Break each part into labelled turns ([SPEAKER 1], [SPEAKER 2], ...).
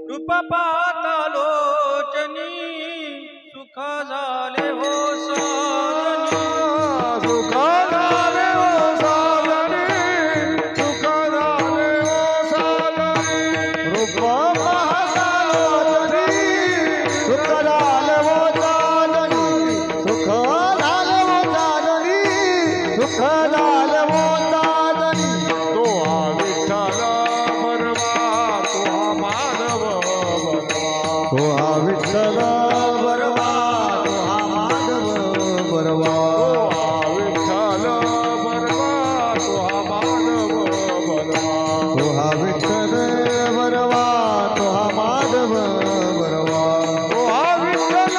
[SPEAKER 1] रूप पातालोचनी सुख झाले हो साजनी
[SPEAKER 2] सुख झाले हो साजनी सुख झाले हो साजनी रूप पातालोचनी सुख झाले हो साजनी सुख झाले हो साजनी सुख झाले हो साजनी तो हा विठ्ठल बरवा तो हा माधव तो हा विठ्ठल बरवा तो हा माधव बरवा तो हा विठ्ठल बरवा तो हा माधव बरवा तो हा विठ्ठल बरवा तो हा माधव बरवा तो हा विठ्ठल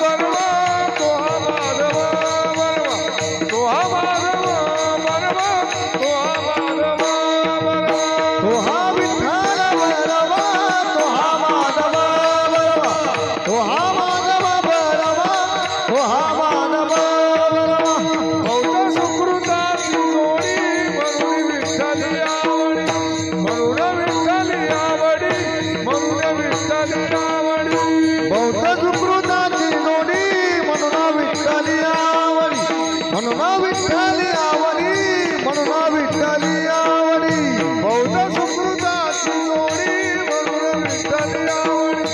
[SPEAKER 2] बरवा तो हा माधव बरवा तो हा माधव बरवा तो हा माधव बरवा तो हा विठ्ठल बरवा तो हा माधव बरवा तो हा माधव बरवा तो हा माधव बरवा बहुता सुकृताची जोडी म्हणून विठ्ठली आवडी म्हणून विठ्ठली आवडी म्हणून विठ्ठली आवडी बहुता सुकृताची जोडी म्हणून विठ्ठली आवडी म्हणून विठ्ठली आवडी म्हणून विठ्ठली आवडी बहुता सुकृताची जोडी म्हणून विठ्ठली आवडी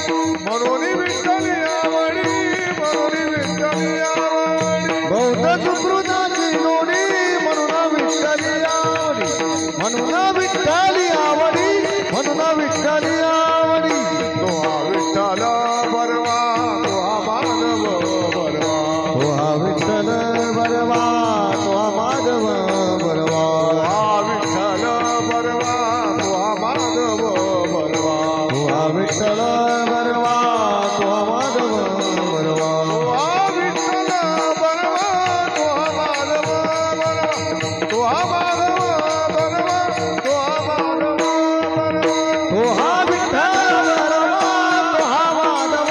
[SPEAKER 2] म्हणून विठ्ठली आवडी म्हणून विठ्ठली आवडी बहुता सुकृताची जोडी म्हणून विठ्ठली आवडी म्हणून विठ्ठली आवडी म्हणून विठ्ठली आवडी तो हा विठ्ठल बरवा तो हा माधव बरवा तो हा विठ्ठल बरवा तो हा माधव बरवा हा विठ्ठल बरवा तो हा माधव बरवा तो हा विठ्ठल बरवा तो हा माधव बरवा तो हा विठ्ठल बरवा तो हा माधव बरवा तो हा माधव बरवा तो हा माधव बरवा तो हा विठ्ठल बरवा तो हा माधव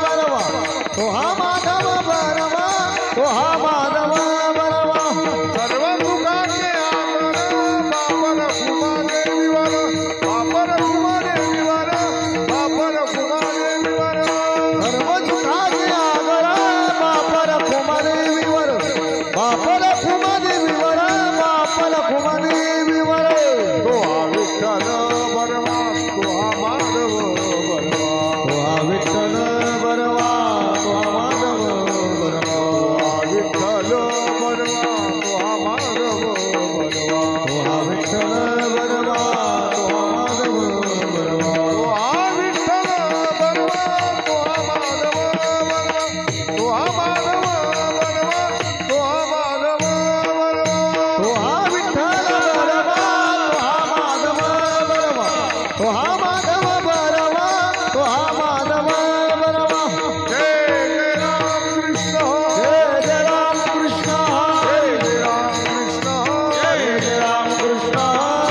[SPEAKER 2] बरवा तो हा माधव बरवा तो हा माधव बरवा सर्व सुखाचे आगर बापर कुमादेवीवर बापर कुमादेवीवर बापर कुमादेवीवर सर्व सुखाचे आगर बापर कुमादेवीवर बापर कुमादेवीवर बापर कुमादेवीवर तो हा विठ्ठल बरवा तो हा माधव बरवा तो हा विठ्ठल बरवा तो हा माधव बरवा तो हा विठ्ठल बरवा तो हा माधव बरवा तो हा विठ्ठल बरवा तो हा माधव बरवा तो हा विठ्ठल बरवा तो हा माधव बरवा तो हा माधव बरवा तो हा माधव बरवा तो हा विठ्ठल बरवा तो हा माधव बरवा तो हा माधव बरवा जय जय राम कृष्ण जय जय राम कृष्ण जय जय राम कृष्ण जय जय राम कृष्ण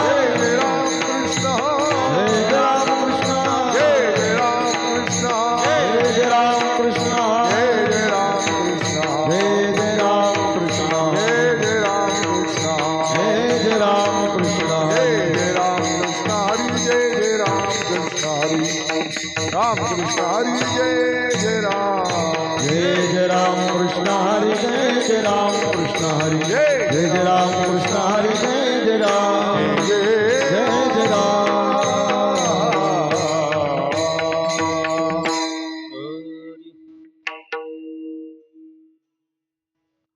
[SPEAKER 2] जय जय राम कृष्ण जय जय राम कृष्ण जय जय राम कृष्ण जय जय राम कृष्ण जय जय राम कृष्ण जय जय राम कृष्ण जय जय राम कृष्ण जय जय राम कृष्ण जय जय राम कृष्ण हरी जय जय राम कृष्ण हरी राम कृष्ण हरी जय जय राम कृष्ण हरी जय जय राम कृष्ण हरी जय जय राम कृष्ण हरी जय जय राम जय जय राम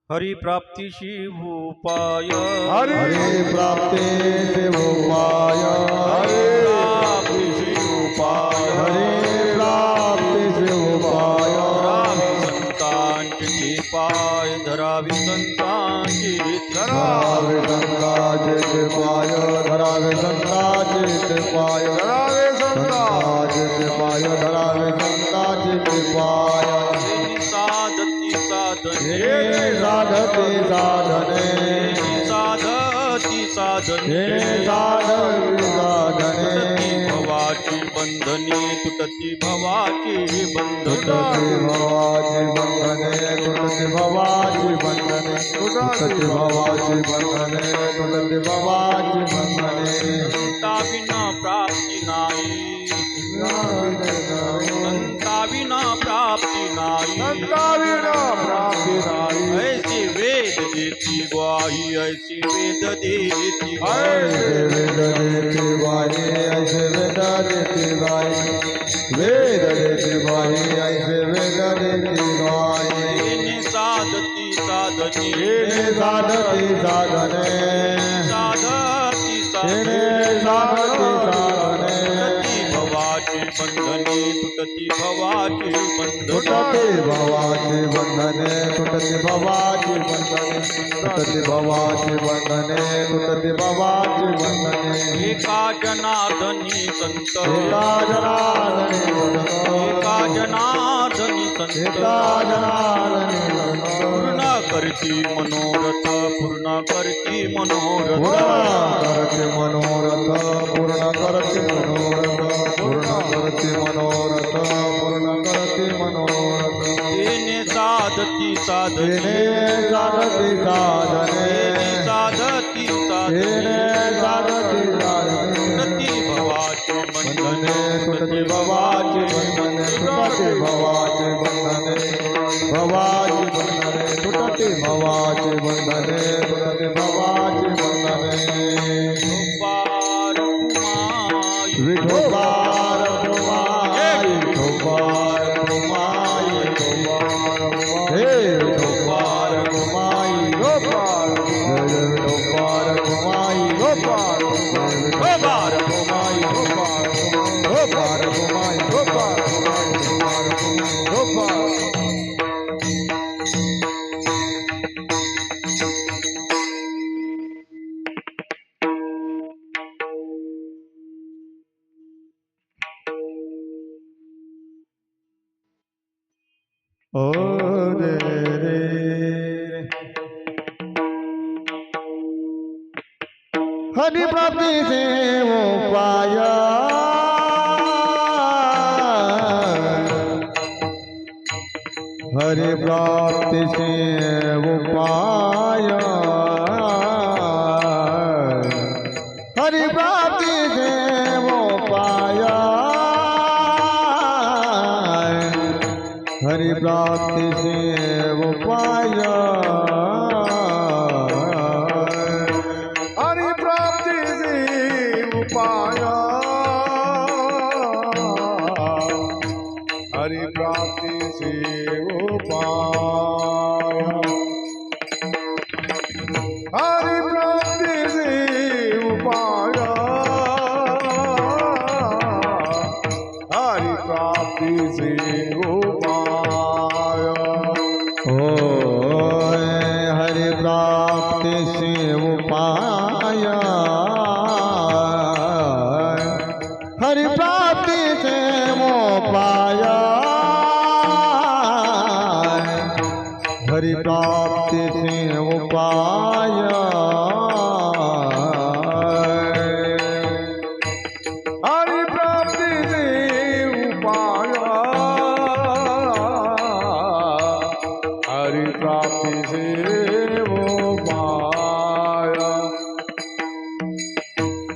[SPEAKER 1] हरि प्राप्तीशी उपाय
[SPEAKER 2] हरि प्राप्ते उपाय हरि प्राप्तीशी उपाय हरि प्राप्ते
[SPEAKER 1] धरावी संतांची
[SPEAKER 2] धरावे संताचे पाय धरावे संताचे पाय धरावे संताचे पाय धरावे संताचे पाय
[SPEAKER 1] साधती साधने
[SPEAKER 2] साधते साधने
[SPEAKER 1] साधती साधने
[SPEAKER 2] साधती साधने
[SPEAKER 1] भवाची बंधने तुटती भवाची
[SPEAKER 2] तुटते भवाची बंधने तुटते भवाची बंधने तुटते भवाची बंधने तुटते भवाची बंधने
[SPEAKER 1] संताविना प्राप्ती नाही संताविना प्राप्ती नाही ऐसी वेद देती ग्वाही ऐसी वेद देती
[SPEAKER 2] ऐसे वेद देती बाई ऐसे वेद देती बाई वेद देती बाई ऐसे वेद देती बाई
[SPEAKER 1] येणे साधती साधने
[SPEAKER 2] येणे साधती साधने
[SPEAKER 1] साधती
[SPEAKER 2] येणे
[SPEAKER 1] साधने
[SPEAKER 2] साधती साधने
[SPEAKER 1] तुटती भवाची बंधने
[SPEAKER 2] तुटते भवाची बंधने तुटते भवाची बंधने तुटते भवाची बंधने तुटते भवाची बंधने
[SPEAKER 1] एका जनार्दनी संत
[SPEAKER 2] एका जनार्दनी संत
[SPEAKER 1] एका जनार्दनी संत
[SPEAKER 2] एका जनार्दनी संत
[SPEAKER 1] पूर्ण करती मनोरथ पूर्ण करती मनोरथ
[SPEAKER 2] पूर्ण करते मनोरथ पूर्ण करते मनोरथ पूर्ण करते मनोरथ पूर्ण करते मनोरथ
[SPEAKER 1] येणे साधती साधने
[SPEAKER 2] येणे साधती साधने
[SPEAKER 1] येणे साधती साधने
[SPEAKER 2] येणे साधती साधने
[SPEAKER 1] तुटती भवाची बंधने
[SPEAKER 2] तुटते भवाची बंधने तुटते भवाची बंधने भवाची बंधने तुटते भवाची बंधने तुटते भवाची बंधने
[SPEAKER 1] विठोबार
[SPEAKER 2] विठोबार
[SPEAKER 1] कुमाई
[SPEAKER 2] विठोबार कुमाई हे विठोबार कुमाई विठोबार कुमाई विठोबार कुमाई विठोबार कुमाई विठोबार ओ रे रे हरि प्राप्ति से वो पाया हरि प्राप्ति से वो पाया हरि प्राप्ति से वो पाया हरि प्राप्ति से वो पाया हरि प्राप्ति से वो पाया हरि प्राप्ति से वो पाया हरि प्राप्ति से वो पाया हरि प्राप्ति से वो पाया ओ हरि प्राप्ति से वो पाया हरि प्राप्ति से वो पाया हरि प्राप्ति से वो पाया हरि प्राप्ति से वो पाया हरि प्राप्ति से वो पाया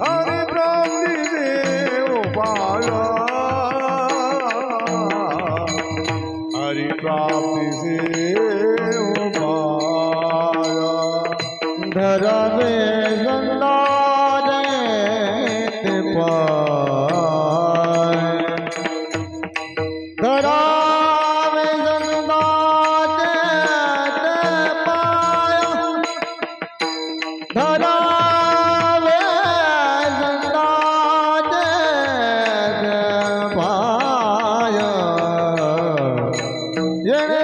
[SPEAKER 2] हरि प्राप्ति से वो पाया हरि प्राप्ति से वो पाया धरा में गंगा देते पाए धरा में गंगा देते पाया धरा में गंगा देते पाया येणे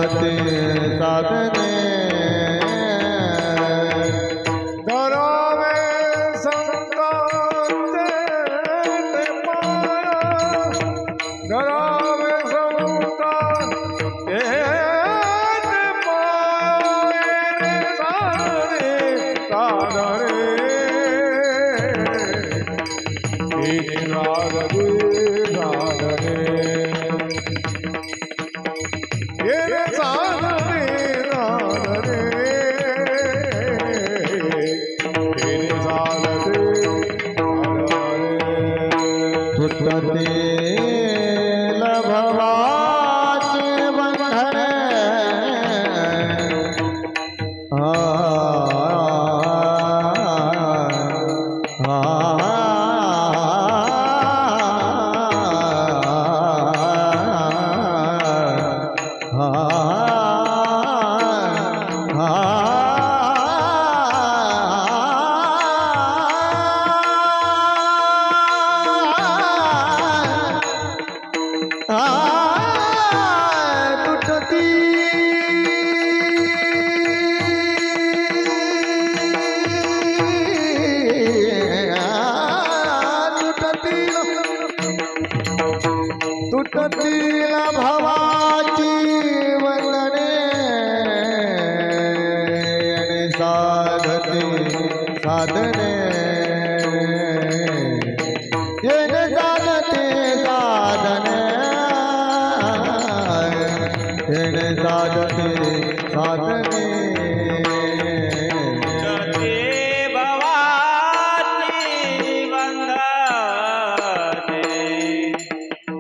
[SPEAKER 2] साधते साधने
[SPEAKER 3] धरावे संतांचे ते पाया धरावे संतान ते पाय साधने साधने हे साधने
[SPEAKER 2] तुटते भवाचे बंधन तुटती तुटतील भावाची वंदने आणि साधते साधने येणे साधते साधने येणे साधते साधने
[SPEAKER 1] तुटते भवाची वंदने
[SPEAKER 2] साधने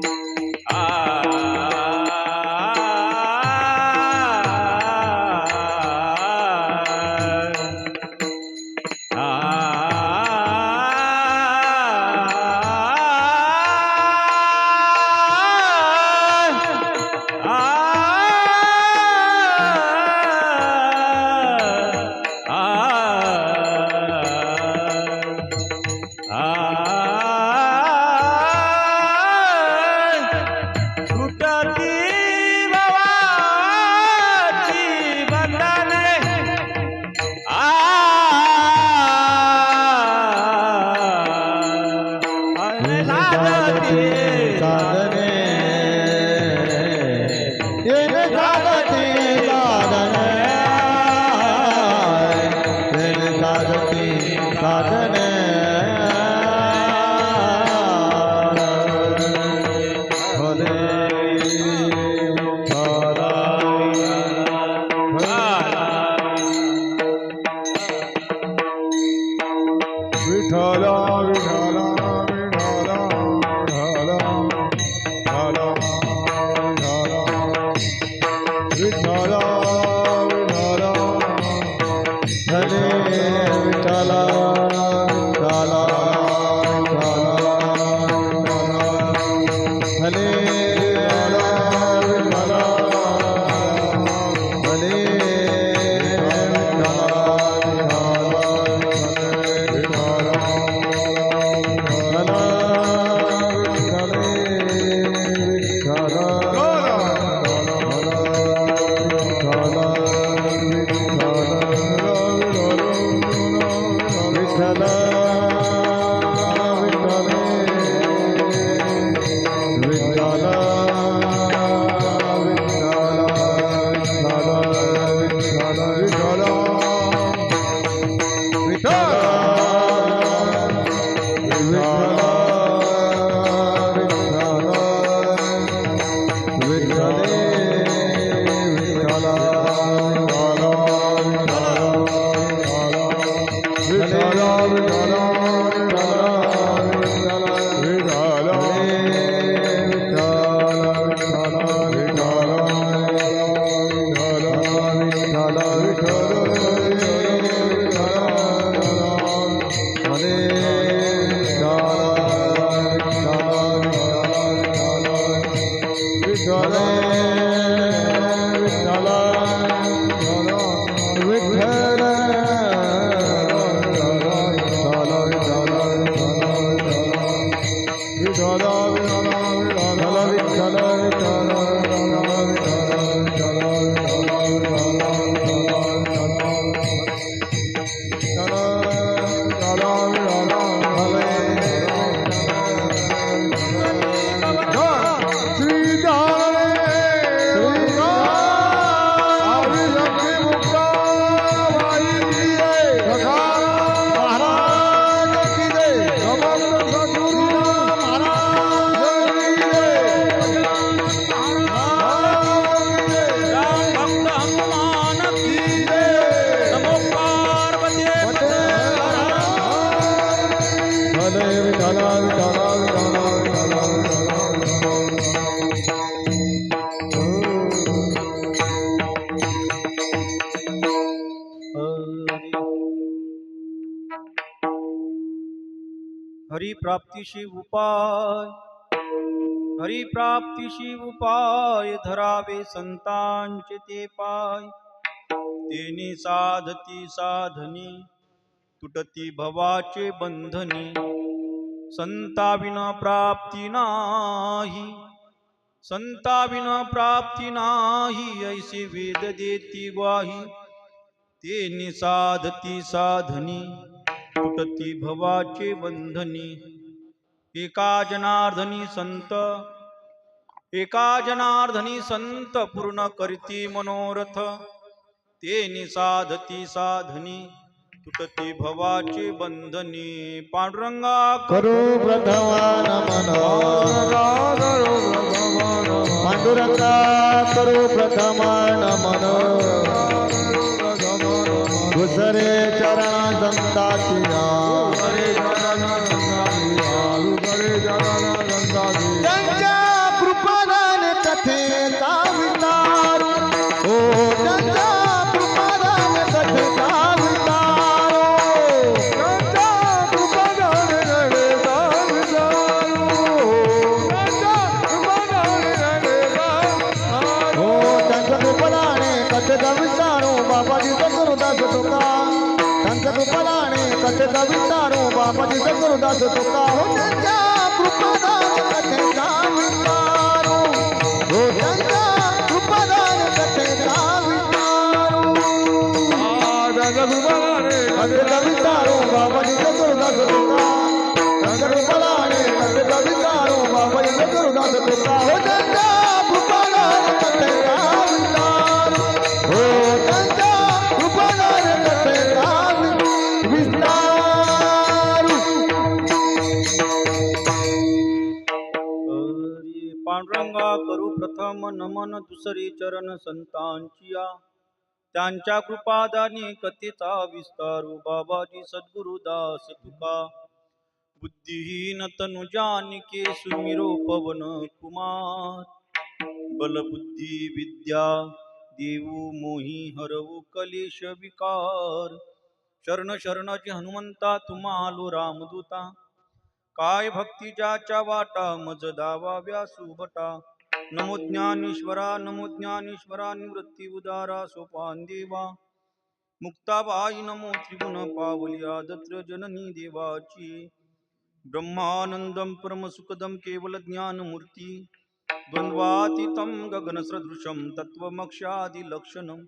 [SPEAKER 2] येणे साधते साधने येणे साधते साधने
[SPEAKER 3] विठला विठला विठला
[SPEAKER 2] हरे विठ्ठल विठ्ठल हरे विठ्ठल हरे
[SPEAKER 3] विठला
[SPEAKER 1] हरिप्राप्तीशी उपाय, हरिप्राप्तीशी उपाय धरावे संतांचे ते पाय. तेने साधती साधनी तुटती भवाचे बंधनी. संताविना प्राप्ती नाही, संताविना प्राप्ती नाही, ऐसे वेद देती ग्वाही. तेने साधती साधनी तुटती भवाचे बंधनी. एका जनार्दनी संत, एका जनार्दनी संत पूर्ण करती मनोरथ. तेने साधती साधनी तुटती भवाचे बंधनी. पांडुरंगा
[SPEAKER 2] करू प्रथम नमन, पांडुरंगा करू प्रथम नमन. दुसरे चरण संताचिया, त्यांच्या कृपादान कथेचा विस्तार, हो त्यांच्या कृपादान कथेचा विस्तार, त्यांच्या कृपादान कथेचा विस्तार, हो त्यांच्या कृपादाने कथेचा विस्तार. बाबाजी सद्गुरुदास तुका, त्यांच्या कृपादाने कथेचा विस्तार. बाबाजी सद्गुरुदास तुका, हो त्यांच्या कृपादान कथेचा विस्तार, हो त्यांच्या कृपादान कथेचा विस्तार. कथेचा विस्तार बाबाजी सद्गुरुदास तुका, त्यांच्या कृपादाने कथेचा विस्तार. बाबाजी सद्गुरुदास तुका, हो त्यांच्या कृपादान कथेचा विस्तार, हो त्यांच्या कृपादान कथेचा विस्तार.
[SPEAKER 1] पांडुरंगा करू प्रथम नमन, दुसरे चरण संतांचिया. त्यांच्या कृपादानी कथेचा विस्तारू. बाबाजी सद्गुरुदास तुका, बुद्धिहीन तनु जानिके सुमिरो पवन कुमार. बलबुद्धी विद्या देऊ मोही हरवू कलेश विकार. शरण शरणाची हनुमंता तुम्हालो रामदूता. काय भक्ती ज्याच्या वाटा मज दावा व्यासुभटा. नमो ज्ञानेश्वरा नमो ज्ञानेश्वरा, निवृत्ती उदारा सोपान देवा. मुक्ताबाई नमो त्रिगुण पावलिया दत्र जननी देवाची. ब्रह्मानंदम परमसुखदम केवल ज्ञानमूर्ती. द्वंद्वातीतं गगनसदृशं तत्त्वमक्षादिलक्षणम्.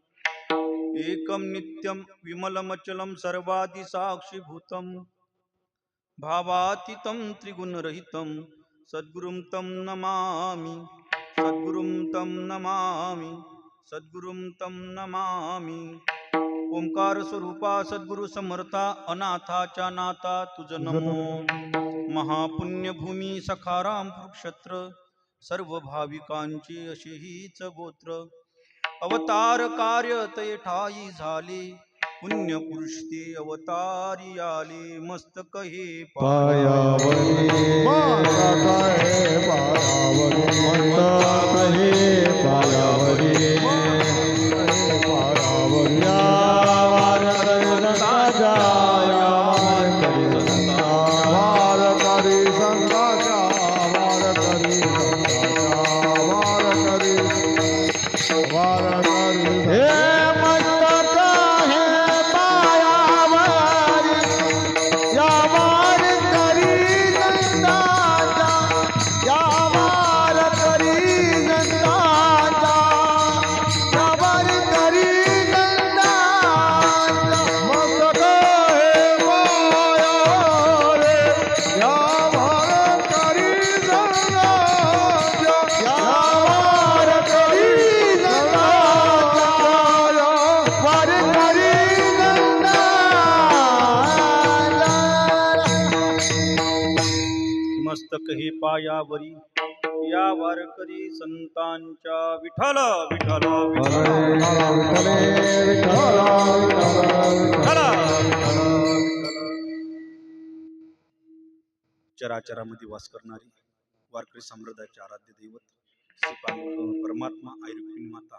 [SPEAKER 1] एकं नित्यं विमलमचलं सर्वादिसाक्षिभूतं. भावातीतं त्रिगुणरहितं सद्गुरुं तं नमामि, सद्गुरुं तं नमामि, सद्गुरुं तं नमामि. ओंकार स्वरूपा सद्गुरु समर्था, अनाथाच्या नाथा तुझ नमो. महापुण्यभूमी सखाराम कुरुक्षेत्र, सर्व भाविकांचे असे हीच गोत्र. अवतार कार्य ते ठाई झाले, पुण्य पुरुष ते अवतारी आले. मस्तक हे
[SPEAKER 2] पायावरी,
[SPEAKER 3] पायावरी,
[SPEAKER 2] मस्तक हे पायावरी. या वार करी संताच्या, या वार करी संताच्या,
[SPEAKER 3] वार करी संताच्या, वार करी संताच्या, वार करी
[SPEAKER 2] हे मस्तक हे पायावरी. या वार करी संताच्या, या वार करी संताच्या, या वार करी संताच्या.
[SPEAKER 3] मस्तक हे पायावरी, या वार करी संताच्या,
[SPEAKER 2] या वार करी संताच्या, वार करी संताच्या.
[SPEAKER 1] मस्तक हे पायावरी, या वारकरी संतांच्या. विठ्ठल विठ्ठल विठ्ठल विठ्ठल. चराचरामध्ये वास करणारी वारकरी संप्रदायाचे आराध्य दैवत श्री पांडुरंग परमात्मा आई रुक्मिणी माता.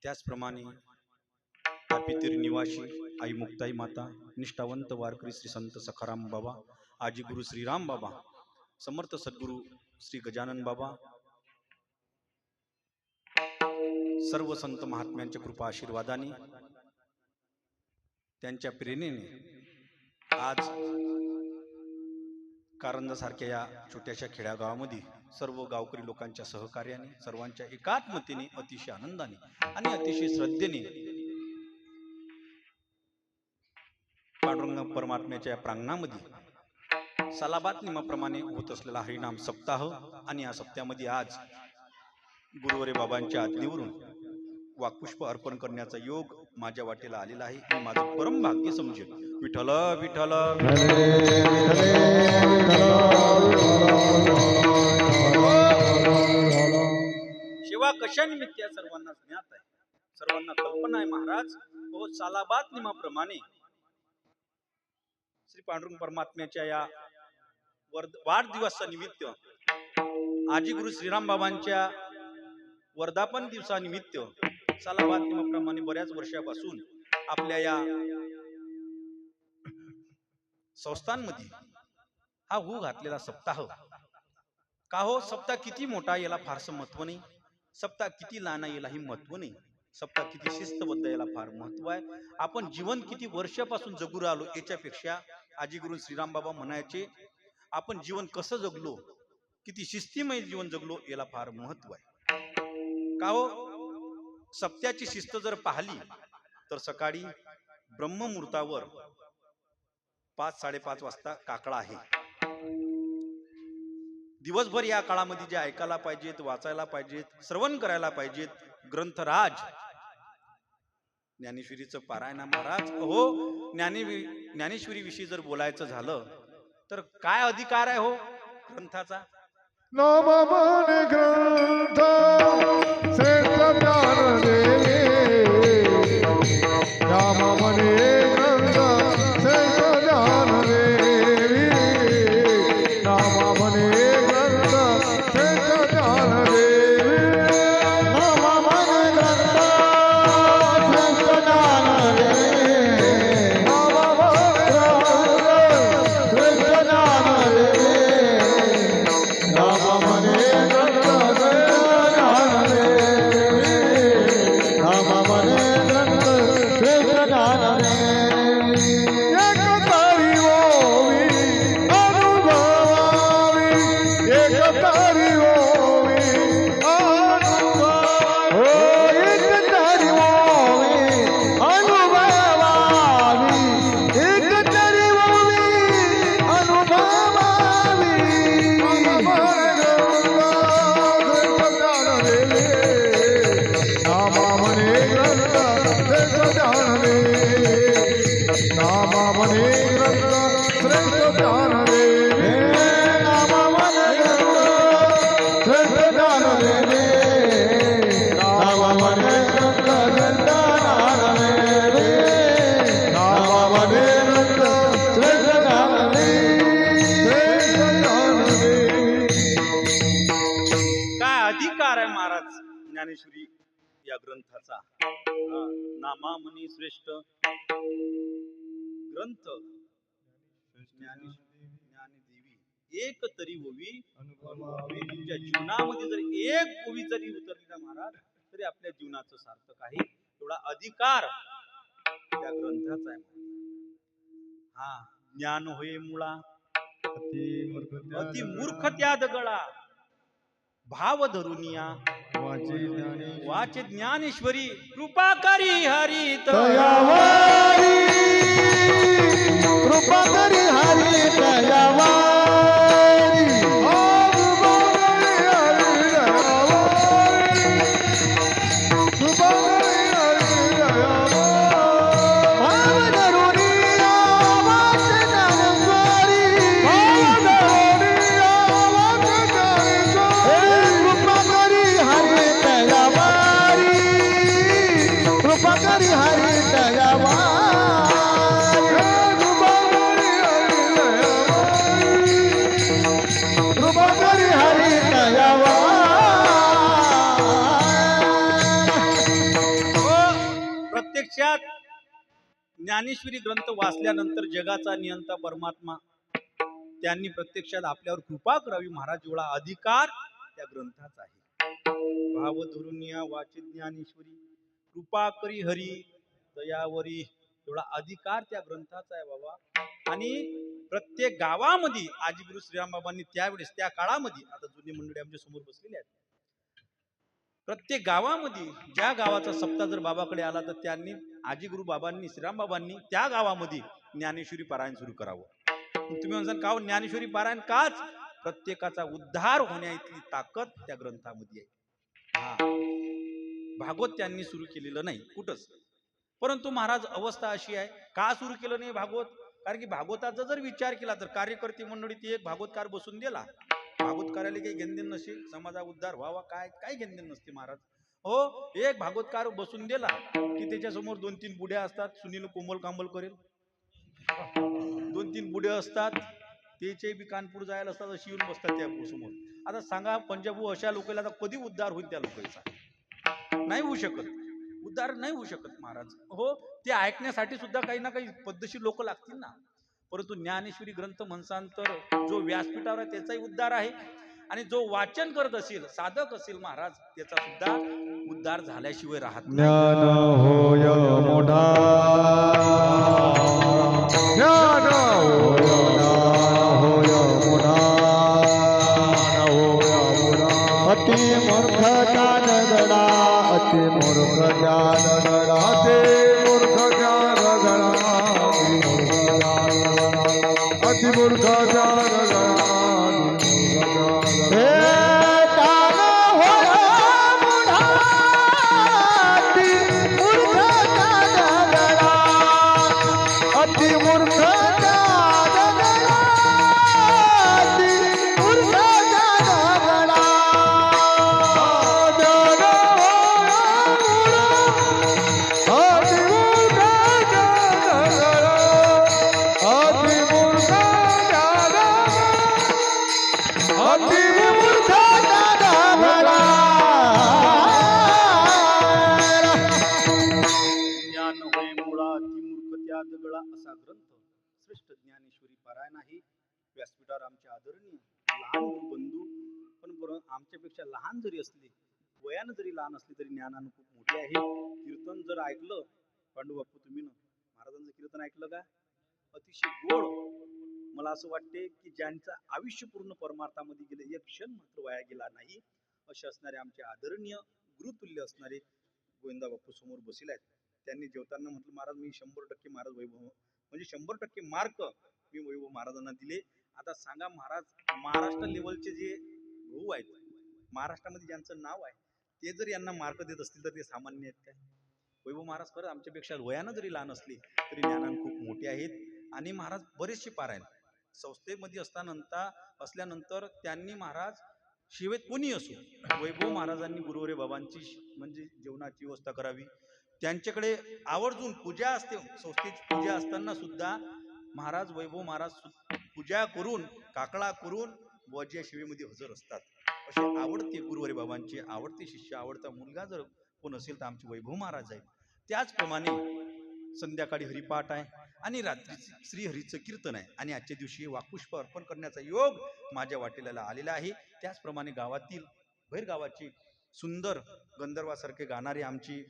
[SPEAKER 1] त्याचप्रमाणे तापितीर निवासी आई मुक्ताई माता, निष्ठावंत वारकरी श्री संत सखाराम बाबा आजी गुरु श्रीराम बाबा, समर्थ सद्गुरु श्री गजानन बाबा, सर्व संत महात्म्यांच्या कृपा आशीर्वादाने, त्यांच्या प्रेरणेने आज कारंजासारख्या या छोट्याशा खेड्यागावामध्ये सर्व गावकरी लोकांच्या सहकार्याने, सर्वांच्या एकात्मतेने, अतिशय आनंदाने आणि अतिशय श्रद्धेने पांडुरंग परमात्म्याच्या या प्रांगणामध्ये सालाबाद नियमाप्रमाणे होत असलेला हरिनाम सप्ताह आणि या सप्त्यामध्ये आज गुरुवरे बाबांच्या आज्ञेवरून वाक्पुष्प अर्पण करण्याचा योग माझ्या वाटेला आलेला आहे. मी माझं परम भाग्य समजेल. विठ्ठल विठ्ठल सेवा कशा निमित्त सर्वांना ज्ञात आहे, सर्वांना कल्पना आहे. महाराज हो सालाबाद नियमाप्रमाणे श्री पांडुरंग परमात्म्याच्या या वाढदिवसा निमित्त, आजी गुरु श्रीराम बाबांच्या वर्धापन दिवसानिमित्त सालाबाद नियमाप्रमाणे बऱ्याच वर्षापासून आपल्या या संस्थांमध्ये हा होऊ घातलेला सप्ताह. का हो, सप्ताह किती मोठा याला फारसं महत्व नाही, सप्ताह किती लहान यालाही महत्व नाही, सप्ताह किती शिस्तबद्ध याला फार महत्व आहे. आपण जीवन किती वर्षापासून जगू राहिलो याच्यापेक्षा आजी गुरु श्रीराम बाबा म्हणायचे आपण जीवन कसं जगलो, किती शिस्तीमय जीवन जगलो याला फार महत्व आहे. का हो, सप्त्याची शिस्त जर पाहिली तर सकाळी ब्रह्ममुहूर्तावर 5-5:30 वाजता काकडा आहे. दिवसभर या काळामध्ये जे ऐकायला पाहिजेत, वाचायला पाहिजेत, श्रवण करायला पाहिजेत, ग्रंथराज ज्ञानेश्वरीचं पारायण. महाराज हो, ज्ञानेश्वरी विषयी जर बोलायचं झालं तर काय अधिकार आहे हो ग्रंथाचा.
[SPEAKER 3] नाम मन ग्रंथ श्रेष्ठ ज्ञान देवी, नाम मने ग्रंथ श्रेष्ठ ज्ञान देवी, नाम मने ग्रंथ श्रेष्ठ ज्ञान देवी,
[SPEAKER 2] नाम मन ग्रंथ श्रेष्ठ ज्ञान देवी,
[SPEAKER 3] नाम मन ग्रंथ
[SPEAKER 2] श्रेष्ठ ज्ञान देवी, नाम मने ग्रंथ श्रेष्ठ ज्ञान देवी, नाम मने ग्रंथ श्रेष्ठ ज्ञान देवी.
[SPEAKER 3] एक तारी ओवी अनुभवावी, एक तारी ओवी अनुभवावी,
[SPEAKER 2] हो एक तरी ओवी अनुभवावी, एक तरी ओवी अनुभवावी,
[SPEAKER 3] नामामने ग्रंथ श्रेष्ठ ज्ञान देवी, नामामने ग्रंथ श्रेष्ठ ज्ञान देवी,
[SPEAKER 2] नाम मन ग्रंथ श्रेष्ठ ज्ञान देवी, नाम मन ग्रंथ श्रेष्ठ ज्ञान देवी, नाम मन ग्रंथ श्रेष्ठ ज्ञान देवी.
[SPEAKER 3] श्रेष्ठ ज्ञान देवी.
[SPEAKER 1] काय अधिकार आहे महाराज ज्ञानेश्वरी या ग्रंथाचा. नामामनी श्रेष्ठ ग्रंथ ज्ञानदेवी, एक तरी ओवी अनुभवावी. तुमच्या जीवनामध्ये जर एक ओवी जरी उतरली ना महाराज, तरी आपल्या जीवनाचं सार्थक आहे. एवढा अधिकार त्या ग्रंथाचा आहे. हा, ज्ञान होय मुळा अति मूर्ख त्या दगडा, भाव धरुनिया वाचे ज्ञानेश्वरी, कृपा करी हरी
[SPEAKER 2] दयावारी, कृपा करी हरी दयावारी, भाव धरुनिया वाचे ज्ञानेश्वरी, कृपा करी हरी दयावारी, कृपा करी हरी दयावारी, कृपा करी हरी दयावारी.
[SPEAKER 1] प्रत्यक्षात ज्ञानेश्वरी ग्रंथ वाचल्यानंतर जगाचा नियंता परमात्मा त्यांनी प्रत्यक्षात आपल्यावर कृपा करावी महाराज एवढा अधिकार त्या ग्रंथाचा आहे. भाव धरून या वाचे ज्ञानेश्वरी कृपा करी हरी दयावरी एवढा अधिकार त्या ग्रंथाचा आहे बाबा. आणि प्रत्येक गावामध्ये आजीगुरु श्रीराम बाबांनी त्यावेळेस त्या काळामध्ये, आता जुनी मंडळी आमच्या समोर बसलेली आहेत, प्रत्येक गावामध्ये ज्या गावाचा सप्ताह जर बाबाकडे आला तर त्यांनी आजीगुरु बाबांनी श्रीराम बाबांनी त्या गावामध्ये ज्ञानेश्वरी पारायण सुरू करावं. तुम्ही म्हणसाल का ज्ञानेश्वरी पारायण काच? प्रत्येकाचा उद्धार होण्याची ताकद त्या ग्रंथामध्ये आहे. भागवत त्यांनी सुरू केलेलं नाही कुठंच. परंतु महाराज अवस्था अशी आहे, का सुरू केलं नाही भागवत? कारण की भागवताचा जर विचार केला तर कार्यकर्ते मंडळीत एक भागवतकार बसून दिला, भागवतकाराला काही घेणदेण नसेल, समाजा उद्धार व्हावा काय घेणदेण नसते महाराज. हो, एक भागवतकार बसून दिला की त्याच्यासमोर 2-3 बुड्या असतात, सुनील कोमल कांबल करेल. 2-3 बुडे असतात, त्याचे बी कानपूर जायला असतात, अशी येऊन बसतात त्या समोर. आता सांगा पंजाबू अशा लोकांना आता कधी उद्धार होईल? त्या लोकांचा नाही होऊ शकत, उद्धार नाही होऊ शकत महाराज. हो, ते ऐकण्यासाठी सुद्धा काही ना काही पद्धतशीर लोक लागतील ना. परंतु ज्ञानेश्वरी ग्रंथ म्हणसान तर जो व्यासपीठावर आहे त्याचाही उद्धार आहे, आणि जो वाचन करत असेल, साधक असेल महाराज, त्याचा सुद्धा उद्धार झाल्याशिवाय राहत नाही.
[SPEAKER 2] ज्ञान होय मोढा, ज्ञान होय मोढा, अति मूर्ख ज्ञान गडा, अति मूर्ख ज्ञान गडा,
[SPEAKER 3] अति मूर्ख ज्ञान गळा, अति मूर्ख ज्ञान गळा,
[SPEAKER 2] हे ज्ञान होय मोढा, अति मूर्ख ज्ञान गडा, अति मूर्ख ज्ञान गडा, अति मूर्ख ज्ञान गडा.
[SPEAKER 1] ज्ञान होय मुळा अति मूर्ख त्या दगडा असा ग्रंथ श्रेष्ठ ज्ञानेश्वरी पारायण आहे. व्यासपीठावर आमचे आदरणीय लहान बंधू, पण आमच्यापेक्षा लहान जरी असले, वयानं जरी लहान असले तरी ज्ञानानं खूप मोठे आहे. कीर्तन जर ऐकलं, पांडू बापू तुम्ही ना महाराजांचं कीर्तन ऐकलं का? अतिशय गोड. मला असं वाटते की ज्यांचं आयुष्य पूर्ण परमार्थामध्ये गेले, एक क्षण मात्र वाया गेला नाही, असे असणारे आमचे आदरणीय गुरुतुल्य असणारे गोविंदा बापू समोर बसले आहेत. त्यांनी जेवताना म्हटलं, महाराज मी 100% महाराज वैभव, म्हणजे 100% मार्क मी वैभव महाराजांना दिले. आता सांगा महाराज, महाराष्ट्र लेवलचे जे भाऊ आहेत, महाराष्ट्रामध्ये ज्यांचं नाव आहे, ते जर यांना मार्क देत असतील तर ते सामान्य आहेत काय? वैभव महाराज खरंच आमच्यापेक्षा वयानं जरी लहान असली तरी ज्ञानानं खूप मोठे आहेत. आणि महाराज बरेचसे पारायण संस्थेमध्ये असल्यानंतर त्यांनी महाराज शिवेत कोणी असो, वैभव महाराजांनी गुरुवरे बाबांची म्हणजे जेवणाची व्यवस्था करावी. त्यांच्याकडे आवर्जून पूजा असते, संस्थेची पूजा असताना सुद्धा महाराज वैभव महाराज पूजा करून, काकडा करून बुवाजी शिवेमध्ये हजर असतात. असे आवडते गुरुवरे बाबांचे आवडते शिष्य, आवडता मुलगा जर कोण असेल तर आमचे वैभव महाराज आहेत. त्याचप्रमाणे संध्याकाळी हरिपाठ आहे आणि रात्री श्रीहरीचं कीर्तन आहे, आणि आजच्या दिवशी वाकपुष्प अर्पण करण्याचा योग माझ्या वाटेला आलेला आहे. त्याचप्रमाणे गावातील बाहेरगावाची सुंदर गंधर्वासारखे गाणारे आमची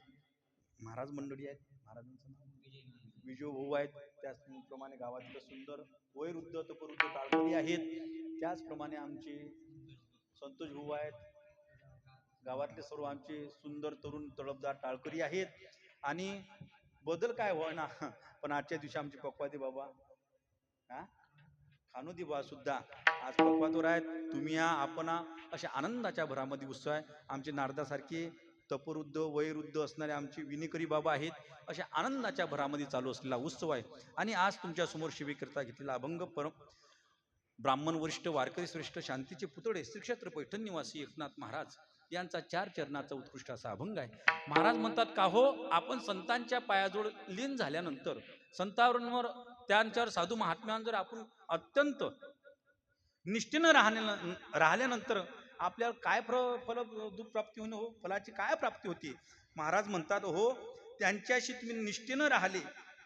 [SPEAKER 1] महाराज मंडळी आहेत. महाराजांचं नाव विजय भाऊ आहेत. त्याचप्रमाणे गावातील सुंदर वयवृद्ध तपवृद्ध टाळकरी आहेत. त्याचप्रमाणे आमचे संतोष भाऊ आहेत. गावातले सर्व आमचे सुंदर तरुण तळपदार टाळकरी आहेत. आणि बदल काय हो ना, पण आजच्या दिवशी आमचे पक्वादे बाबा खानोदी बाबा सुद्धा आज पक्वादवर आहेत. तुम्ही आपण अशा आनंदाच्या भरामध्ये उत्सव आहे. आमचे नारदासारखे तपवृद्ध वयवृद्ध असणारे आमचे विनिकरी बाबा आहेत. अशा आनंदाच्या भरामध्ये चालू असलेला उत्सव आहे. आणि आज तुमच्या समोर शिवेकरता घेतलेला अभंग ब्राह्मण वरिष्ठ वारकरी श्रेष्ठ शांतीचे पुतळे श्री क्षेत्र पैठण निवासी एकनाथ महाराज यांचा 4 चरणाचा उत्कृष्ट असा अभंग आहे. महाराज म्हणतात का हो, आपण संतांच्या पायाजवळ लीन झाल्यानंतर, संतांवर त्यांच्यावर साधू महात्म्यांवर जर आपण अत्यंत निष्ठेनं राहिल्यानंतर आपल्याला काय फल प्राप्ती होणे हो, फलाची काय प्राप्ती होती? महाराज म्हणतात हो, त्यांच्याशी तुम्ही निष्ठेनं राहिले,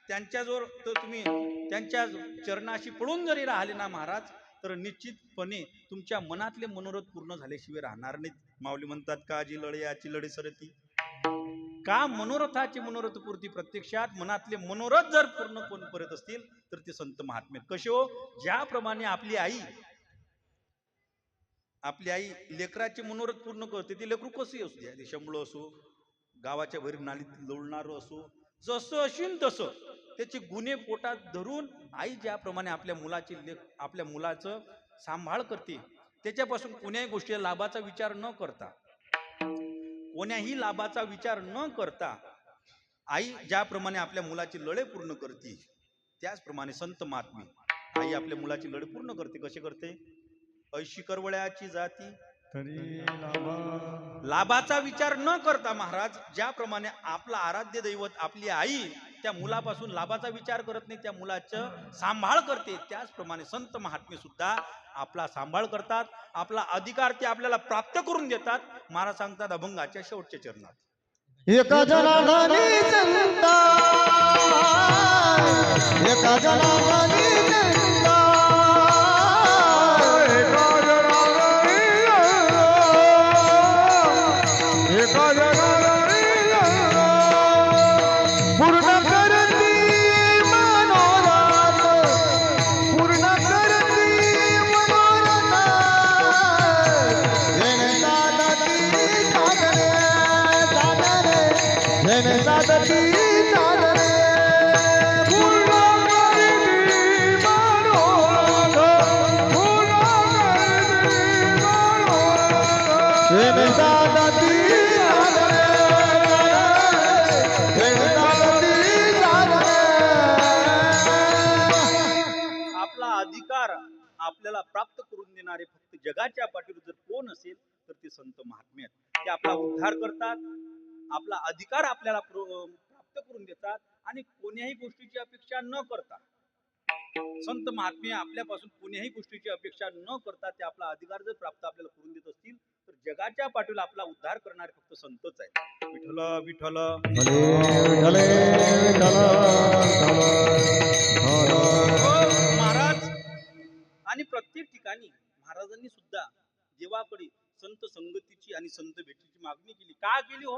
[SPEAKER 1] त्यांच्याजवळ तर तुम्ही त्यांच्या चरणाशी पडून जरी राहिले ना महाराज, तर निश्चितपणे तुमच्या मनातले मनोरथ पूर्ण झाल्याशिवाय राहणार नाहीत. माऊली म्हणतात काजी लढे याची लढे सरती. का मनोरथाची मनोरथ पूर्ती, प्रत्यक्षात मनातले मनोरथ जर पूर्ण कोण करत असतील तर ते संत महात्मे. कसे हो? ज्याप्रमाणे आपली आई लेकराचे मनोरथ पूर्ण करते. ते लेकरू कसे असू द्या, ते शंभळ असो, गावाच्या भरी नालीत लोळणार असो, जसं असेल तसं त्याचे गुन्हे पोटात धरून आई ज्याप्रमाणे आपल्या मुलाचं सांभाळ करते, त्याच्यापासून कोण्याही गोष्टीला लाभाचा विचार न करता, कोण्याही लाभाचा विचार न करता आई ज्याप्रमाणे आपल्या मुलाची लढे पूर्ण करते, त्याचप्रमाणे संत महात्मे आई आपल्या मुलाची लढे पूर्ण करते. कसे करते? ऐशी करवळ्याची जाती
[SPEAKER 3] तरी लाभा
[SPEAKER 1] लाभाचा विचार न करता महाराज ज्याप्रमाणे आपला आराध्य दैवत आपली आई त्या मुलापासून लाभाचा विचार करत नाही, त्या मुलाचं सांभाळ करते, त्याचप्रमाणे संत महात्मे सुद्धा आपला सांभाळ करतात. आपला अधिकार ते आपल्याला प्राप्त करून देतात. महाराज सांगतात अभंगाच्या शेवटच्या चरणात
[SPEAKER 2] एका जनाधानी संता, एका जनाधानी संता,
[SPEAKER 3] एका जनाधारी एका जनाधारी
[SPEAKER 2] पूर्ण करती मनोरथ, पूर्ण करती मनोरथ, येणे साधती साधने, साधने, येणे साधती साधने,
[SPEAKER 3] पूर्ण करीती मनोरथ, पूर्ण करीती मनोरथ.
[SPEAKER 2] येणे साधती साधने, येणे साधती साधने.
[SPEAKER 1] आपला अधिकार आपल्याला प्राप्त करून देणारे फक्त जगाच्या पाठीवर जर कोण असेल तर ते संत महात्मे आहेत. ते आपला उद्धार करतात, आपला अधिकार आपल्याला प्राप्त करून देतात आणि कोण्याही गोष्टीची अपेक्षा न करता, संत महात्मे आपल्यापासून कोण्याही गोष्टीची अपेक्षा न करता ते आपला अधिकार जर प्राप्त आपल्याला करून देत असतील तर जगाच्या पाठीवर आपला उद्धार करणारे फक्त संतच आहेत. विठ्ठल विठ्ठल.
[SPEAKER 2] विठ्ठले विठ्ठल
[SPEAKER 1] हो, महाराज आणि प्रत्येक ठिकाणी महाराजांनी सुद्धा देवाकडे संत संगतीची आणि संत भेटीची मागणी केली. का केली हो?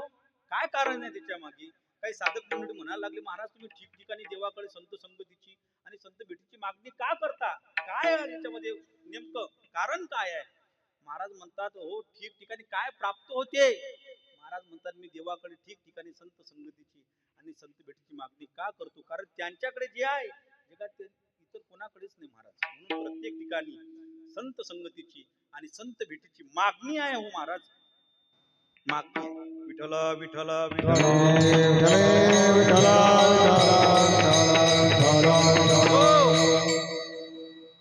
[SPEAKER 1] काय कारण आहे त्याच्या मागे? काही साधक मंडळी म्हणायला लागले महाराज तुम्ही ठिकठिकाणी देवाकडे संत संगतीची आणि संत भेटीची मागणी का करता? काय आहे त्याच्यामध्ये नेमकं कारण काय आहे? महाराज म्हणतात हो ठिकठिकाणी काय प्राप्त होते? महाराज म्हणतात मी देवाकडे ठिकठिकाणी संत संगतीची आणि संत भेटीची मागणी का करतो? कारण त्यांच्याकडे जे आहे जगात इतर कोणाकडेच नाही महाराज. म्हणून प्रत्येक ठिकाणी संत संगतीची आणि संत भेटीची मागणी आहे हो महाराज, मागणी आहे. विठ्ठल विठ्ठल विठ्ठल.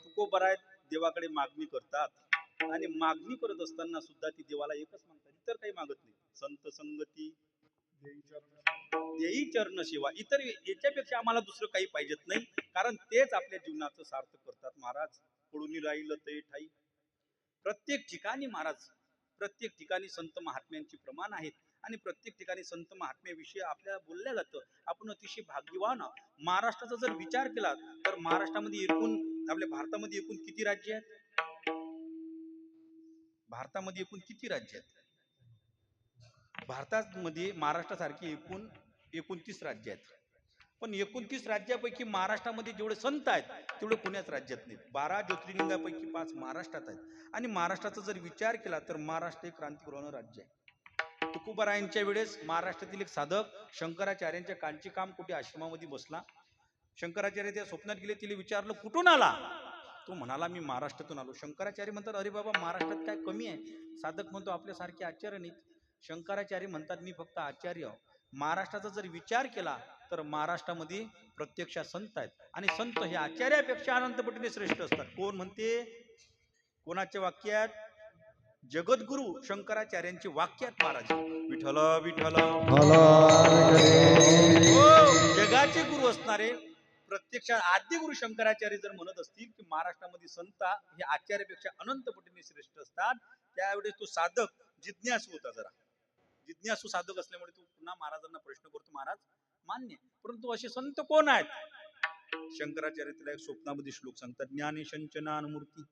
[SPEAKER 1] तुकोबराय देवाकडे मागणी करतात आणि मागणी करत असताना सुद्धा ती देवाला एकच मागतात, इतर काही मागत नाही. संत संगती देई चरण सेवा, इतर याच्यापेक्षा आम्हाला दुसरं काही पाहिजेत नाही, कारण तेच आपल्या जीवनाचं सार्थक करतात. महाराज पडून राहिलं ते ठाई. प्रत्येक ठिकाणी महाराज प्रत्येक ठिकाणी संत महात्म्यांची प्रमाण आहेत आणि प्रत्येक ठिकाणी संत महात्म्याविषयी आपल्याला बोलल्या जातं. आपण अतिशय भाग्यवान. महाराष्ट्राचा जर विचार केला तर महाराष्ट्रामध्ये आपल्या भारतामध्ये एकूण किती राज्य आहेत? भारतामध्ये एकूण किती राज्य आहेत? भारतामध्ये महाराष्ट्रासारखी एकूण 29 राज्य आहेत. पण 29 राज्यापैकी महाराष्ट्रामध्ये जेवढे संत आहेत तेवढे पुण्याच राज्यात नाहीत. 12 ज्योतिर्लिंगापैकी 5 महाराष्ट्रात आहेत आणि महाराष्ट्राचा जर विचार केला तर महाराष्ट्र एक क्रांतिगृह राज्य आहे. तुकोबारायांच्या वेळेस महाराष्ट्रातील एक साधक शंकराचार्यांच्या कांची काम कुठे आश्रमामध्ये बसला. शंकराचार्य त्या स्वप्नात गेले, तिला विचारलं कुठून आला? तो म्हणाला मी महाराष्ट्रातून आलो. शंकराचार्य म्हणतात अरे बाबा महाराष्ट्रात काय कमी आहे? साधक म्हणतो आपल्यासारखे आचार्य नाहीत. शंकराचार्य म्हणतात मी फक्त आचार्य. महाराष्ट्राचा जर विचार केला तर महाराष्ट्रामध्ये प्रत्यक्ष संत आहेत आणि संत हे आचार्यापेक्षा अनंत पटीने श्रेष्ठ असतात. कोण म्हणते? कोणाच्या वाक्यात? जगद्गुरु शंकराचार्यांचे वाक्यात महाराज. विठ्ठल विठ्ठल. हो, जगाचे गुरु असणारे प्रत्यक्षात आद्य गुरु शंकराचार्य जर म्हणत असतील की महाराष्ट्रामध्ये संत हे आचार्यापेक्षा अनंत पटीने श्रेष्ठ असतात, त्यावेळेस तो साधक जिज्ञासू होता. जरा जिज्ञासू साधक असल्यामुळे तो पुन्हा महाराजांना प्रश्न करतो. महाराज मान्य, परंतु असे संत कोण आहेत? शंकराचार्य तिला एक स्वप्नामध्ये श्लोक सांगतात. ज्ञानेशंच नानमूर्ती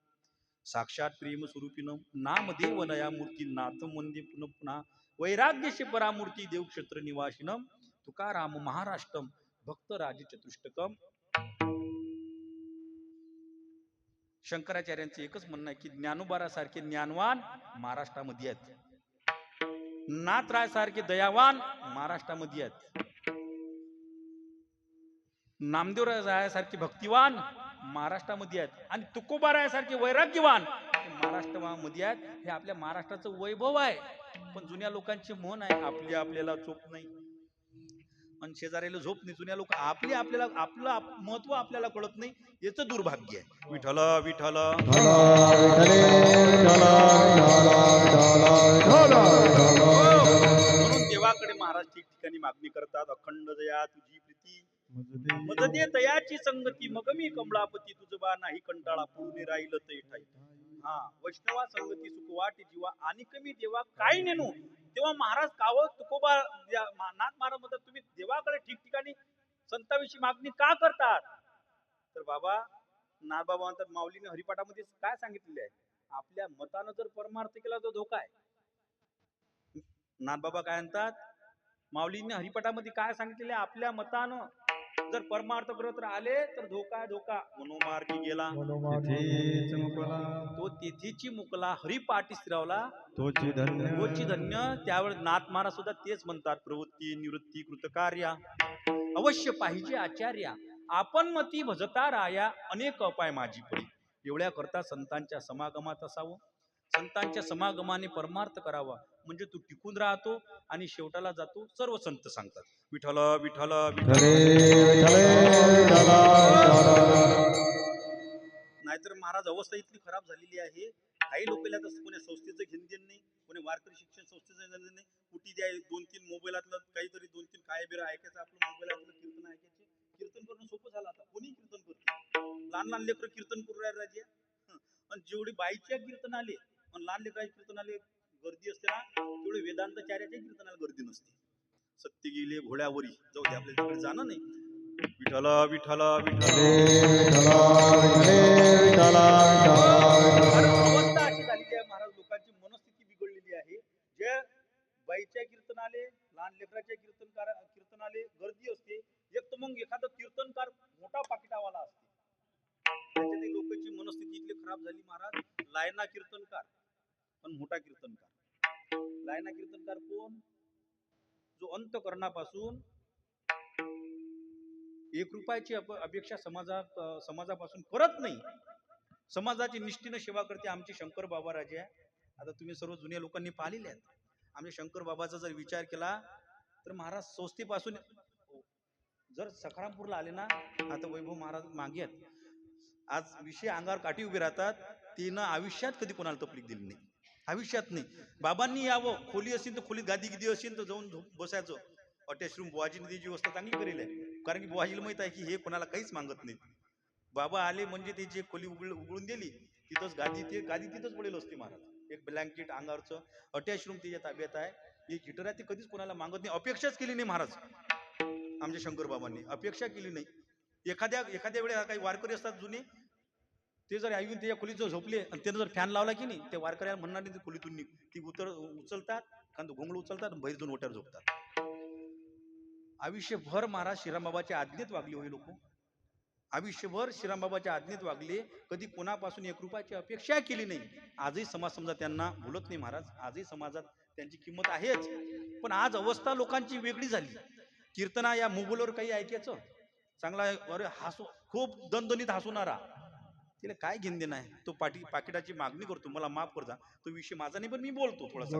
[SPEAKER 1] साक्षात प्रेम स्वरूपीनं नामदेव नया मूर्ती नाथ मंदे पुनः पुन्हा वैराग्यशी परामूर्ती देव क्षेत्र निवासिनम तुकाराम महाराष्ट्रम भक्त राज चतुष्टकम. शंकराचार्यांचं एकच म्हणणं आहे की ज्ञानोबारासारखे ज्ञानवान महाराष्ट्रामध्ये आहेत, नाथराय सारखे दयावान महाराष्ट्रामध्ये आहेत, नामदेवरायासारखे भक्तिवान महाराष्ट्रामध्ये आहेत आणि तुकोबारायासारखे वैराग्यवान महाराष्ट्रामध्ये आहेत. हे आपल्या महाराष्ट्राचं वैभव आहे. पण जुन्या लोकांचे मन आहे आपली आपल्याला झोप नाही आणि शेजाऱ्याला झोप नाही. जुन्या लोक आपल्याला आपलं महत्व आपल्याला कळत नाही, याचं दुर्भाग्य आहे. विठ्ठल विठ्ठल म्हणून देवाकडे महाराज ठिकठिकाणी मागणी करतात. अखंड दया तुझी प्रीती मददे तयाची संगती मग मी कमलापती तुझबा नाही कंटाळा पुढे राहिलं ते ठाई. हा वैष्णवा संगती सुखवाट जीवा आणि कमी देवा काय नेनू. तेव्हा महाराज काव तुकोबा नाथ महाराज म्हणतात तुम्ही देवाकडे ठिकठिकाणी संताविषयी मागणी का करतात. तर बाबा नाथबाबा म्हणतात माऊलीने हरिपाठामध्ये काय सांगितलेले आहे, आपल्या मतानं जर परमार्थ केला तर धोका आहे. नाथबाबा काय म्हणतात, माऊलीने हरिपाठामध्ये काय सांगितलेले, आपल्या मतानं जर परमार्थ करत आले तर धोका धोका. मनोमार्गी गेला तो तिथीची मुकला, हरिपाठी स्थिरावला तोची धन्य. त्यावेळेस नाथ महाराज सुद्धा तेच म्हणतात, प्रवृत्ती निवृत्ती कृतकार्या अवश्य पाहिजे आचार्या, आपण मती भजता राया अनेक उपाय माझी पडी. एवढ्या करता संतांच्या समागमात असावं, संतांच्या समागमाने परमार्थ करावा, म्हणजे तू टिकून राहतो आणि शेवटाला जातो. सर्व संत सांगतात विठ्ठल विठ्ठल नाहीतर महाराज अवस्था इतकी खराब झालेली आहे. काही लोकांना तर कोणी संस्थेचं घेणदेण नाही, कोणी वारकरी शिक्षण संस्थेचं घेणदेण नाही. कुठे द्या 2-3 मोबाईलातलं काहीतरी 2-3 काय बिरा ऐकायचं, आपलं मोबाईलातलं कीर्तन ऐकायचे. कीर्तन करणं सोपं झालं आता, कोणी कीर्तन करते. लहान लहान लेकरं कीर्तन करू राहिले. आणि जेवढी बाईच्या कीर्तन आले आणि लहान लेकराचे कीर्तन आले गर्दी असते ना, तेवढे वेदांताचार्याच्या कीर्तनाला गर्दी नसते. सत्य गेले घोड्यावरी जाऊ दे, आपल्याला तिकडे जाणं नाही. विठ्ठल विठ्ठल अवस्था अशी झालेली आहे महाराज, लोकांची मनस्थिती बिघडलेली आहे. जे बाईच्या कीर्तनाले लहान लेकराच्या कीर्तनाले गर्दी असते. एक तर मग एखादा कीर्तनकार मोठा पाकिटावाला असते. त्याच्यात लोकांची मनस्थिती इतकी खराब झाली महाराज. लायना कीर्तनकार पण मोठा कीर्तनकार. लायना कीर्तनकार कोण, जो अंतःकरणापासून 1 रुपयाची अपेक्षा समाजापासून करत नाही, समाजाची निष्ठेने सेवा करते. आमचे शंकर बाबा राजे आहे. आता तुम्ही सर्व जुन्या लोकांनी पाहिलेले आहेत. आमच्या शंकर बाबाचा जर विचार केला तर महाराज संस्थेपासून जर सखारामपूरला आले ना, आता वैभव महाराज मागे आहेत. आज विषय अंगावर काठी उभे राहतात. तिनं आयुष्यात कधी कोणाला तकलीफ दिली नाही, आयुष्यात नाही. बाबांनी यावं, खोली असेल तर खोलीत गादी गिदी असेल तर जाऊन बसायचं. अटॅचरूम बुवाजीने त्याची व्यवस्था चांगली करेल आहे, कारण की बुवाजीला माहित आहे की हे कोणाला काहीच मागत नाही. बाबा आले म्हणजे त्याची खोली उघडून दिली, तिथंच गादी तिथंच पडेल असते महाराज. एक ब्लँकेट अंगावरचं, अटॅचरूम त्याच्या ताब्यात आहे. एक हिटर आहे, ते कधीच कोणाला मागत नाही. अपेक्षाच केली नाही महाराज. आमच्या शंकर बाबांनी अपेक्षा केली नाही. एखाद्या वेळेला काही वारकरी असतात जुने, ते जर येऊन त्याच्या खोलीत जर झोपले आणि त्यानं जर फॅन लावला की नाही, ते वारकऱ्याला म्हणणार नाही, ते खोलीतून ती उचलतात, कारण घोंगड उचलतात आणि बाहेर जाऊन ओट्यावर झोपतात. आयुष्यभर महाराज श्रीरामबाबाच्या आज्ञेत वागले होई लोक. आयुष्यभर श्रीरामबाबाच्या आज्ञेत वागले, कधी कोणापासून 1 रुपयाची अपेक्षा केली नाही. आजही समाज समजा त्यांना भुलत नाही महाराज. आजही समाजात त्यांची किंमत आहेच. पण आज अवस्था लोकांची वेगळी झाली. कीर्तना या मोबाईलवर काही ऐकायचं चांगला, अरे हसू, खूप दणदणीत हसवणारा, तिला काय घेणदेण आहे. तो पाकिटाची मागणी करतो, मला माफ कर जा. तो विषय माझा नाही, पण मी बोलतो थोडासा.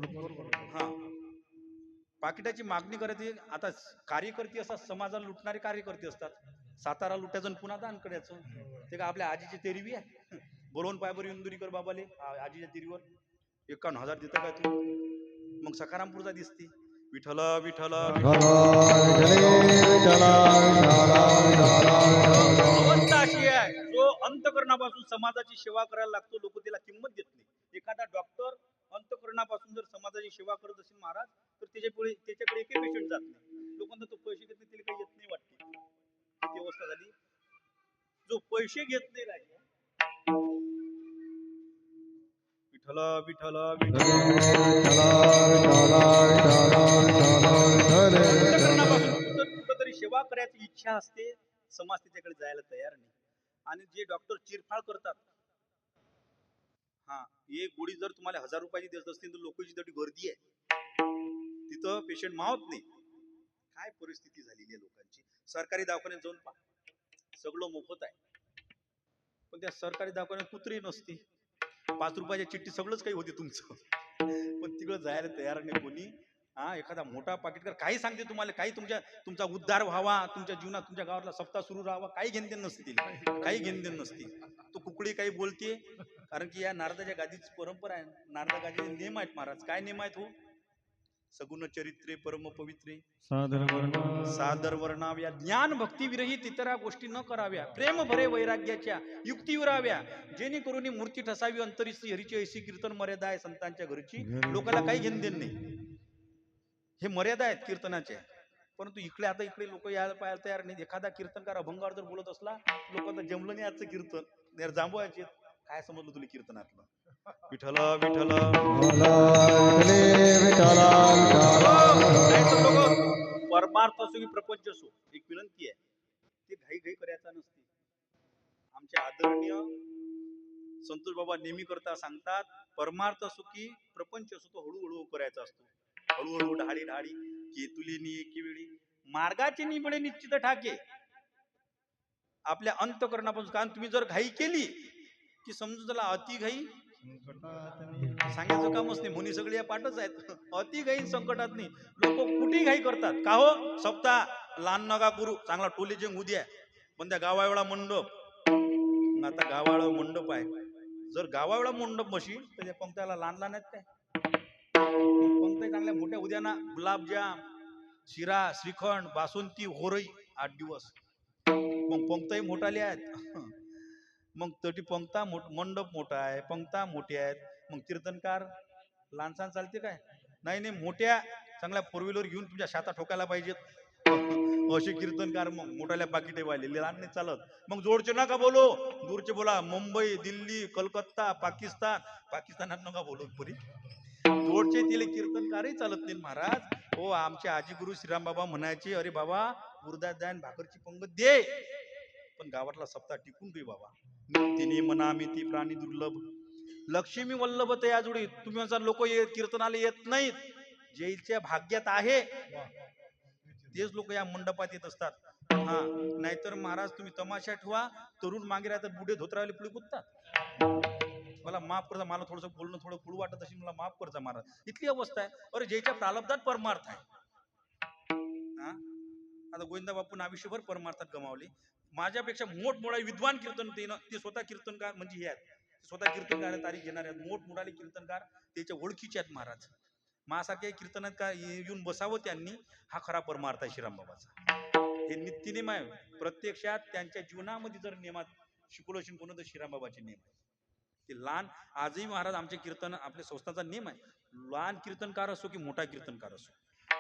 [SPEAKER 1] हा, पाकिटाची मागणी करायची. आता कार्यकर्ते असतात, समाजाला लुटणारे कार्यकर्ते असतात. सातारा लुटायचं आणि पुन्हा दान करायचं. ते का आपल्या आजीची तेरवी आहे. बोलवून पायबर इंदुरीकर बाबाले आजीच्या तेरीवर 51,000 देता काय तू, मग सखारामपूरचा दिसते. विठ्ठल विठ्ठल अवस्था अशी आहे, जो अंतःकरणापासून समाजाची सेवा करायला लागतो, लोक त्याला किंमत देत नाही. एखादा डॉक्टर अंतःकरणापासून जर समाजाची सेवा करत असेल महाराज, तर त्याच्याकडे एकही पेशंट जात नाही. लोकांना तो पैसे घेत नाही, त्याला काही येत नाही वाटते. किती अवस्था झाली, जो पैसे घेत नाही राहिले, विठ्ठल विठ्ठल कुठंतरी सेवा करायची इच्छा असते, समाज त्याच्याकडे जायला तयार नाही. आणि जे डॉक्टर चिरफाड करतात, हा एक गोळी जर तुम्हाला 1000 रुपयाची देत असतील तर लोकांची तेवढी गर्दी आहे, तिथं पेशंट मावत नाही. काय परिस्थिती झालेली आहे लोकांची. सरकारी दवाखान्यात जाऊन पहा, सगळं मोफत आहे, पण त्या सरकारी दवाखान्यात कुत्री नसते. 5 रुपयाच्या चिठ्ठी सगळंच काही होते तुमचं, पण तिकडं जायला तयार नाही कोणी. हा एखादा मोठा पाकिटकर काही सांगते तुम्हाला, काही तुमचा उद्धार व्हावा, तुमच्या जीवनात तुमच्या गावातला सप्ताह सुरू राहावा, काही घेणदेण नसते तिला, काही घेणदेण नसते. तो कुकडी काही बोलते, कारण की या नारदाच्या गादीची परंपरा आहे, नारदा गादीचे नेम आहेत महाराज. काय नेम आहेत हो? सगुण चरित्रे परम पवित्रे सादर वर्णाव्या, ज्ञान भक्ती विरहित इतरा गोष्टी न कराव्या, प्रेम भरे वैराग्याच्या युक्ती उराव्या, जेणेकरून मूर्ती ठसावी अंतरिस्त्री हरीची ऐशी कीर्तन मर्यादा आहे संतांच्या घरची. लोकांना काही घेणदेण नाही, हे मर्यादा आहेत कीर्तनाचे. परंतु इकडे लोक यायला पाहायला तयार नाही. एखादा कीर्तनकार अभंगावर जर बोलत असला, लोकांना जमलं नाही आजचं कीर्तन, जांभवायचे काय समजलं तुला कीर्तनातलं. विठ्ठल विठ्ठल परमार्थ असो की प्रपंच असो, एक विनंती आहे, ते घाई घाई करायचा नसते. आमचे आदरणीय संतोष बाबा नेहमी करता सांगतात, परमार्थ असो की प्रपंच असो तो हळूहळू करायचा असतो. हळूहळू ढाळी ढाळी केतुलीनी एकी मार्गाचे निबळे निश्चित ठाके. आपल्या अंतकरणापासून, कारण तुम्ही जर घाई केली की समजून त्याला अति घाई सांगायचं कामच नाही. मुनी सगळे या पाठच आहेत, अति घाई संकटात नाही. लोक कुठे घाई करतात का हो? सप्ताह लहान नका करू, चांगला टोले जेंग उद्या, पण त्या गावावेळा मंडप, आता गावावेळा मंडप आहे, जर गावावेळा मंडप बशी तर त्या पंक्त्याला लहान लहान आहेत काय? पंक्ती चांगल्या मोठ्या उद्या ना, गुलाबजाम शिरा श्रीखंड बासुंती होरई 8 दिवस, मग पंक्ताही मोठाले आहेत. मग तटी पंक्ता मंडप मोठा आहे, पंक्ता मोठ्या आहेत, मग कीर्तनकार लहानसान चालते काय? नाही नाही, मोठ्या चांगल्या 4 व्हीलर घेऊन तुमच्या शाता ठोकायला पाहिजेत असे कीर्तनकार. मग मोठाल्या पाकिटे वाले, लहान नाही चालत. मग जोडचे नका बोलो, दूरचे बोला. मुंबई दिल्ली कलकत्ता पाकिस्तानात नका बोलू पुरी, जोडचे तिले कीर्तनकारही चालत नाही महाराज. हो, आमचे आजी गुरु श्रीराम बाबा म्हणायचे, अरे बाबा उरदास दान भाकरची पंगत दे, पण गावातला सप्ताह टिकून दे बाबा. तिने मना मिती प्राणी दुर्लभ, लक्ष्मी वल्लभ या जोडी. तुम्ही म्हणता लोक कीर्तनाला येत नाहीत, जैच्या भाग्यात आहे तेच लोक या मंडपात येत असतात. हा, नाहीतर महाराज तुम्ही तमाशा ठेवा, तरुण मागे राहतात, बुढे धोत्रावले पुढे कुदतात. मला माफ करता, मला थोडंसं बोलणं थोडं कुळ वाटत असेल, मला माफ करता महाराज. इतकी अवस्था आहे. अरे ज्याच्या प्रारब्धात परमार्थ आहे. हा, आता गोविंदा बापून आयुष्यभर परमार्थात गमावले. माझ्यापेक्षा मोठमोठा विद्वान कीर्तन ते स्वतः कीर्तनकार म्हणजे हे आहेत, स्वतः कीर्तनकार तारीख घेणार आहेत, मोठमोठाले कीर्तनकार त्याच्या ओळखीचे आहेत महाराज. माझ्यासारख्या कीर्तनकार येऊन बसावं त्यांनी, हा खरा परमार्थ आहे श्रीराम बाबाचा. हे नित्यनेम आहे. प्रत्यक्षात त्यांच्या जीवनामध्ये जर नेमात शिकवलं असेल कोण तर श्रीराम बाबाचे नेम आहे. ते लहान आजही महाराज आमचे कीर्तन, आपल्या संस्थांचा नेम आहे, लहान कीर्तनकार असो की मोठा कीर्तनकार असो,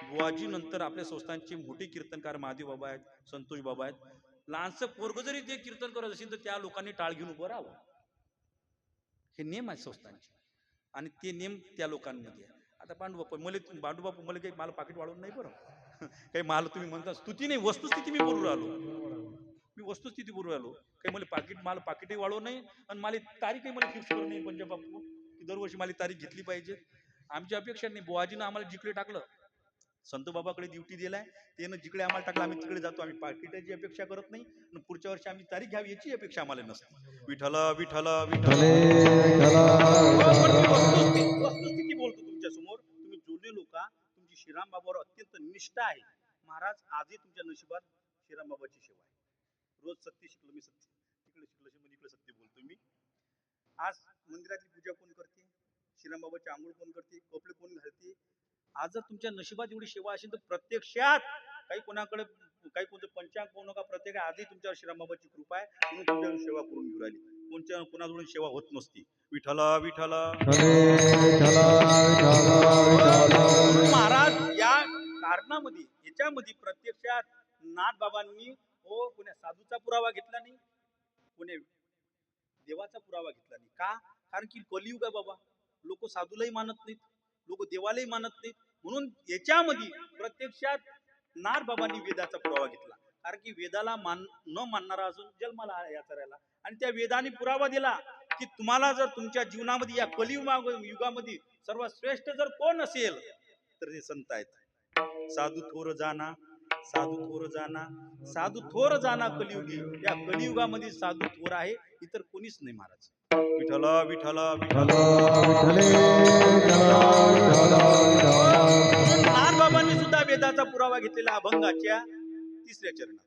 [SPEAKER 1] बुवाजी नंतर आपल्या संस्थांचे मोठे कीर्तनकार महादेव बाबा आहेत, संतोष बाबा आहेत. लहानसं पोरग जरी ते कीर्तन करत असेल तर त्या लोकांनी टाळ घेऊन उभं राहावं. हे नेम आहेत संस्थांचे, आणि ते नेम त्या लोकांमध्ये आहे. आता बांडूबापू मला काही मला पाकिट वाढवून नाही बरं काही मला तुम्ही म्हणता स्तुती नाही, वस्तुस्थिती मी बोलू राहिलो, मी वस्तुस्थिती बोलू राहिलो. काही मला पाकिटही वाढवू नाही, आणि मला तारीखही मला फिक्स करू नाही पंजाब बापू की दरवर्षी मला तारीख घेतली पाहिजे. आमची अपेक्षा नाही. बुवाजीनं आम्हाला जिकडे टाकलं, संत बाबाकडे ड्युटी दिलाय, त्यानं जिकडे आम्हाला टाकलं आम्ही तिकडे जातो. आम्ही पाकिटाची अपेक्षा करत नाही, आणि पुढच्या वर्षी आम्ही तारीख घ्यावी याची अपेक्षा आम्हाला नसते. विठ्ठल विठ्ठल विठ्ठल वस्तुस्थिती बोलतो तुमच्या समोर. तुम्ही जुने लोक, तुमची श्रीराम बाबावर अत्यंत निष्ठा आहे महाराज. आजही तुमच्या नशिबात श्रीराम बाबाची सेवा आहे. रोज सत्य शिकलो मी, सत्य तिकडे शिकलो म्हणजे इकडे सत्य बोलतो मी. आज मंदिरातली पूजा कोण करते, श्रीराम बाबाची आंघोळ कोण करते, कपडे कोण घालते. आज जर तुमच्या नशिबात एवढी सेवा असेल तर प्रत्यक्षात काही कोणाकडे काही कोणतं पंचांग पाहू नका. प्रत्येक आजही तुमच्यावर श्रीराम बाबाची कृपा आहे, तुम्ही तुमच्यावर सेवा करून घेऊ राहिली. कोणाजवळून सेवा होत नसती. विठ्ठल विठ्ठल महाराज या कारणामध्ये याच्यामध्ये प्रत्यक्षात नाथ बाबांनी हो कोण्या साधूचा पुरावा घेतला नाही, कोण्या देवाचा पुरावा घेतला नाही. का? कारण की कलियुग आहे बाबा. लोक साधूलाही मानत नाहीत, लोक देवालाही मानत नाहीत. म्हणून याच्यामध्ये प्रत्यक्षात नारबाबांनी वेदाचा पुरावा घेतला. कारण की वेदाला न मानणारा अजून जन्माला आला या तऱ्हेला, आणि त्या वेदाने पुरावा दिला की तुम्हाला जर तुमच्या जीवनामध्ये या युगामध्ये सर्वात श्रेष्ठ जर कोण असेल तर ते संत आहेत. साधू थोर जाना, साधू थोर जाना, साधू थोर जाना कलियुगी. या कलियुगामध्ये साधू थोर आहे, इतर कोणीच नाही महाराज. विठ्ठल विठ्ठल विठ्ठल. नारबाबांनी सुद्धा वेदाचा पुरावा घेतलेला अभंगाच्या 3ऱ्या चरणात.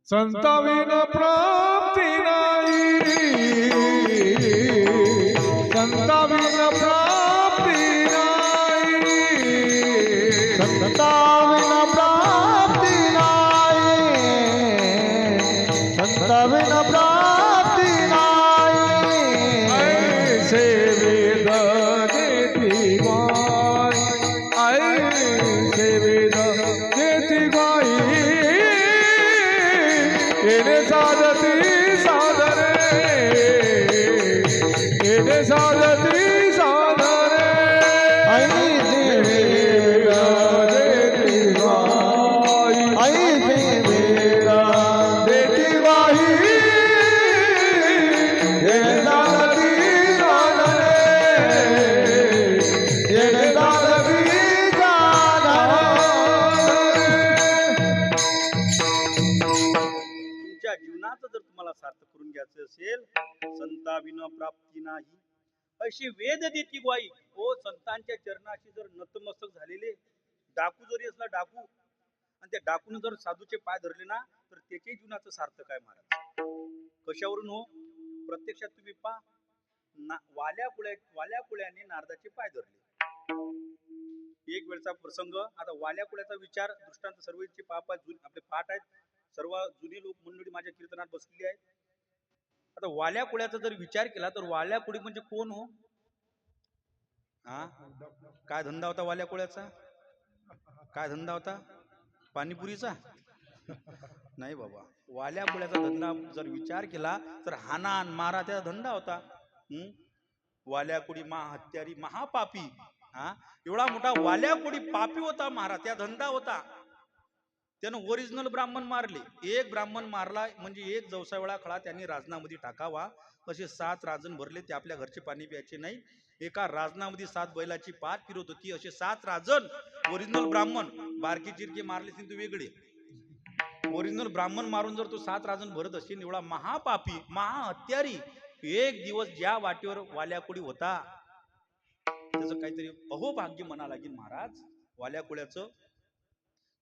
[SPEAKER 3] संताविन प्राप्ती नाही, संताविन प्राप्ती नाही,
[SPEAKER 2] संताविन प्राप्ती नाही, संताविन प्राप्ती नाही.
[SPEAKER 3] ऐसे वेद देती गाय, ऐसे वेद देती गाई, येणे साधती साधरे, येणे साधती साधरे.
[SPEAKER 2] ऐसे वेद
[SPEAKER 3] देती गाई,
[SPEAKER 2] ऐसे वेद
[SPEAKER 3] देती गाई, येणे साधती साधरे, येणे साधती साधरे.
[SPEAKER 1] तुमच्या जीवनाचं जर तुम्हाला सार्थ करून घ्यायचं असेल, संताविन प्राप्ती नाही अशी वेद देती ग्वाही. हो, संतांच्या चरणाशी जर नतमस्तक झालेले डाकू जरी असला डाकू, आणि त्या डाकून जर साधूचे पाय धरले ना, तर त्याच्याही जीवनाचं सार्थक आहे महाराज. कशावरून हो? प्रत्यक्षात तुम्ही पहा, वाल्या कुळ्याने नारदाचे पाय धरले. एक वेळचा प्रसंग. आता वाल्या कुळ्याचा विचार दृष्टांत सर्वांचे आपले पाठ आहेत, सर्व जुनी लोक मंडळी माझ्या कीर्तनात बसलेली आहेत. आता वाल्या कुळ्याचा जर विचार केला तर वाल्या कुळी म्हणजे कोण हो? हा, काय धंदा होता वाल्या कुळ्याचा? काय धंदा होता? पाणीपुरीचा? नाही बाबा, वाल्या कुळ्याचा धंदा जर विचार केला तर हाना मारा त्या धंदा होता. वाल्या कुळी हत्यारी महापापी. हा, एवढा मोठा वाल्या कुळी पापी होता महाराज, त्या धंदा होता. त्यानं ओरिजिनल ब्राह्मण मारले. एक ब्राह्मण मारला म्हणजे एक जवसावेळा खळा त्यांनी राजनामध्ये टाकावा. असे 7 राजन भरले, ते आपल्या घरचे पाणी प्यायचे नाही. एका राजनामध्ये 7 बैलाची पाठ फिरत होती. असे 7 राजन ओरिजिनल ब्राह्मण. बारकी चिरके मारले असतील तर वेगळे, ओरिजिनल ब्राह्मण मारून जर तो 7 राजन भरत असेल, एवढा महापापी महाहत्यारी एक दिवस ज्या वाटेवर वाल्याकुडी होता, त्याचं काहीतरी अहोभाग्य म्हणा लागेल महाराज वाल्या कुळ्याचं,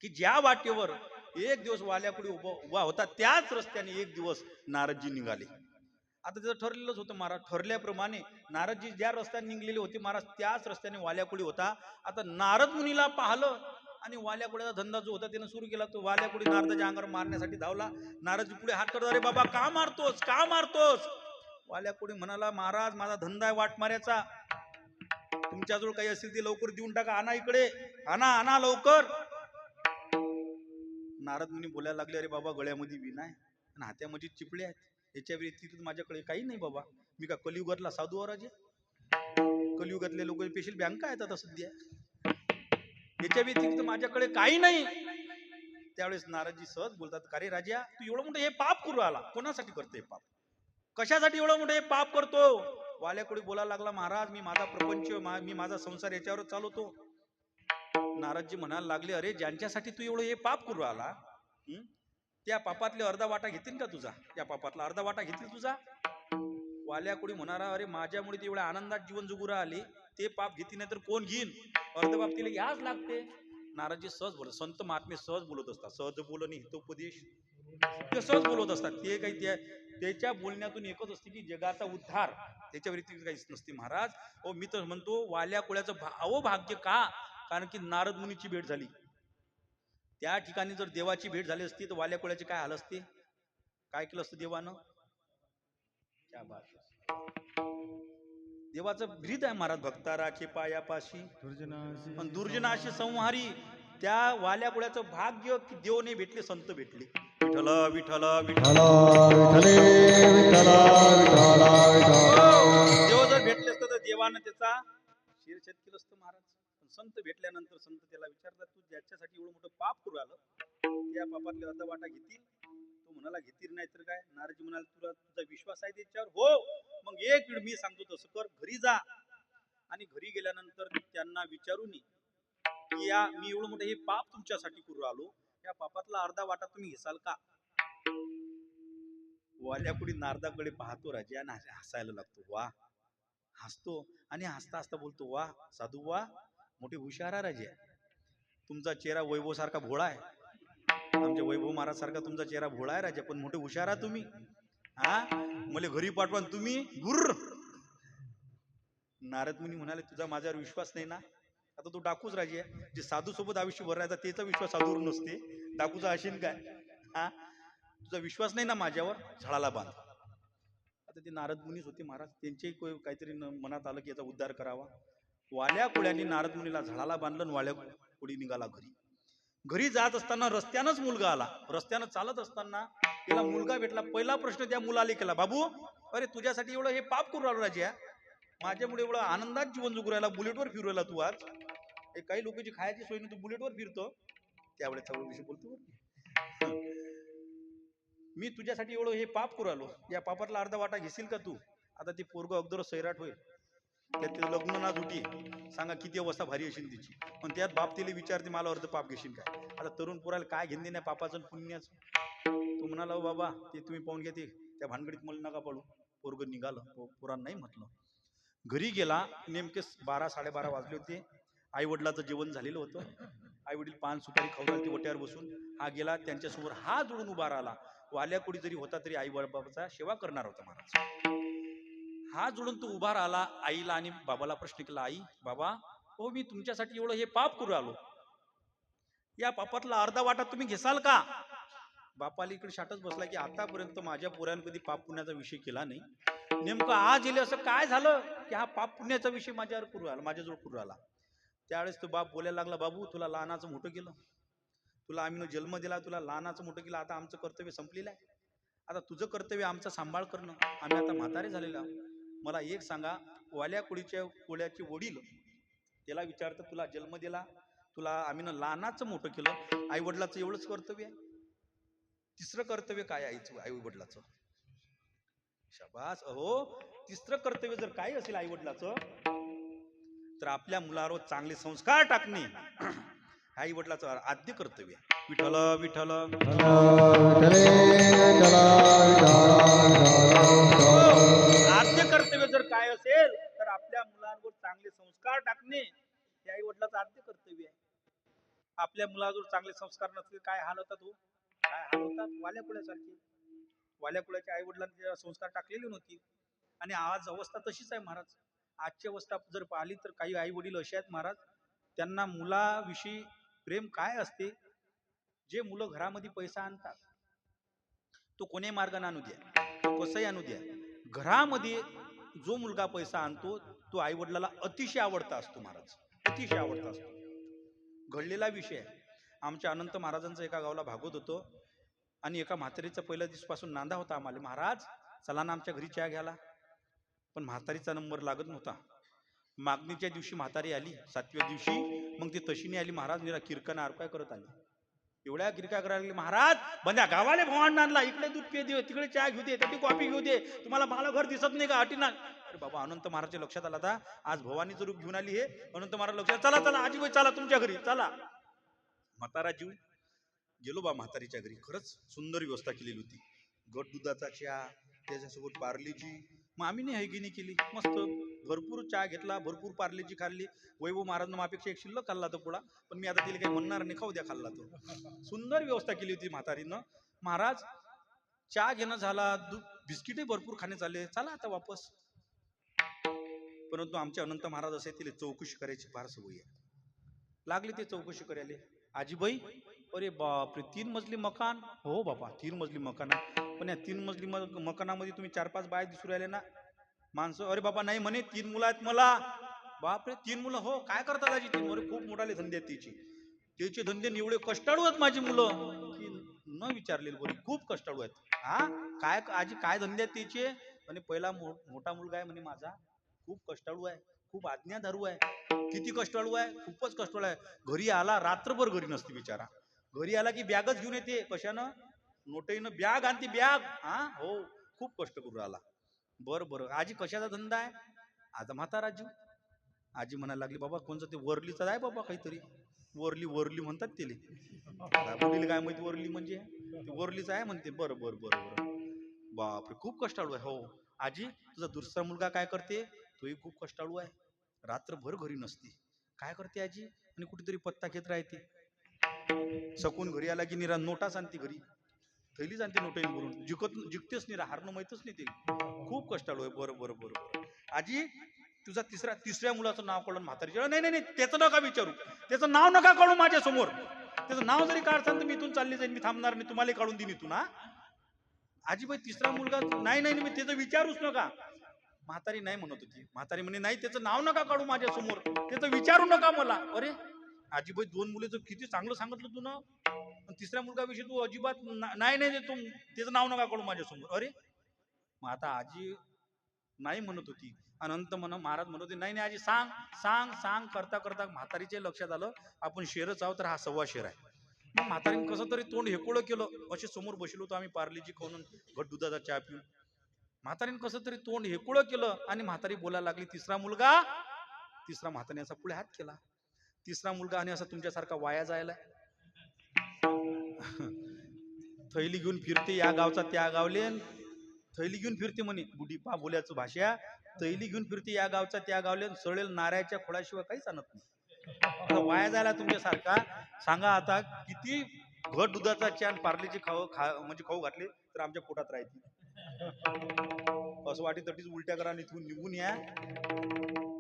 [SPEAKER 1] की ज्या वाटेवर एक दिवस वाल्याकुडी उभा होता त्याच रस्त्याने एक दिवस नारदजी निघाले. आता त्याचं ठरलेलंच होतं महाराज. ठरल्याप्रमाणे नारदजी ज्या रस्त्याने निघलेले होते महाराज, त्याच रस्त्याने वाल्याकुडी होता. आता नारद मुनीला पाहिलं आणि वाल्याकुड्याचा धंदा जो होता त्यानं सुरू केला. तो वाल्याकुडी नारदाच्या अंगावर मारण्यासाठी धावला. नारदजी पुढे हात करत, अरे बाबा का मारतोस, का मारतोस? वाल्याकुडी म्हणाला, महाराज माझा धंदा आहे वाट मारायचा, तुमच्याजवळ काही असेल ते लवकर देऊन टाका, आणा इकडे, आणा आणा लवकर. नारद मुनी बोलायला लागले, अरे बाबा गळ्यामध्ये विणा आहे आणि हात्यामध्ये चिपळे आहेत, याच्या व्यतिरिक्त माझ्याकडे काही नाही बाबा. मी का कलियुगातला साधू महाराज आहे? कलियुगातले लोक स्पेशल बँका आहेत आता सध्या, याच्या व्यतिरिक्त माझ्याकडे काही नाही. त्यावेळेस नारदजी सहज बोलतात, का रे राजा, तू एवढं मोठं हे पाप करू आला, कोणासाठी करतोय पाप? कशासाठी एवढं मोठं हे पाप करतो? वाल्याकुडी बोलायला लागला, महाराज मी माझा प्रपंच, मी माझा संसार याच्यावर चालवतो. नारदजी म्हणायला लागले, अरे ज्यांच्यासाठी तू एवढं हे पाप करू आला, त्या पापातले अर्धा वाटा घेतील का तुझा? त्या पापातला अर्धा वाटा घेतील तुझा? वाल्याकुडी म्हणाला, अरे माझ्यामुळे ते एवढ्या आनंदात जीवन जगू राहिले, ते पाप घेतील नाही तर कोण घेईन? अर्ध पाप तिला घ्याच लागते. नारदजी सहज बोलत, संत महात्मे सहज बोलत असतात, सहज बोलणे हितोपदेश, ते सहज बोलत असतात. ते काही त्याच्या बोलण्यातून एकच असते की जगाचा उद्धार, त्याच्या व्यतिरिक्त काहीच नसते महाराज. ओ मी तर म्हणतो वाल्या कुळ्याचं अहोभाग्य का? कारण की नारद मुनीची भेट झाली. त्या ठिकाणी जर देवाची भेट झाली असती तर वाल्या कुळ्याचे काय हाल असते? काय केलं असतं देवानं? क्या बात. देवाचं ब्रीद आहे महाराज, भक्ता राखे पायापाशी दुर्जनाशी संहारी. त्या वाल्या कुळ्याचं भाग्य की देव नाही भेटले, संत भेटले. विठ्ठल विठ्ठल विठ्ठल. देव जर भेटले असतं तर देवानं त्याचा शिरछेद केलं असतं महाराज. पण संत भेटल्यानंतर संत त्याला विचारतात, तू ज्याच्यासाठी एवढं मोठं पाप करू आलं, त्या पापातले अर्धा वाटा घेतील? तो म्हणाला, घेतील नाही तर काय. नारदजी म्हणाले, तुला तुझा विश्वास आहे त्याच्यावर? हो. मग एक वेळ मी सांगतो तसं कर, घरी जा आणि घरी गेल्यानंतर त्यांना विचारून ये की या मी एवढं मोठं हे पाप तुमच्यासाठी करू आलो, या पापातला अर्धा वाटा तुम्ही घेसाल का? वाल्यापुढे नारदाकडे पाहतो राजा आणि हसायला लागतो. वा, हसतो आणि हसता हसता बोलतो, वा साधू, वा मोठे हुशारा राजे. तुमचा चेहरा वैभव सारखा भोळा आहे, आमच्या वैभव महाराज सारखा तुमचा चेहरा भोळा आहे राजा, पण मोठे हुशारा तुम्ही. हा, मला घरी पाठवा तुम्ही गुर्र. नारद मुनी म्हणाले, तुझा माझ्यावर विश्वास नाही ना? आता तो डाकूच राजे आहे, जे साधू सोबत आयुष्यभर राहायचा त्याचा विश्वास साधूवर नसते, डाकूचा असेल काय? हा, तुझा विश्वास नाही ना माझ्यावर? झाडाला बांध. आता ते नारद मुनीच होते महाराज, त्यांच्याही काहीतरी मनात आलं की याचा उद्धार करावा. वाल्या कुळ्यांनी नारद मुनीला झाडाला बांधलं आणि वाल्या कुळी निघाला घरी. घरी जात असताना रस्त्यानंच मुलगा आला. रस्त्यानं चालत असताना त्याला मुलगा भेटला. पहिला प्रश्न त्या मुलाला केला, बाबू अरे तुझ्यासाठी एवढं हे पाप करू राहिलो राजा, माझ्यामुळे एवढं आनंदात जीवन जगू राहिला, बुलेटवर फिरू राहिला तू आज. काही लोकांची खायची सोय नाही, तू बुलेटवर फिरतो. त्यावेळेस विषय बोलतो, मी तुझ्यासाठी एवढं हे पाप करू आलो, या पापातला अर्धा वाटा घेशील का तू? आता ती पोरग अगोदर सैराट होईल, त्यात लग्न ना जुटी, सांगा किती अवस्था भारी असेल तिची. पण त्यात बाप तिला विचारते, मला अर्ध पाप घेशील काय? आता तरुण पोराला काय घेणे नाही पापाचं पुण्याचं. तू म्हणाला, हो बाबा ते तुम्ही पाहून घ्या, ते त्या भानगडीत मला नका पडू. पोरग निघालं, पोरांना नाही म्हटलं. घरी गेला, नेमके 12-12:30 वाजले होते. आई वडिलाचं जेवण झालेलं होतं. आई वडील पान सुपारी खाऊ लागले वट्यावर बसून. हा गेला, त्यांच्यासमोर हात जोडून उभा राहिला. वाल्या कुडी जरी होता तरी आई बाबाचा सेवा करणार होता महाराज. हात जोडून तो उभा राहिला. आईला आणि बाबाला प्रश्न केला, आई बाबा हो मी तुमच्यासाठी एवढं हे पाप करू आलो, या पापातला अर्धा वाटा तुम्ही घेसाल का? बापाला इकडे शाटच बसला की आतापर्यंत माझ्या पोरानं कधी पाप पुण्याचा विषय केला नाही, नेमकं आज येले असं काय झालं की हा पाप पुण्याचा विषय माझ्यावर करू आला, माझ्याजवळ करू आला. त्यावेळेस तो बाप बोलायला लागला, बाबू तुला लहानाचं मोठं केलं, तुला आम्ही जन्म दिला, तुला लहानाचं मोठं केलं, आता आमचं कर्तव्य संपलेलं आहे. आता तुझं कर्तव्य आमचा सांभाळ करणं, आम्ही आता म्हातारे झालेलो आहोत. मला एक सांगा, वाल्या कोळ्याचे वडील त्याला विचारतं, तुला जन्म दिला, तुला आम्ही लहानाचं मोठं केलं, आई वडिलाचं एवढंच कर्तव्य आहे? तिसरं कर्तव्य काय आईचं, आई वडिलाचं? शाबास. अहो, तिसरं कर्तव्य जर काय असेल आई वडिलाचं, तर आपल्या मुलावर चांगले संस्कार टाकणे आई वडिलाचं आद्य कर्तव्य आहे. विठ्ठल विठ्ठल आद्य कर्तव्य जर काय असेल तर आपल्या मुलांवर चांगले संस्कार टाकणे हे आई वडिलाचं आद्य कर्तव्य आहे. आपल्या मुलावर चांगले संस्कार नसले काय हाल होतात, हो काय हाल होतात. वाल्या कुळ्यासारखे, वाल्या कुळ्याच्या आई वडिलांनी संस्कार टाकलेले नव्हते आणि आज अवस्था तशीच आहे महाराज. आजची अवस्था जर पाहिली तर काही आई वडील असे आहेत महाराज, त्यांना मुलाविषयी प्रेम काय असते. जे मुलं घरामध्ये पैसा आणतात, तो कोणी मार्गाने आणू द्या, तो कसंही आणू द्या, घरामध्ये जो मुलगा पैसा आणतो तो आई वडिलाला अतिशय आवडता असतो महाराज, अतिशय आवडता असतो. घडलेला विषय आहे. आमच्या अनंत महाराजांचं एका गावाला भागवत होतो आणि एका म्हातारीचा पहिल्या दिवसापासून नांदा होता आम्हाला, महाराज चला ना आमच्या घरी चहा घ्यायला. पण म्हातारीचा नंबर लागत नव्हता. मागणीच्या दिवशी म्हातारी आली, 7व्या दिवशी मग ती तशी नाही आली महाराज, निरा किरकाना आरपाय करत आली. एवढ्या किरका करायला लागली, महाराज बंद्या गावाले भवांड आणला, इकडे दूध पे दे, तिकडे चहा घेऊ दे, तिकडे कॉफी घेऊ दे, तुम्हाला मला घर दिसत नाही का अटीना. अरे बाबा, अनंत महाराजच्या लक्षात आला था आज भवानीचं रूप घेऊन आली हे. अनंत महाराज लक्षात, चला चला आजीबाई चला तुमच्या घरी चला. म्हातारा जीव गेलो बा म्हातारीच्या घरी. खरंच सुंदर व्यवस्था केलेली होती, गट दुधाचा चहा, त्याच्यासोबत पार्लेजी. मग आम्ही नाही हैगिनी केली, मस्त भरपूर चहा घेतला, भरपूर पार्लेजी खाल्ली. वैभव महाराजनं मापेक्षा एक शिल्लक खाल्ला तो पुढा, पण मी आता तिला काही म्हणणार नाही, खाऊ द्या खाल्ला तो. सुंदर व्यवस्था केली होती म्हातारीनं. महाराज चहा घेणं झाला, दूध बिस्किटही भरपूर खाणे झाले, चला आता वापस. परंतु आमचे अनंत महाराज असे तिला चौकशी करायची फार सवय आहे. लागली ते चौकशी करायला, आजीबाई अरे बापरे 3 मजली मकान. हो बाबा 3 मजली मकान, पण या 3 मजली मकानामध्ये तुम्ही 4-5 बाया दिसू राहिले ना माणसं. अरे बाबा नाही म्हणे, 3 मुलं आहेत मला. बापरे 3 मुलं, हो काय करतात आजी 3? अरे खूप मोठाले धंदे आहेत त्याचे धंदे एवढे कष्टाळू आहेत माझी मुलं की न विचारलेलं बरी, खूप कष्टाळू आहेत. हा काय आजी काय धंदे आहेत त्याचे? म्हणे पहिला मोठा मुलगा आहे म्हणे माझा, खूप कष्टाळू आहे, खूप आज्ञाधारू आहे. किती कष्टाळू आहे, खूपच कष्टाळू आहे. घरी आला, रात्रभर घरी नसते बिचारा. घरी आला की बॅगच घेऊन येते. कशानं? नोटईनं बॅग आणते, बॅग. हा हो, खूप कष्ट करू राहिला. बरं बरं, आजी कशाचा धंदा आहे? आता म्हातारा आजी म्हणायला लागली, बाबा कोणचं ते वरलीचं आहे बाबा, काहीतरी वरली वरली म्हणतात त्याले. वडील काय माहिती वरली म्हणजे? ते वरलीच आहे म्हणते. बरं बरं बरं बरं. बापरे, खूप कष्टाळू आहे. हो आजी, तुझा दुसरा मुलगा काय करते? तोही खूप कष्टाळू आहे, रात्रभर घरी नसते. काय करते आजी? आणि कुठेतरी पत्ता घेत राहते. सकून घरी आला की निरा नोटा आणते घरी, थैली आणते नोटाईन भरून. जिंकतेच नाही, हारणं माहितच नाही ते. खूप कष्टाळू आहे. बरं बरं बरं. आजी, तुझा तिसऱ्या मुलाचं नाव कळलं म्हातारी. नाही नाही नाही, त्याचं नका विचारू, त्याचं नाव नका काढू माझ्या समोर. त्याचं नाव जरी काढसान तर मी इथून चालली जाईन, मी थांबणार नाही, तुम्हाला काढून देईन इथून. हा आजीबाई, तिसरा मुलगा नाही नाही, मी त्याचं विचारूच नका. म्हातारी नाही म्हणत होती. म्हातारी म्हणे, नाही, त्याचं नाव नका काढू माझ्या समोर, त्याचं विचारू नका मला. अरे आजीबाई, दोन मुलीचं किती चांगलं सांगितलं तू ना, तिसऱ्या मुलगाविषयी तू अजिबात नाही नाही, त्याचं नाव नका काढू माझ्या समोर. अरे मग आता आजी नाही म्हणत होती, अनंत महाराज म्हणत होते, नाही नाही आजी, सांग सांग सांग करता करता म्हातारीच्या लक्षात आलं आपण शेरच आहोत, तर हा सव्वा शेर आहे. मग म्हातारीने कसं तरी तोंड हेकोळं केलं. असे समोर बसलो होतो आम्ही, पार्लीची खाऊन घट दुधाचा चहा पिऊन. म्हातारीने कसं तरी तोंड हेकोळं केलं आणि म्हातारी बोलायला लागली, तिसरा मुलगा. तिसरा म्हातारीने असा पुढे हात केला. तिसरा मुलगा आणि असा तुमच्यासारखा वाया जायला थैली घेऊन फिरते, या गावचा त्या गावले. थैली घेऊन फिरते म्हणे, बुढी पा बोल्याचं भाषा. थैली घेऊन फिरते, या गावचा त्या गावले. सळेल नाऱ्याच्या खोळाशिवाय काहीच आणत नाही. वाया जायला तुमच्यासारखा. सांगा आता, किती घट दुधाचा चहा पार्लीची म्हणजे खाऊ घातले तर आमच्या पोटात राहते. असं वाटी तटीच उलट्या करा, इथून निघून या.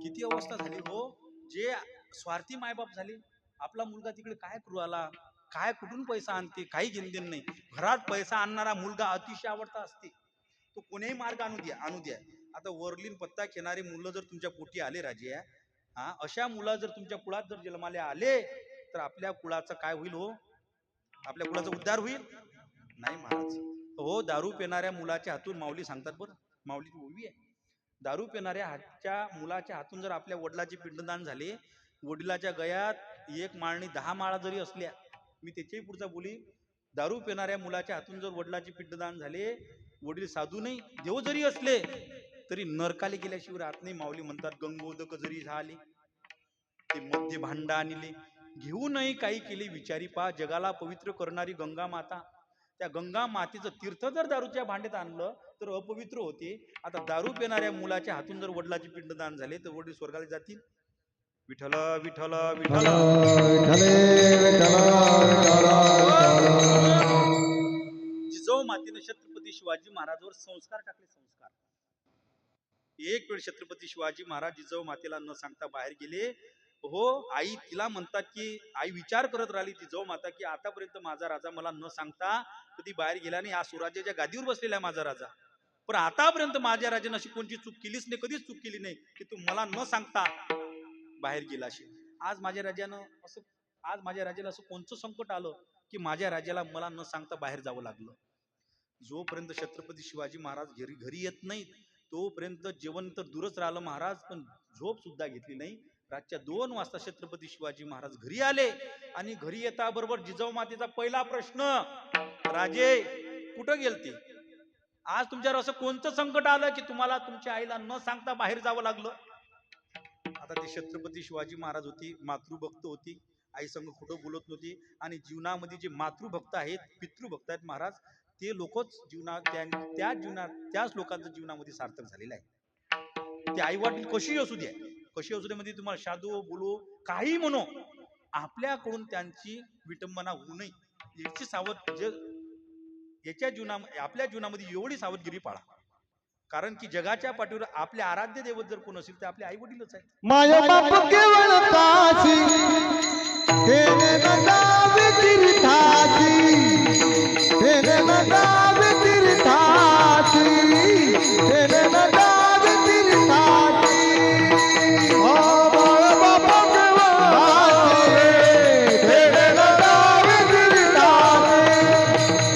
[SPEAKER 1] किती अवस्था झाली हो. जे स्वार्थी मायबाप झाले. आपला मुलगा तिकडे काय करू आला, काय कुठून पैसा आणते, काही घेणदेण नाही. घरात पैसा आणणारा मुलगा अतिशय आवडता असते. तो कोणीही मार्ग आणू द्या. आता वरलीन पत्ता घेणारे मुलं जर तुमच्या पोटी आले राजे, अशा मुला जर तुमच्या कुळात जर जन्माले आले, तर आपल्या कुळाचं काय होईल हो? आपल्या कुळाचा उद्धार होईल? नाही महाराज. हो, दारू पिणाऱ्या मुलाच्या हातून माऊली सांगतात, बरं माऊलीची ओवी आहे, दारू पिणाऱ्या मुलाच्या हातून जर आपल्या वडिलाचे पिंडदान झाले, वडिलाच्या गयात 1 माळणी 10 माळा जरी असल्या, मी त्याच्याही पुढचा बोली, दारू पिणाऱ्या मुलाच्या हातून जर वडिलाचे पिंडदान झाले, वडील साधू नाही देव जरी असले तरी नरकाले गेल्याशिवाय राहत नाही. माऊली म्हणतात, गंगोदक जरी झाले ते मध्य भांडा आणले, घेऊ नये काही केले विचारी पा. जगाला पवित्र करणारी गंगा माता, त्या गंगा मातेचं तीर्थ जर दारूच्या भांड्यात आणलं तर अपवित्र होते. आता दारू पिणाऱ्या मुलाच्या हातून जर वडिलाचे पिंडदान झाले तर वडील स्वर्गाला जातील. विठ्ठल विठ्ठल विठ्ठल. जिजाऊ मातेने छत्रपती शिवाजी महाराजांवर संस्कार टाकले. संस्कार. एक वेळ छत्रपती शिवाजी महाराज जिजाऊ मातेला न सांगता बाहेर गेले. हो, आई तिला म्हणतात की आई विचार करत राहिली जिजाऊ माता की आतापर्यंत माझा राजा मला न सांगता कधी बाहेर गेला नाही. आज स्वराज्याच्या गादीवर बसलेला आहे माझा राजा, पण आतापर्यंत माझ्या राजाने अशी कोणती चूक केलीच नाही, कधीच चूक केली नाही की तू मला न सांगता बाहेर गेला अशी. आज माझ्या राजाला असं कोणतं संकट आलं की माझ्या राजाला मला न सांगता बाहेर जावं लागलं. जोपर्यंत छत्रपती शिवाजी महाराज घरी येत नाही तोपर्यंत जेवण तर दूरच राहिलं महाराज, पण झोप सुद्धा घेतली नाही. रातच्या 2 वाजता छत्रपती शिवाजी महाराज घरी आले आणि घरी येता बरोबर जिजाऊ मातेचा पहिला प्रश्न, राजे कुठं गेलते? आज तुमच्यावर असं कोणतं संकट आलं की तुम्हाला तुमच्या आईला न सांगता बाहेर जावं लागलं? आता ते छत्रपती शिवाजी महाराज होती, मातृभक्त होती, आई संग खोटं बोलत नव्हती. आणि जीवनामध्ये जे मातृभक्त आहेत, पितृभक्त आहेत महाराज, ते लोकच त्याच लोकांचं जीवनामध्ये सार्थक झालेलं आहे. ते आई वडील कशी असू द्या म्हणजे तुम्हाला शादू बोलू काही म्हणू, आपल्याकडून त्यांची विटंबना होऊ नये याची आपल्या जीवनामध्ये एवढी सावधगिरी पाळा. कारण की जगाच्या पाठीवर आपले आराध्य दैवत जर कोण असेल तर आपले आई वडीलच आहेत.
[SPEAKER 2] माझ्या बाप केवळ तासी तेने नगावे तीर्थाची, तेने नगावे तीर्थाची, तेने नगावे तीर्थाची. माझ्या बाप केवळ तासी तेने नगावे तीर्थाची,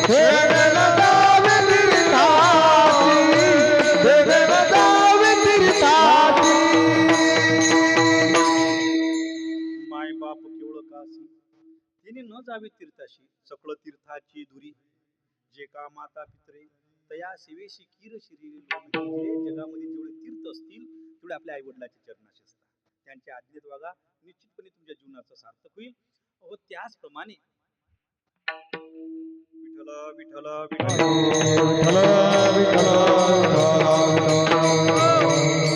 [SPEAKER 2] तेने नगावे तीर्थाची, तेने नगावे तीर्थाची.
[SPEAKER 1] कोणी न जावे तीर्थाशी सकळ तीर्थाची दुरी जे का माता पितरे तया सेवेशी कीर शरीर जगामध्ये जेवढे तीर्थ असतील तेवढे आपल्या आई वडिलांच्या चरणाशी असतात. त्यांच्या आज्ञेत वागा, निश्चितपणे तुमच्या जीवनाचं सार्थक होईल. व त्याचप्रमाणे विठ्ठल विठ्ठल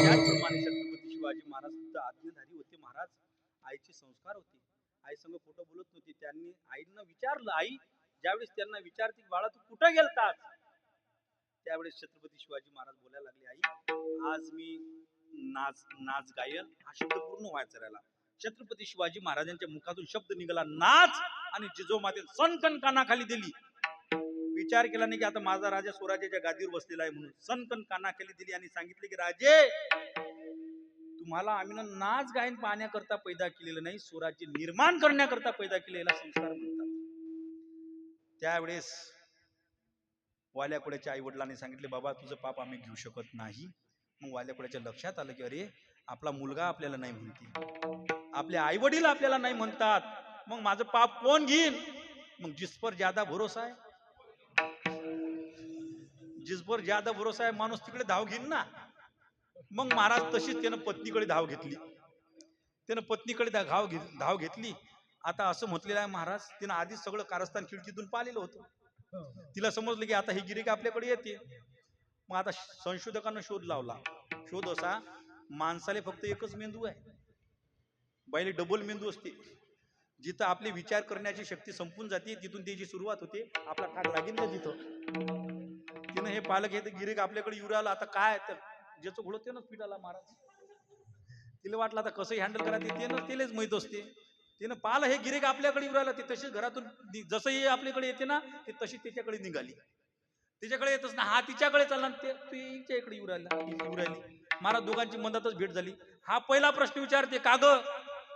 [SPEAKER 1] त्याचप्रमाणे छत्रपती शिवाजी महाराज सुद्धा आज्ञाधारी होते. महाराज आईचे संस्कार होते. आई संग खोटं बोलत नव्हते. त्यांनी आईनं विचारलं, आई ज्यावेळेस त्यांना विचारते बाळा तू कुठं गेलतात, त्यावेळेस छत्रपती शिवाजी महाराज बोलायला लागले, आई आज मी नाच गायल हा शब्द पूर्ण व्हायचा राहिला. छत्रपती शिवाजी महाराजांच्या मुखातून शब्द निघाला नाच, आणि जिजोमाते सनकन कानाखाली दिली. विचार केला नाही की आता माझा राजा स्वराज्याच्या गादीवर बसलेला आहे म्हणून. सनकन कानाखाली दिली आणि सांगितले की राजे, तुम्हाला आम्ही नाच गायन पाहण्याकरता पैदा केलेलं नाही, स्वराज्य निर्माण करण्याकरता पैदा केलेला संस्कार म्हणतात. त्यावेळेस वाल्याकुड्याच्या आई वडिलांनी सांगितले, बाबा तुझं पाप आम्ही घेऊ शकत नाही. मग वाल्याकुड्याच्या लक्षात आलं की अरे आपला मुलगा आपल्याला नाही म्हणते, आपले आई वडील आपल्याला नाही म्हणतात, मग माझं पाप कोण घेईन. मग जिस पर ज्यादा भरोसा आहे, जिस पर ज्यादा भरोसा आहे माणूस तिकडे धाव घेईन ना. मग महाराज तशीच त्यानं पत्नीकडे धाव घेतली. त्यानं पत्नीकडे धाव घेतली. आता असं म्हटलेलं आहे महाराज, तिनं आधीच सगळं कारस्थान खिडकीतून पाहिलेलं होतं. तिला समजलं की आता हे गिरेक आपल्याकडे येते. मग आता संशोधकांना शोध लावला. शोध असा, माणसाले फक्त एकच मेंदू आहे, बाईले डबल मेंदू असते. जिथं आपले विचार करण्याची शक्ती संपून जाते तिथून त्याची सुरुवात होते. आपला ठाक लागेल ना तिथं. तिनं हे पालक हे गिरेक आपल्याकडे येऊ राहिला, आता काय ज्याचं घोडं ते नच पिटाला महाराज. तिला वाटलं आता कसं हँडल करायचं ते तिलाच माहित असते. तिनं पाहिलं हे गिरेक आपल्याकडे येऊ राहिला, ते तशीच घरातून जसं हे आपल्याकडे येते ना ते तशी त्याच्याकडे निघाली. त्याच्याकडे येतच ना, हा तिच्याकडे चालला, ते तिच्या इकडे येऊ राहिली. महाराज दोघांची मधातच भेट झाली. हा पहिला प्रश्न विचारते, का ग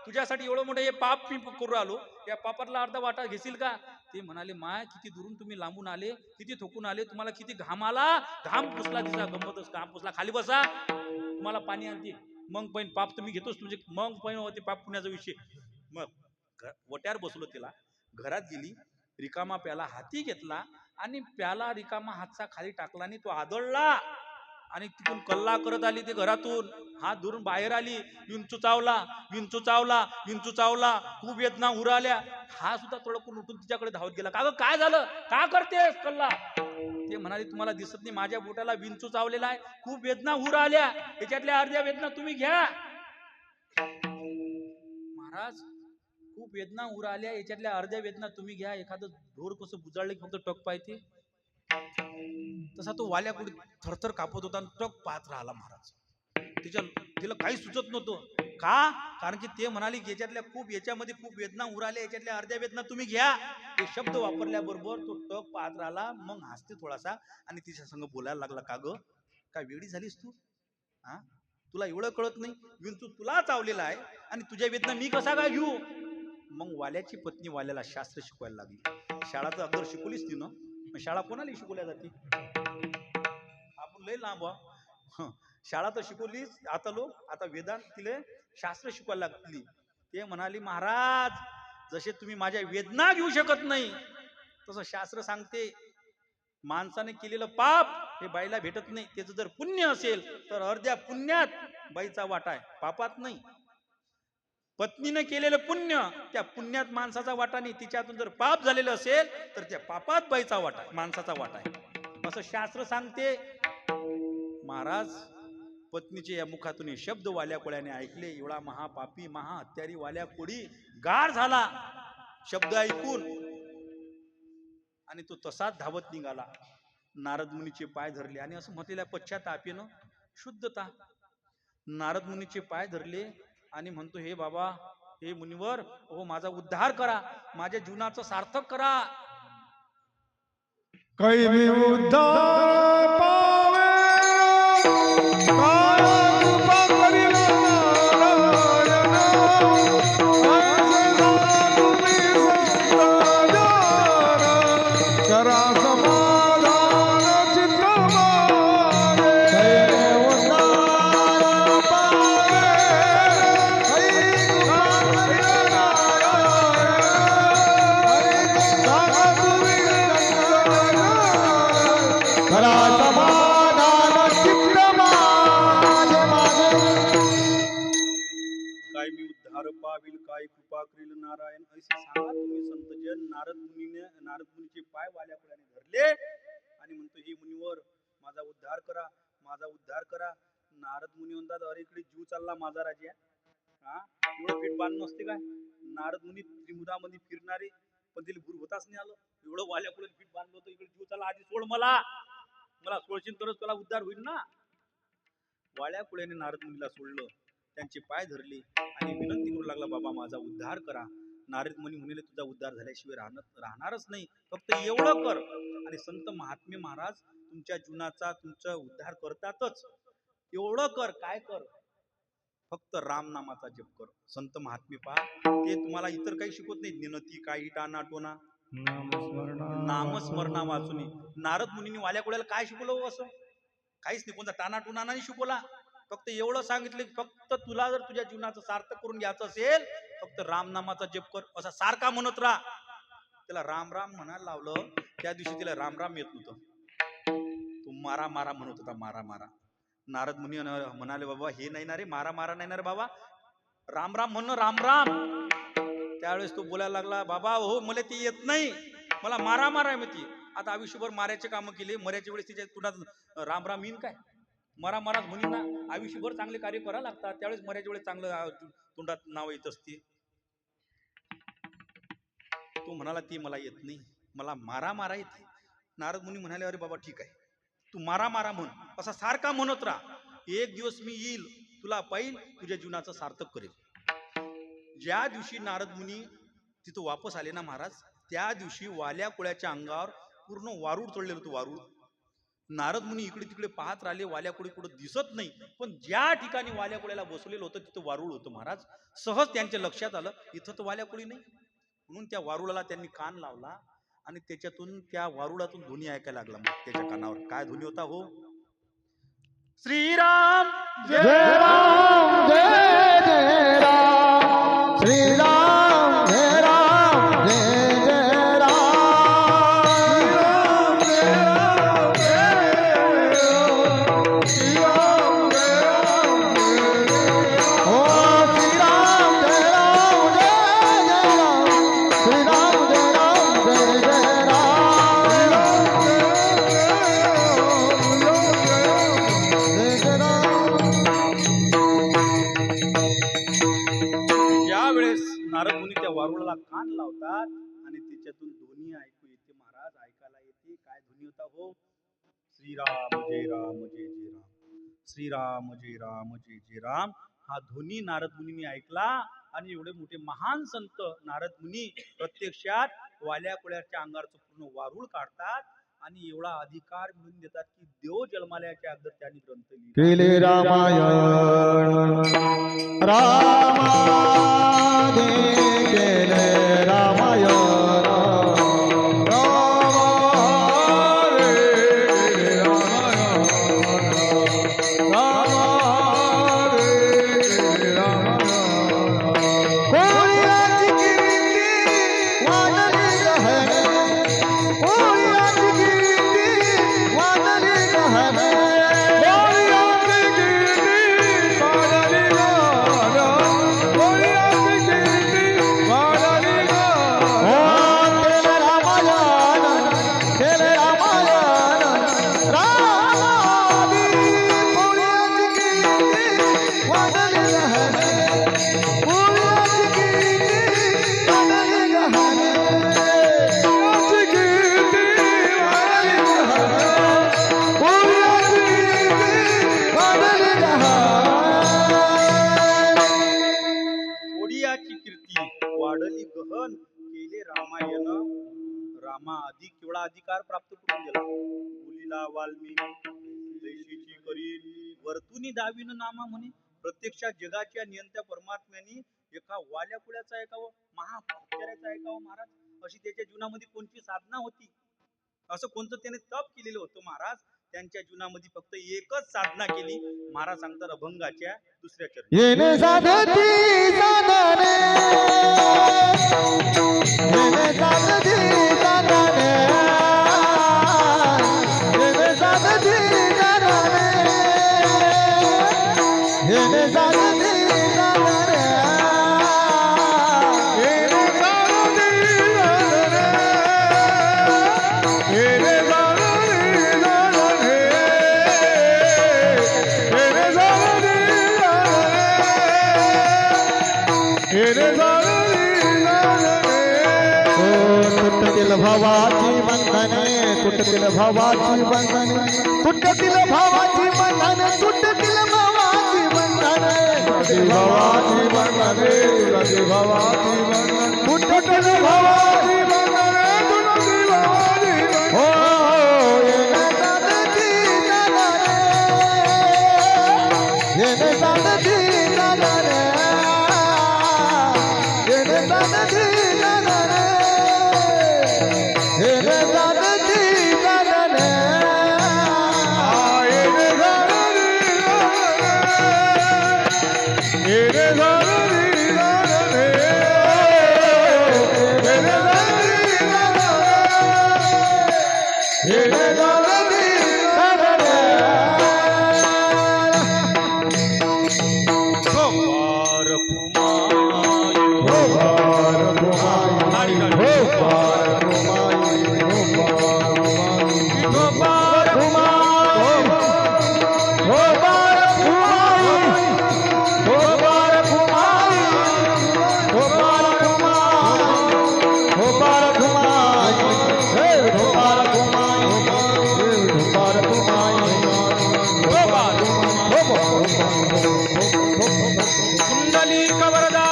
[SPEAKER 1] तुझ्यासाठी एवढं मोठं हे पाप मी करू आलो, या पापातला अर्धा वाटा घेशील का. ते म्हणाले, माय किती दुरून तुम्ही लांबून आले, किती थकून आले, तुम्हाला किती घाम आला, घाम पुसला तिचा, गंमतच घाम पुसला, खाली बसा तुम्हाला पाणी आणते. मग पण पाप तुम्ही घेतोच तुमचे, मग पण होते पाप पुण्याचा विषय. मग वट्यावर बसलो, तिला घरात गेली, रिकामा प्याला हाती घेतला आणि प्याला रिकामा हातचा खाली टाकला आणि तो आदळला आणि तिथून कल्ला करत आली. ते घरातून हात धरून बाहेर आली, विंचू चावला, खूप वेदना उराल्या. हा सुद्धा तडकून उठून तिच्याकडे धावत गेला, का ग काय झालं, का करतेस कल्ला. ते म्हणाले, तुम्हाला दिसत नाही माझ्या बोटाला विंचू चावलेला आहे, खूप वेदना उराल्या, त्याच्यातल्या अर्ध्या वेदना तुम्ही घ्या. महाराज खूप वेदना उराल्या, याच्यातल्या अर्ध्या वेदना तुम्ही घ्या. एखादं ढोर कसं बुजाळले फक्त टक पाहते तसा तो वाल्याकडे थरथर कापत होता आणि टक पाहत राहिला महाराज. तिला काही सुचत नव्हतं. का, कारण की ते म्हणाले की याच्यामध्ये खूप वेदना उराल्या, याच्यातल्या अर्ध्या वेदना तुम्ही घ्या. ते शब्द वापरल्याबरोबर तो टक पाहत राहिला. मग हसते थोडासा आणि तिच्या संग बोलायला लागला, का ग काय वेळी झालीस तू, हा तुला एवढं कळत नाही, विंचू तुला चावलेला आहे आणि तुझ्या वेदना मी कसा काय घेऊ. मग वाल्याची पत्नी वाल्याला शास्त्र शिकवायला लागली. शाळा तर अगोदर शिकवलीच तिनं, शाळा कोणाला शिकवल्या जाते, आपण लय लांब. शाळा तर शिकवलीच, आता वेदांत तिले शास्त्र शिकवायला लागली. ते म्हणाली, महाराज जसे तुम्ही माझ्या वेदना घेऊ शकत नाही तसं शास्त्र सांगते, माणसाने केलेलं पाप हे बाईला भेटत नाही. त्याचं जर पुण्य असेल तर अर्ध्या पुण्यात बाईचा वाटा आहे, पापात नाही. पत्नीने केलेलं पुण्य, त्या पुण्यात माणसाचा वाटा नाही. तिच्यातून जर पाप झालेलं असेल तर त्या पापात बाईचा वाटा, माणसाचा वाटा आहे, असं शास्त्र सांगते. महाराज पत्नीचे या मुखातून शब्द वाल्याकोळ्याने ऐकले. एवढा महापापी महाहत्यारी वाल्याकोळी गार झाला शब्द ऐकून, आणि तो तसाच धावत निघाला. नारद मुनीचे पाय धरले आणि असं म्हटलेल्या पश्चातापेनं शुद्धता. नारद मुनीचे पाय धरले आणि म्हणतो, हे बाबा, हे मुनिवर, हो माझा उद्धार करा, माझ्या जीवनाचं सार्थक करा.
[SPEAKER 3] कैवी उद्धार पावे
[SPEAKER 1] काय मी उद्धार पावील, काय कृपा करील नारायण, असे सांगा तुम्ही संतजन. नारद मुनीचे पाय वाल्याकुळ्याने धरले आणि म्हणतो, हे मुनिवर माझा उद्धार करा, माझा उद्धार करा. नारद मुनी म्हणतात, अरे इकडे जीव चालला माझा राजा. हा, एवढं पीठ बांधणं असते काय? नारद मुनी त्रिमुदामध्ये फिरणारे, पण तिला गुरु होताच नाही आलं. एवढं वाल्याकुळ्यात पीठ बांधलं होतं, इकडे जीव चालला, आधी सोड मला सोडशील तरच तुला उद्धार होईल ना. वाल्याकुळ्याने नारद मुनीला सोडलं, त्यांचे पाय धरले आणि विनंती करू लागला, बाबा माझा उद्धार करा. नारद मुनी म्हणाले, तुझा उद्धार झाल्याशिवाय राहणारच नाही, फक्त एवढं कर. आणि संत महात्मे महाराज तुमच्या जीवनाचा तुमचा उद्धार करतातच. एवढं कर, काय कर, फक्त राम नामाचा जप कर. संत महात्मे पहा, ते तुम्हाला इतर काही शिकवत नाही, निनती काही टाना टोना, नामस्मरणा वाचुनी. नारद मुनींनी वाल्याकुळ्याला काय शिकवलं असं? काहीच नाही, कोणता टाना टोना नाही शिकवला. फक्त एवढं सांगितलं की फक्त तुला जर तुझ्या जीवनाचं सार्थक करून घ्यायचं असेल, फक्त राम नामाचा जप कर, असा सारखा म्हणत राहा. त्याला राम राम म्हणायला लावलं, त्या दिवशी तिला राम राम येत नव्हतं, तो मारा मारा म्हणत होता, मारा मारा. नारद मुनी म्हणाले, बाबा हे नाही ना रे, मारा मारा नाही ना रे बाबा, राम राम म्हणणं, राम राम. त्यावेळेस तो बोलायला लागला, बाबा हो मला ते येत नाही, मला मारा मारा म्हणते. आता आयुष्यभर मारायचे कामं केले, मरायच्या वेळेस तिच्या तोंडात राम राम येईन काय? मरा महाराज मुनींना आयुष्यभर चांगले कार्य करायला लागतात, त्यावेळेस मरायच्या वेळेस चांगलं तोंडात नाव येत असते. तो म्हणाला, ते मला येत नाही, मला मारा मारा येते. नारद मुनी म्हणाले, अरे बाबा ठीक आहे, तू मारा मारा म्हण, असा सारखा म्हणत राहा. एक दिवस मी येईल, तुला पाहिल, तुझ्या जीवनाचं सार्थक करेल. ज्या दिवशी नारद मुनी तिथं वापस आले ना महाराज, त्या दिवशी वाल्या कुळ्याच्या अंगावर पूर्ण वारूळ चढलेलं होतं, वारूळ. नारद मुनी इकडे तिकडे पाहत राहिले, वाल्याकुळी कुठं दिसत नाही, पण ज्या ठिकाणी वाल्याकुळ्याला बसलेलं होतं तिथं वारूळ होतं महाराज. सहज त्यांच्या लक्षात आलं, इथं तर वाल्याकुळी नाही. म्हणून त्या वारुळाला त्यांनी कान लावला आणि त्याच्यातून त्या वारुळातून ध्वनी ऐकायला लागला. मग त्याच्या कानावर काय ध्वनी होता? हो, श्रीराम
[SPEAKER 2] जय राम, जय जय राम, श्रीराम जय राम, जय जय राम, श्रीराम जय राम, जय श्रीराम जय राम, ओ श्रीराम जय राम, जय जय राम, श्रीराम जय राम, जय जय
[SPEAKER 1] नारद मुनी त्या वारुळाला कान लावतात आणि त्याच्यातून ध्वनी ऐकू येते महाराज, ऐकायला येते. काय ध्वनी होता? हो, श्रीराम जय राम, जय जय राम, श्रीराम जय राम, जय जय राम. हा ध्वनी नारद मुनींनी ऐकला आणि एवढे मोठे महान संत नारद मुनी प्रत्यक्षात वाल्या कुळ्याच्या अंगारचं पूर्ण वारुळ काढतात आणि एवढा अधिकार मिळून देतात की देव जन्मालयाच्या अगोदर त्यांनी ग्रंथ लिहिले.
[SPEAKER 2] केले रामायण रामाने केले रामायण रामाने केले रामायण रामाने केले रामायण. कोणाची कीर्ती वानरी गहने, कोणाची कीर्ती वानरी गहने,
[SPEAKER 1] अधिक केवढा अधिकार प्राप्त करून दिला. बोलीला वाल्मिकी जैशीची करील वर्तुनी दावीन नामा म्हणे. प्रत्यक्षात जगाच्या नियंत्या परमात्म्याने एका वाल्या कुळ्याचा ऐकावं, महापात्याचा ऐकावं महाराज. अशी त्याच्या जीवनामध्ये कोणती साधना होती? असं कोणतं त्याने तप केलेलं होतं महाराज? त्यांच्या जीवनामध्ये फक्त एकच साधना केली. महाराज सांगतात अभंगाच्या दुसऱ्या चरणी,
[SPEAKER 2] येणे साधती साधने, येणे साधती साधने, येणे साधती साधने, येणे साधती साधने.
[SPEAKER 3] हे रे
[SPEAKER 2] तुटतील भावाची बंधने तुटतील भावाची बंधने तुटतील भावाची बंधने तुटतील भावाची बंधने भावाची बंधने भावाची बंधने तुटतील भावाची बंधने तुटतील भावाची हो येणे दादाजी दादारे येणे दादाजी दादारे येणे दादाजी दादारे
[SPEAKER 3] हे रे
[SPEAKER 1] कुंडली कवरदा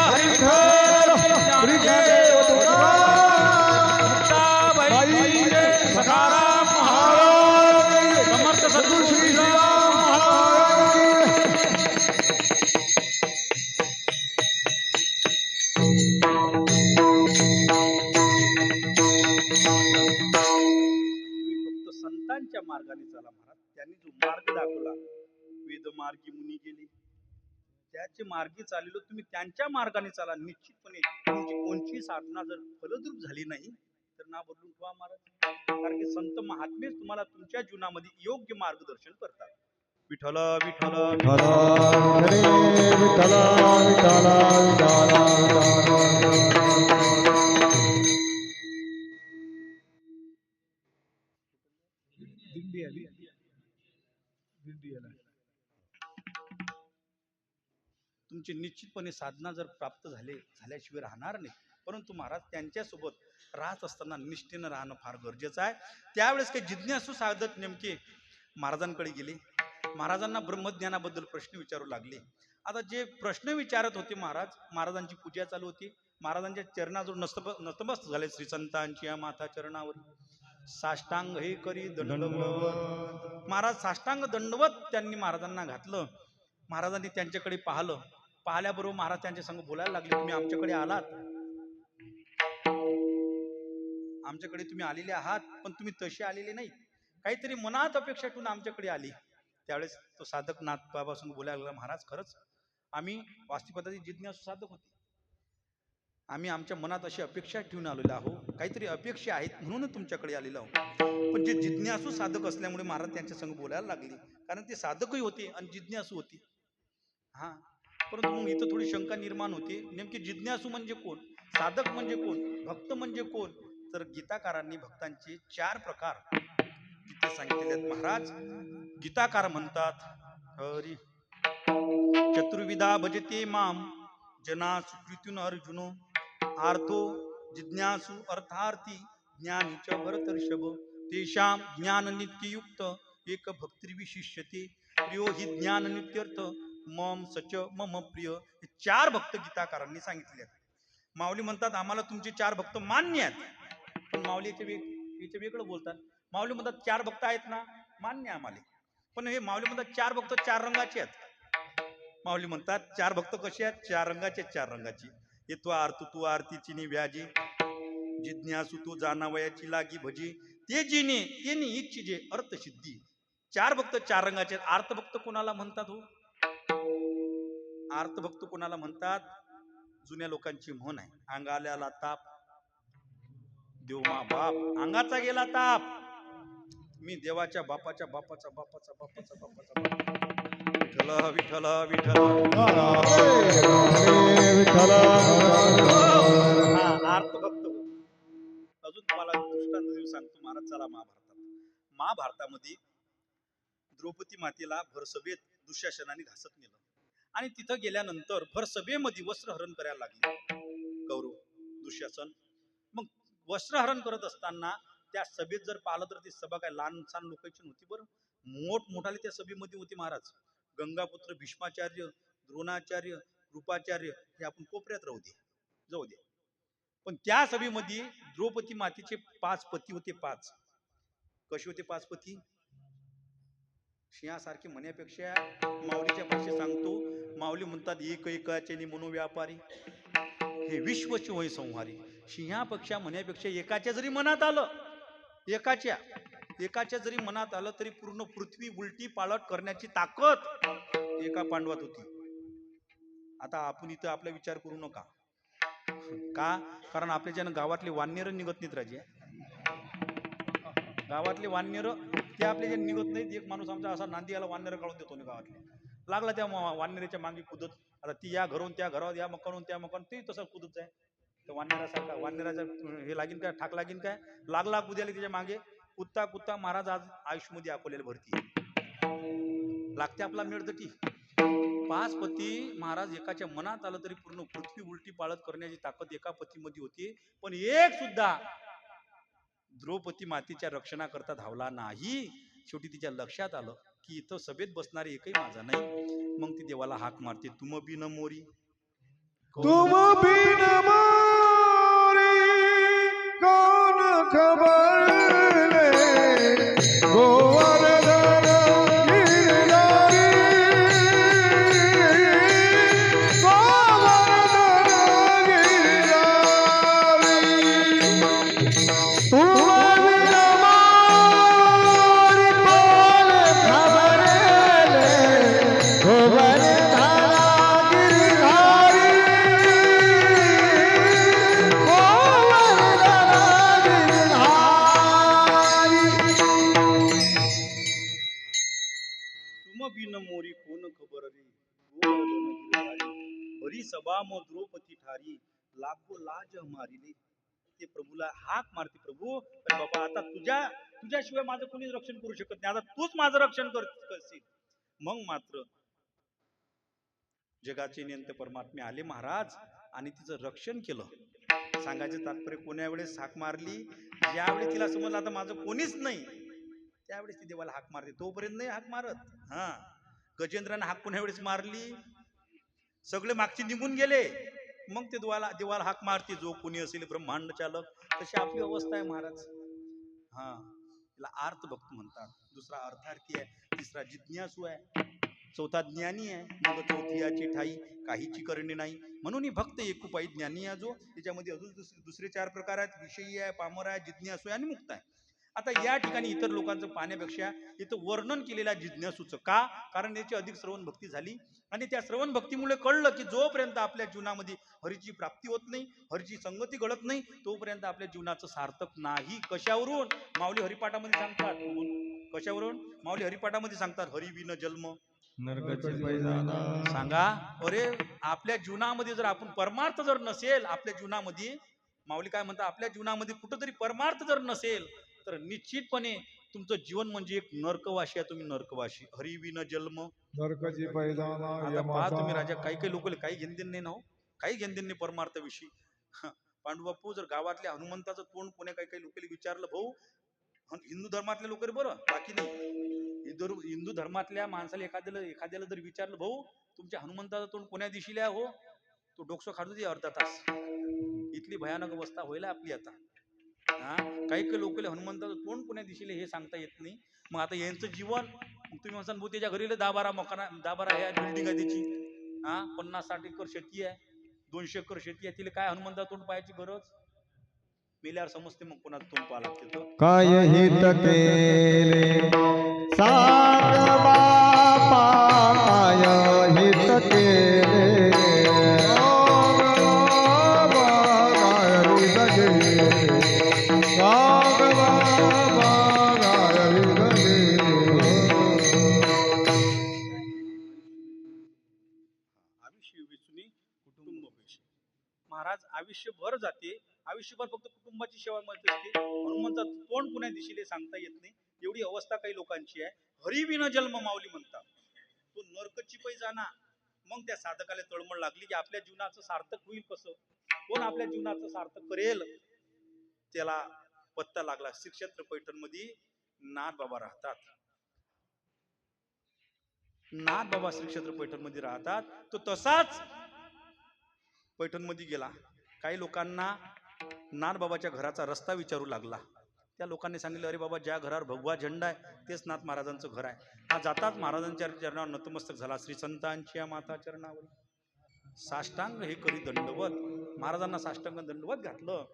[SPEAKER 1] सखाराम महाराज समर्थ सद्गुरु श्री फक्त संतांच्या मार्गाने चला महाराज. त्यांनी जो मार्ग दाखवला, वेद मार्गी मुनी गेले, त्याचे मार्गी चाललो तुम्ही त्यांच्या मार्गाने चाला. निश्चितपणे तुमची कोणची साधना जर फलद्रूप झाली नाही तर ना बदलून ठेवा महाराज. कारण की संत महात्मेच तुम्हाला तुमच्या जीवनामध्ये योग्य मार्गदर्शन करतात. विठ्ठल विठ्ठल तुमची निश्चितपणे साधना जर प्राप्त झाल्याशिवाय राहणार नाही. परंतु महाराज त्यांच्यासोबत राहत असताना निष्ठेनं राहणं फार गरजेचं आहे. त्यावेळेस काही जिज्ञासू साधक नेमके महाराजांकडे गेले. महाराजांना ब्रह्मज्ञानाबद्दल प्रश्न विचारू लागले. आता जे प्रश्न विचारत होते महाराजांची पूजा चालू होती. महाराजांच्या चरणाजवळ नतमस्तक झाले. श्री संतांची माता चरणावर साष्टांग हे करी दंडवत. महाराज साष्टांग दंडवत त्यांनी महाराजांना घातलं. महाराजांनी त्यांच्याकडे पाहिलं. पाहिल्याबरोबर महाराज त्यांच्या संग बोलायला लागले. तुम्ही आमच्याकडे आलात, आमच्याकडे तुम्ही आलेले आहात, पण तुम्ही तसे आलेले नाही. काहीतरी मनात अपेक्षा ठेवून आमच्याकडे आली. त्यावेळेस तो साधक नाथ बाबासंग बोलायला लागला, महाराज खरंच आम्ही वास्तविकता जिज्ञासू साधक होते. आम्ही आमच्या मनात अशी अपेक्षा ठेवून आलेलो आहोत. काहीतरी अपेक्षा आहेत म्हणून तुमच्याकडे आलेलो आहोत. पण जे जिज्ञासू साधक असल्यामुळे महाराज त्यांच्या संग बोलायला लागले. कारण ते साधकही होते आणि जिज्ञासू होते. हा, परंतु मग इथं थोडी शंका निर्माण होते. नेमकी जिज्ञासू म्हणजे कोण, साधक म्हणजे कोण, भक्त म्हणजे कोण? तर गीताकारांनी भक्तांचे 4 प्रकार तिथे सांगितलेले आहेत. महाराज गीताकार म्हणतात, हरी चतुर्विधा भजते माम जना सुकृतीन अर्जुनो आर्थो जिज्ञासु अर्थार्थी ज्ञानी च भरतर्षभ तेषां ज्ञान नित्ययुक्त एक भक्तिर्विशिष्यते प्रियो हि ज्ञान नित्यर्थ मम सच मम प्रिय. हे 4 भक्त गीताकारांनी सांगितले आहेत. माऊली म्हणतात आम्हाला तुमचे 4 भक्त मान्य आहेत. पण माऊली याचे वेगळं बोलतात. माऊली म्हणतात 4 भक्त आहेत ना, मान्य आम्हाला. पण हे माऊली म्हणतात 4 भक्त 4 रंगाचे आहेत. माऊली म्हणतात 4 भक्त कसे आहेत, 4 रंगाचे, 4 रंगाची. हे तो आरतू तू आरतीची नि व्याजी जिज्ञासू तू जाणावयाची लागी भजी ते जिने तेनी इच्छिजे अर्थ सिद्धी. 4 भक्त 4 रंगाचे. आर्तभक्त कोणाला म्हणतात हो? आर्तभक्त कोणाला म्हणतात? जुन्या लोकांची म्हण आहे, अंगाल्याला ताप देव मा बाप. अंगाचा गेला ताप, मी देवाच्या बापाच्या बापाचा बापाचा बापाचा बापाचा विठ्ठल विठ्ठल विठ्ठल. आर्तभक्त. अजून तुम्हाला दृष्टांत देऊन सांगतो महाराज. चला महाभारतामध्ये द्रौपदी मातेला भरसभेत दुःशासनाने घासत नेलं आणि तिथं गेल्यानंतर भर सभेमध्ये वस्त्रहरण करायला लागले कौरव दुःशासन. मग वस्त्रहरण करत असताना त्या सभेत जर पाहिलं तर ती सभा काय लहान सहान लोकांची नव्हती बरं, मोठमोठाले त्या सभेमध्ये होते महाराज. गंगापुत्र भीष्माचार्य, द्रोणाचार्य, कृपाचार्य हे आपण कोपऱ्यात राहू दे, जाऊ दे. पण त्या सभेमध्ये द्रौपदी मातेचे 5 पती होते. 5 कसे होते 5 पती? सिंहासारखे म्हणण्यापेक्षा माऊलीच्या भाषेत सांगतो, माऊली म्हणतात एक एकाचे मनोव्यापारी हे विश्वचे होय संहारी. सिंहापेक्षा म्हणण्यापेक्षा एकाच्या जरी मनात आलं, एकाच्या जरी मनात आलं तरी पूर्ण पृथ्वी उलटी पालट करण्याची ताकद एका पांडवात होती. आता आपण इथं आपला विचार करू नका का, कारण आपल्या ज्यानं गावातले वाननेर निघत नाहीत राजे. गावातले वाननेर ते आपले जे निघत नाहीत. एक माणूस आमचा असा नांदी याला वाननेर काढून देतो ना गावातले, लागला त्या वाननेरीच्या मागे कुदत. आता ती या घरून त्या घरावर, या मकानून त्या मकान, ते तसं कुदत आहे. तर वाननेरासारखा वाननेराचा हे लागीन काय, ठाक लागीन काय, लागला कुद्याला त्याच्या मागे कुत्ता कुत्ता. महाराज आज आयुष्यमध्ये अकोल्याला भरती लागते आपला मिळतं की. 5 पती महाराज एकाच्या मनात आलं तरी पूर्ण पृथ्वी उलटी पाळत करण्याची ताकद एका पतीमध्ये होती. पण एक सुद्धा द्रौपदी मातेच्या रक्षणाकरता धावला नाही. शेवटी तिच्या लक्षात आलं की इथं सभेत बसणारे एकही माझा नाही. मग ती देवाला हाक मारते, तुम बिन मोरी,
[SPEAKER 3] तुम बिन मोरी कौन खबर ले, गोवर्धन गिरधारी, गोवर्धन गिरधारी.
[SPEAKER 2] तुम बिन मोरी कौन खबर ले, गोवर्धन गिरधारी, गोवर्धन गिरधारी.
[SPEAKER 1] तुम बिन मोरी कोण खबर रे, गोवर्धन गिरधारी. हरी सभा म द्रौपदी ठारी, लागो लाज मारिले. ते प्रभूला हाक मारते, प्रभू अरे बाबा आता तुझ्याशिवाय माझं कोणीच रक्षण करू शकत नाही, आता तूच माझं रक्षण करशील. मग मात्र जगाचे नेंते परमात्मे आले महाराज आणि तिचं रक्षण केलं. सांगायचं तात्पर्य, कोण्या वेळेस हाक मारली, ज्यावेळेस तिला समजलं आता माझं कोणीच नाही, त्यावेळेस ती देवाला हाक मारते, तोपर्यंत नाही हाक मारत. हा, गजेंद्राने हाक कोण्या वेळेस मारली, सगळे मागचे निघून गेले, मग ते देवाला हाक मारते जो कोणी असेल ब्रह्मांड चालक. तशी आपली अवस्था आहे महाराज. हा, तिला अर्थ भक्त म्हणतात, दुसरा अर्थार्थी आहे, तिसरा जिज्ञासू आहे, चौथा ज्ञानी आहे, मग चौथी याची ठाई काहीची करणे नाही. म्हणून ही भक्त एकुपाई ज्ञानी आहे जो. त्याच्यामध्ये अजून दुसरे 4 प्रकार आहेत, विषयी आहे, पामर आहे, जिज्ञासू आहे आणि मुक्त आहे. आता या ठिकाणी इतर लोकांचं पाहण्यापेक्षा इथं वर्णन केलेल्या जिज्ञासूचं का, कारण याची अधिक श्रवण भक्ती झाली आणि त्या श्रवण भक्तीमुळे कळलं की जोपर्यंत आपल्या जीवनामध्ये हरीची प्राप्ती होत नाही, हरीची संगती घडत नाही, तोपर्यंत आपल्या जीवनाचं सार्थक नाही. कशावरून? माऊली हरिपाठामध्ये सांगतात. कशावरून? माऊली हरिपाठामध्ये सांगतात, हरी विन जन्म
[SPEAKER 3] नरकाची पैजाना.
[SPEAKER 1] सांगा. अरे आपल्या जीवनामध्ये जर आपण परमार्थ जर नसेल, आपल्या जीवनामध्ये माऊली काय म्हणतात, आपल्या जीवनामध्ये कुठंतरी परमार्थ जर नसेल तर निश्चितपणे तुमचं जीवन म्हणजे एक नरकवाशी आहे. तुम्ही नरकवाशी. हरी विन जन्म
[SPEAKER 3] नरकाची पैजाना.
[SPEAKER 1] आता पहा तुम्ही राजा, काही लोक काही घेणदेण नाही ना हो, काही घेणदेण नाही परमार्थाविषयी. पांडुबापू जर गावातल्या हनुमंताचं तोंड कोण्या काही लोकांनी विचारलं, भाऊ हिंदू धर्मातल्या लोक बरं, बाकी नाही, हिंदू धर्मातल्या माणसाला एखाद्याला जर विचारलं, भाऊ तुमच्या हनुमंताचं तोंड कोण्या दिशेला हो, तो डोकसं खातो ते अर्धा तास. इथली भयानक अवस्था व्हायला आपली आता. हा, काही लोकांना हनुमंताचं तोंड कोण्या दिशेला हे सांगता येत नाही. मग आता यांचं जीवन, मग तुम्ही म्हणसान भाऊ त्याच्या घरी 10-12 मकाना, 10-12 ह्या बिल्डिंग आहे त्याची. हा, 50-60 एकर शेती आहे, 200 एकर शेती आहे, तिला काय हनुमंताचं तोंड पाहायची गरज? मेल्यावर समजते मग कोणाचं तोंड पाहा लागते तर.
[SPEAKER 2] काय हित केले सांग बापा, काय हित केले
[SPEAKER 3] सांग बाबा, काय हित केले.
[SPEAKER 1] आयुष्य विसुनी कुटुंब पैसे. महाराज आयुष्यभर जाते, आयुष्यभर फक्त कुटुंबाची सेवा मध्ये असते, हनुमंताचं तोंड पुण्या दिशेला सांगता येत नाही, एवढी अवस्था काही लोकांची आहे. हरी विन जन्म माऊली म्हणतात, तो नरकची पै जाना. मग त्या साधकाला तळमळ लागली की आपल्या जीवनाचं सार्थक होईल कसं, कोण आपल्या जीवनाचं सार्थक करेल. त्याला पत्ता लागला, श्री क्षेत्र पैठण मध्ये नाथ बाबा राहतात. नाथ बाबा श्री क्षेत्र पैठण मध्ये राहतात. तो तसाच पैठण मध्ये गेला. काही लोकांना नाथ बाबाच्या घराचा रस्ता विचारू लागला. त्या लोकांनी सांगितलं, अरे बाबा, ज्या घरावर भगवा झेंडा आहे तेच नाथ महाराजांचं घर आहे. हा जाताच महाराजांच्या चरणावर नतमस्तक झाला. श्री संतांच्या माता चरणावर साष्टांग हे करी दंडवत. महाराजांना साष्टांग दंडवत घातलं.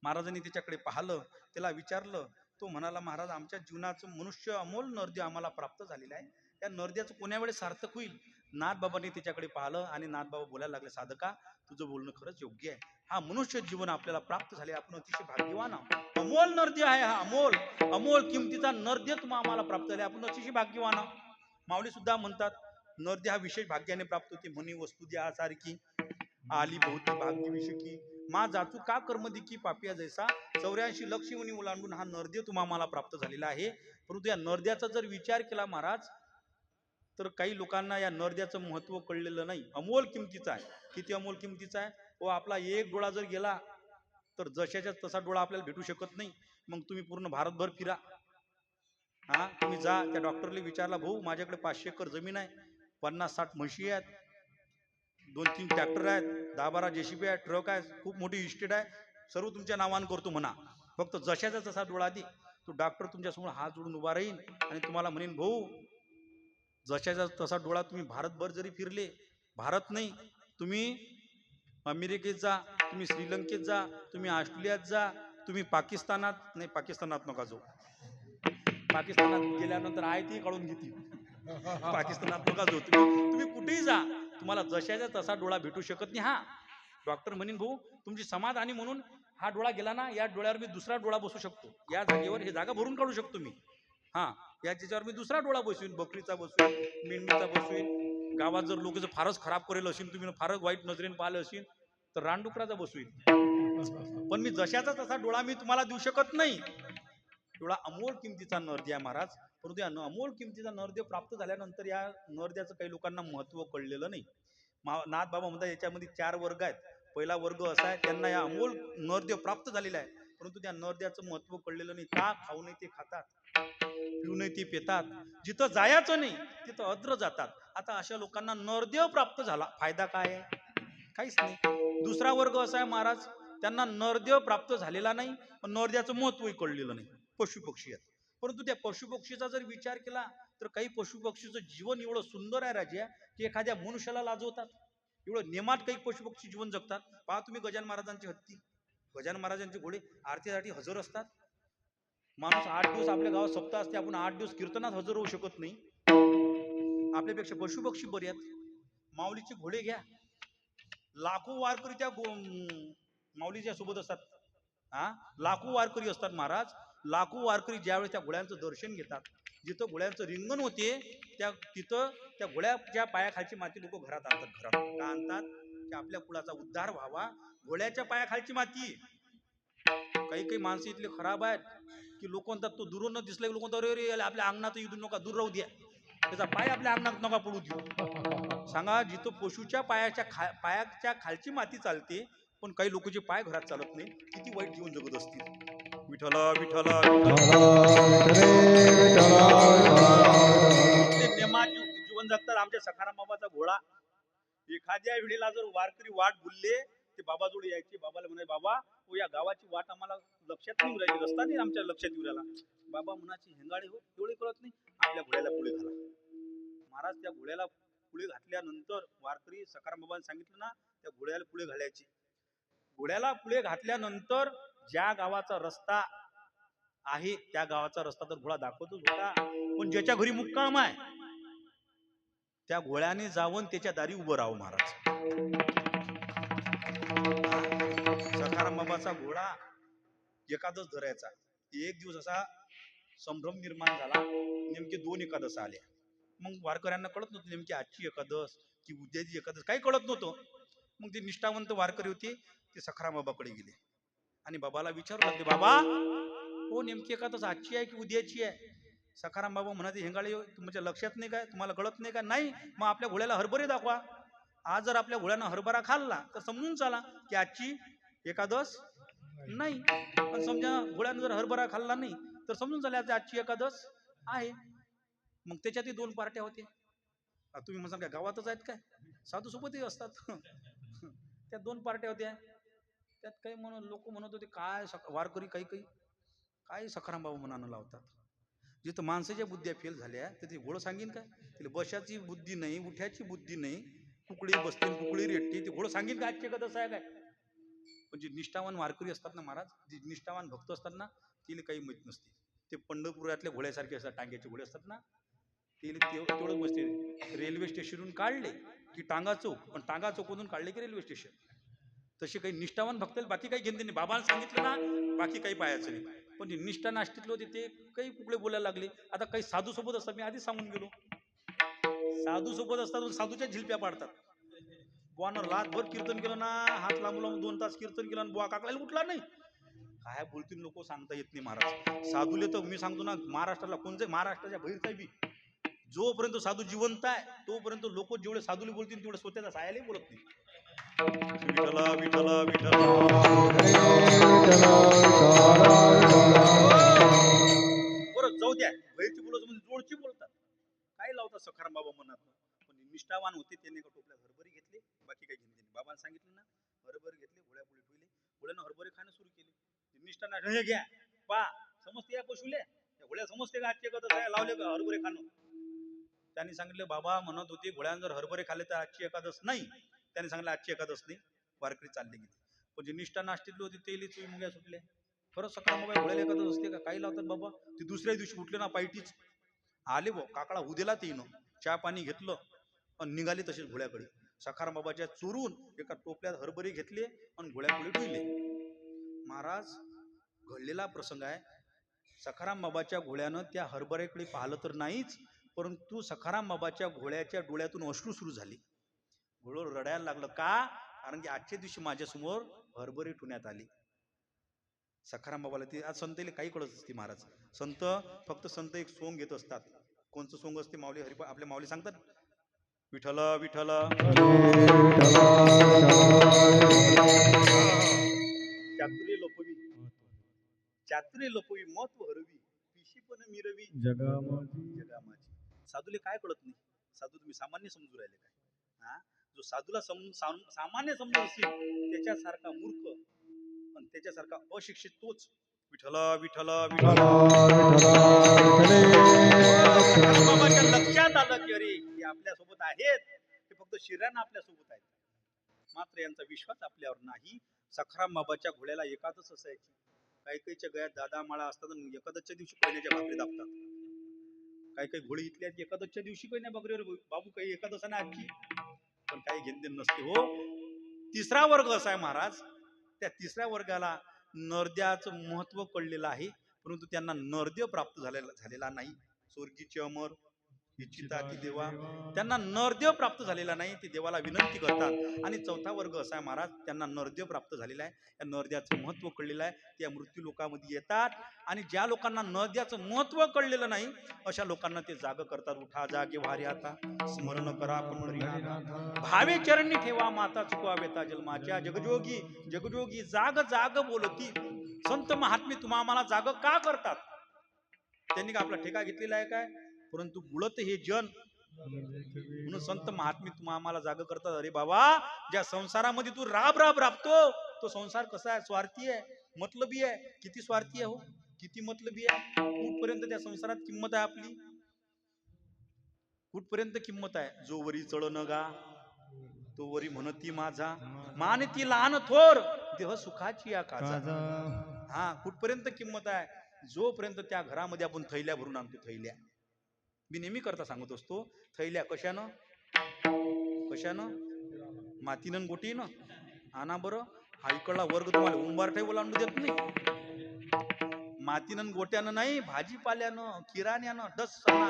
[SPEAKER 1] महाराजांनी त्याच्याकडे पाहिलं, त्याला विचारलं. तो म्हणाला, महाराज, आमच्या जीवनाचं मनुष्य अमोल नरद्य आम्हाला प्राप्त झालेलं आहे. त्या नरद्याचं कोण्या वेळेस सार्थक होईल. नाथ बाबांनी त्याच्याकडे पाहिलं आणि नाथ बाबा बोलायला लागले, साधका, तुझं बोलणं खरंच योग्य आहे. हा मनुष्य जीवन आपल्याला प्राप्त झाले, आपण अतिशय भाग्यवान आहोत. अमोल नरद्य आहे हा, अमोल अमोल किमतीचा नरद्य तुम्हाला आम्हाला प्राप्त झाले, आपण अतिशय भाग्यवान आहोत. माऊली सुद्धा म्हणतात, नरद्य हा विशेष भाग्याने प्राप्त होते. म्हणी वस्तू द्या सारखी आली बहुती भाग्य विषकी, मा जाचू का कर्म दिकी पापिया जैसा, 84 लक्ष मुनी ओलांडून हा नरद्य तुम्हाला आम्हाला प्राप्त झालेला आहे. परंतु या नरद्याचा जर विचार केला महाराज, तर काही लोकांना या नरद्याचं महत्व कळलेलं नाही. अमोल किमतीचा आहे. किती अमोल किमतीचा आहे. व आपला एक डोळा जर गेला तर जशाच्या तसा डोळा आपल्याला भेटू शकत नाही. मग तुम्ही पूर्ण भारतभर फिरा. हा, तुम्ही जा त्या डॉक्टरला विचारला, भाऊ, माझ्याकडे 500 एकर जमीन आहे, 50-60 म्हशी आहेत, 2-3 ट्रॅक्टर आहेत, 10-12 जेसीबी आहेत, ट्रक आहे, खूप मोठी इस्टेट आहे, सर्व तुमच्या नावानं करतो म्हणा, फक्त जशाचा तसा डोळा दे. तो डॉक्टर तुमच्यासमोर हात जोडून उभा राहील आणि तुम्हाला म्हणेन, भाऊ, जशाचा तसा डोळा तुम्ही भारतभर जरी फिरले, भारत नाही, तुम्ही अमेरिकेत जा, तुम्ही श्रीलंकेत जा, तुम्ही ऑस्ट्रेलियात जा, तुम्ही पाकिस्तानात नाही, पाकिस्तानात नका जाऊ, पाकिस्तानात गेल्यानंतर आहे ती काढून घेतील, पाकिस्तानात नका जाऊ, तुम्ही कुठेही जा, तुम्हाला जशाचा तसा डोळा भेटू शकत नाही. हा डॉक्टर म्हणेन, भाऊ, तुमची समाधानी म्हणून हा डोळा गेला ना, या डोळ्यावर मी दुसरा डोळा बसू शकतो, या जागेवर हे जागा भरून काढू शकतो मी. हा, या त्याच्यावर मी दुसरा डोळा बसवीन, बकरीचा बसवीन, मेंढीचा बसवीन, गावात जर लोक फारच खराब करेल असेल, तुम्ही फारच वाईट नजरेने पाहिलं असेल तर रानडुकराचा बसवीन, पण मी जशाचा तसा डोळा मी तुम्हाला देऊ शकत नाही. डोळा अमोल किमतीचा नरद्य आहे महाराज. परंतु या अमोल किमतीचा नरद्य प्राप्त झाल्यानंतर या नरद्याचं काही लोकांना महत्व कळलेलं नाही. नाथ बाबा म्हणतात, याच्यामध्ये 4 वर्ग आहेत. पहिला वर्ग असा आहे, त्यांना या अमोल नरद्य प्राप्त झालेला आहे, परंतु त्या नरद्याचं महत्व कळलेलं नाही. का खाऊ नये ते खातात, पिऊ नये ते पितात, जिथं जायचं नाही तिथं अद्र जातात. आता अशा लोकांना नरदेव प्राप्त झाला, फायदा काय आहे? काहीच नाही. दुसरा वर्ग असा आहे महाराज, त्यांना नरदेव प्राप्त झालेला नाही, पण नरदेवाचं महत्वही कळलेलं नाही. पशु पक्षी आहेत. परंतु त्या पशु पक्षीचा जर विचार केला तर काही पशु पक्षीचं जीवन एवढं सुंदर आहे राजा, की एखाद्या मनुष्याला लाजवतात. एवढं नेमात काही पशु पक्षी जीवन जगतात. पहा तुम्ही गजानन महाराजांची हत्ती, गजानन महाराजांचे घोडे आरतीसाठी हजर असतात. माणूस 8 दिवस आपल्या गावात सप्ताह असते, आपण 8 दिवस कीर्तनात हजर होऊ शकत नाही. आपल्यापेक्षा पशु पक्षी बरे आहेत. माऊलीचे घोडे घ्या, लाखो वारकरी त्या माऊलीच्या सोबत असतात. हा, लाखो वारकरी असतात महाराज. लाखो वारकरी ज्यावेळेस त्या घोड्यांचं दर्शन घेतात, जिथं घोड्यांचं रिंगण होते तिथं त्या घोड्याच्या पायाखालची माती लोक घरात आणतात. घरात का आणतात? की आपल्या कुळाचा उद्धार व्हावा. घोड्याच्या पायाखालची माती. काही माणसं इथले खराब आहेत की लोक म्हणतात, तो दुरून दिसला, लोक म्हणतात, अरे आपल्या अंगणात येऊ नका, दूर राहू द्या, त्याचा पाय आपल्या अंगणात नका पडू देऊ. सांगा, जिथं पशुच्या पायाच्या खालची माती चालते, पण काही लोकांचे पाय घरात चालत नाही, किती वाईट जीवन जगत असतील. विठ्ठला विठ्ठला नेमात जीवन जगतात. आमच्या सखाराम बाबाचा घोडा, एखाद्या वेळेला जर वारकरी वाट बोलले ते बाबा जोडे यायचे. बाबाला म्हणाय, बाबा, हो या गावाची वाट आम्हाला लक्षात नाही राहिली, रस्ता नाही आमच्या लक्षात येऊ राहिला. बाबा म्हणाचे, हेंगाळे हो, एवढे कळत नाही, आपल्या घोड्याला पुढे घाला. महाराज त्या घोड्याला पुढे घातल्यानंतर वारकरी सखाराम बाबांनी सांगितलं ना, त्या घोड्याला पुढे घालायचे. घोड्याला पुढे घातल्यानंतर ज्या गावाचा रस्ता आहे त्या गावाचा रस्ता तर घोडा दाखवतच होता, पण ज्याच्या घरी मुक्काम आहे त्या घोड्याने जाऊन त्याच्या दारी उभं राहावं महाराज. सखाराम बाबाचा घोडा एकादश धरायचा. एक दिवस असा संभ्रम निर्माण झाला, नेमके 2 एकादश आल्या. मग वारकऱ्यांना कळत नव्हतं नेमकी आजची एकादश की उद्याची एकादश, काही कळत नव्हतं. मग ते निष्ठावंत वारकरी होते, ते सखाराम बाबाकडे गेले आणि बाबाला विचारू लागले, बाबा, हो नेमकी एकादश आजची आहे की उद्याची आहे? सखाराम बाबा म्हणाले हेंगाळे तुमच्या लक्षात नाही काय, तुम्हाला कळत नाही का? नाही. मग आपल्या घोड्याला हरभरे दाखवा. आज जर आपल्या घोड्यानं हरभरा खाल्ला तर समजून चला की आजची एकादश नाही. पण समजा घोड्यानं जर हरभरा खाल्ला नाही तर समजून चला आजची एकादश आहे. मग त्याच्यातही दोन पार्ट्या होत्या. तुम्ही म्हणाल काय गावातच आहेत काय? साधू सोबतही असतात. त्यात दोन पार्ट्या होत्या. त्यात काही लोक म्हणत होते काय वारकरी काही काही काय सखाराम बाबा मनानं लावतात. जिथं माणसाच्या बुद्ध्या फेल झाल्या तर ते घोडं सांगेन काय? तिला बशाची बुद्धी नाही, उठ्याची बुद्धी नाही, कुकडी बसते कुकडी रेटते, ते घोडं सांगेन का आजचे कसं आहे काय? पण जे निष्ठावान वारकरी असतात ना महाराज, जे निष्ठावान भक्त असतात ना, तिला काही माहित नसते. ते पंढरपुरातल्या घोड्यासारखे असतात, टांग्याचे घोडे असतात ना, तिला तेवढंच बसते. रेल्वे स्टेशनवरून काढले की टांगा चौक, पण टांगा चौकमधून काढले की रेल्वे स्टेशन. तसे काही निष्ठावान भक्त बाकी काही घेणते नाही. बाबांना सांगितलं ना बाकी काही पाहायचं नाही. पण जे निष्ठा नाष्टीतले होते ते काही कुकडे बोलायला लागले. आता काही साधू सोबत असतात, मी आधीच सांगून गेलो, साधू सोबत असतात साधूच्या झिलप्या पाडतात. बुवानं रातभर कीर्तन केलं ना, हात लांबू लांबून 2 तास कीर्तन केलं, बुवा काकलायला उठला नाही. काय बोलतील लोक सांगता येत नाही महाराज. साधूले तर मी सांगतो ना, महाराष्ट्राला कोणत्या महाराष्ट्राच्या बाहेरचा बी जोपर्यंत साधू जिवंत आहे तोपर्यंत लोक जेवढे साधूला बोलतील तेवढे स्वतःचा सायालाही बोलत नाही. विठला विठला विठला बरं जाऊ द्या, बाहेरची बोलत म्हणजे जोडची बोलतात. काय लावतात सखाराम बाबा मनात. पण निष्ठावान होते त्यांनी का टोपल्या हरभरी घेतले, बाकी काही घेतले. बाबांना सांगितलं ना हरभरी घेतले, घोड्या पुढे ठेवले, घोड्यानं हरभरे खाणं सुरू केले. निष्ठा नाही घ्या पा समजते या पशुले, घोड्या समजते का आजचे कथा काय लावले का हरभरे खाणं. त्यांनी सांगितलं बाबा म्हणत होते घोड्यानं जर हरभरे खाल्ले तर आजची एकादश नाही. त्यांनी सांगितलं आजची एकादश नाही, वारकरी चालले गेले. पण जे निष्ठा नाष्टीतले होते तेली चुई मुंग्या सुटले. खरंच सकाळ मोबाईल घोड्याला एकादश असते का? काही लावतात बाबा. ते दुसऱ्या दिवशी उठले ना पायटीच आले भाऊ काकडा उद्याला ते चहा पाणी घेतलं आणि निघाले तसेच घोड्याकडे. सखाराम बाबाच्या चोरून एका टोपल्यात हरभरे घेतले आणि घोड्याकडे ठेवले. महाराज घडलेला प्रसंग आहे. सखाराम बाबाच्या घोड्यानं त्या हरभऱ्याकडे पाहिलं तर नाहीच, परंतु सखाराम बाबाच्या घोड्याच्या डोळ्यातून अश्रू सुरू झाले. घोडं रडायला लागलं का? कारण की आजच्या दिवशी माझ्या समोर हरभरे ठेवण्यात आले. सखाराम बाबाला ते आज संतले काही कळत असते महाराज. संत फक्त संत एक सोंग घेत असतात. कोणचं सोंग असते? माऊली आपल्या माऊली सांगतात विठ्ठल विठ्ठल चातुर्य लोपवी, चातुर्य लोपवी महत्व हरवी, पिशी पण मिरवी जगामाची. साधूले काय कळत नाही. साधू तुम्ही सामान्य समजू राहिले काय? हा, जो साधूला सामान्य समजत असेल त्याच्यासारखा मूर्ख आणि त्याच्यासारखा अशिक्षित तोच. विठ्ठल विठ्ठल विठ्ठल बाबाच्या लक्षात आलं की अरे हे आपल्या सोबत आहेत, ते फक्त शरीरानं आपल्या सोबत आहेत, मात्र यांचा विश्वास आपल्यावर नाही. सखाराम बाबाच्या घोड्याला एकादश असायची. काही काहीच्या गळ्यात दादा माळा असतात आणि एकादशच्या दिवशी पहिल्याच्या भाकरी दाबतात. काही काही घोडे इथल्या एकादशच्या दिवशी काही नाही बकरीवर बाबू काही एकादश ना आजची, पण काही घेणदेण नसते हो. तिसरा वर्ग असा आहे महाराज, त्या तिसऱ्या वर्गाला नरद्याचं महत्व कळलेलं आहे, परंतु त्यांना नरदेव प्राप्त झालेला नाही. स्वर्गीचे अमर इच्छिता की देवा, त्यांना नरदेव प्राप्त झालेला नाही. ते देवाला विनंती करतात. आणि चौथा वर्ग असा आहे महाराज, त्यांना नरदेव प्राप्त झालेला आहे. त्या नरद्याचं महत्व कळलेलं आहे. त्या मृत्यू लोकामध्ये येतात आणि ज्या लोकांना नरद्याचं महत्व कळलेलं नाही अशा लोकांना ते जाग करतात. उठा जागे वारे आता स्मरण करा पंढरीनाथ, भावे चरणी ठेवा माता चुकवा बेता जन्माच्या. जगजोगी जगजोगी जाग जाग बोलती. संत महात्मे तुम्हा आम्हाला जाग का करतात? त्यांनी का आपला ठेका घेतलेला आहे काय? परंतु बुडत हे जन म्हणून संत महात्मे तुम्हा आम्हाला जाग करतात. अरे बाबा, ज्या संसारामध्ये तू राब राब राबतो तो संसार कसा आहे? स्वार्थी आहे, मतलबी आहे. किती स्वार्थी आहे हो, किती मतलबी आहे. कुठपर्यंत त्या संसारात किंमत आहे आपली? कुठपर्यंत किंमत आहे? जो वरी चढ गा तो वरी म्हणती माझा, मानती लहान थोर देह सुखाची या काचा. हा, कुठपर्यंत किंमत आहे? जोपर्यंत त्या घरामध्ये आपण थैल्या भरून आणतो. थैल्या मी नेहमी करता सांगत असतो. थैल्या कशानं? कशानं? मातीनं गोटीनं आणा बरं. हा इकडला वर्ग तुम्हाला उंबारठे ओलांडू देत नाही. मातीनं गोट्यानं नाही, भाजीपाल्यानं किराण्यानं डसना.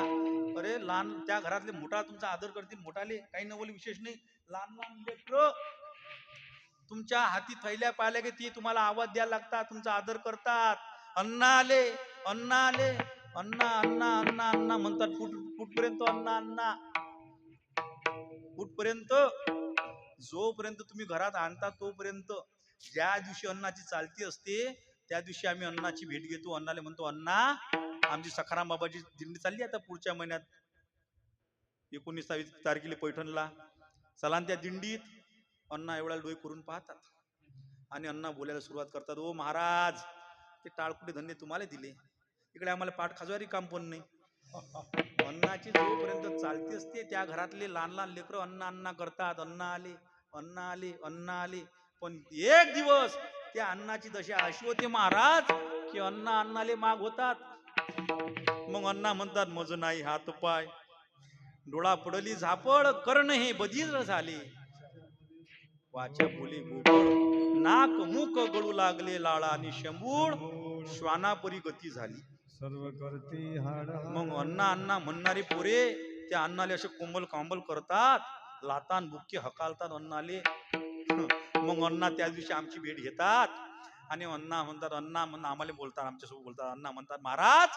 [SPEAKER 1] अरे लहान त्या घरातले मोठा तुमचा आदर करतील. मोठाले काही नवल विशेष नाही. लहान लहान लेकरं तुमच्या हाती थैल्या पाहिल्या की ती तुम्हाला आवाज द्यायला लागतात, तुमचा आदर करतात. अण्णा आले, अण्णा आले, अण्णा अण्णा अण्णा अण्णा म्हणतात कुठपर्यंत अण्णा अण्णा कुठपर्यंत? जोपर्यंत तुम्ही घरात आणता तोपर्यंत. ज्या दिवशी अन्नाची चालती असते त्या दिवशी आम्ही अन्नाची भेट घेतो. अण्णाला म्हणतो, अण्णा आमची सखाराम बाबाची दिंडी चालली आता पुढच्या महिन्यात 19 तारखेला पैठणला. चला त्या दिंडीत. अण्णा एवढ्या डोळे करून पाहतात आणि अण्णा बोलायला सुरुवात करतात. ओ महाराज, ते टाळकुटे धंदे तुम्हाला दिले, इकडे आम्हाला पाठ खाजवारी काम पण नाही. अन्नाची जोपर्यंत चालती असते त्या घरातले लहान लहान लेकरं अण्णा अण्णा करतात. अण्णा आले अण्णा आले अण्णा आले. पण एक दिवस त्या अण्णाची दशा अशी होते महाराज की अण्णा अण्णाले माग होतात. मग अण्णा म्हणतात, मज नाही हात पाय, डोळा पडली झापड, कर्ण हे बधीर झाले, वाचा बोले गोबळ, नाक मुख गळू लागले लाळा आणि शंभूळ, श्वानापरी गती झाली.
[SPEAKER 3] सर्व करती हाड.
[SPEAKER 1] मग अण्णा अण्णा म्हणणारे पोरे त्या अण्णाले असे कोंबल कांबल करतात, लातान बुक्के हकालतात अण्णाले. मग अण्णा त्या दिवशी आमची भेट घेतात आणि अण्णा म्हणतात, अण्णा आम्हाला बोलतात, आमच्यासोबत बोलतात. अण्णा म्हणतात, महाराज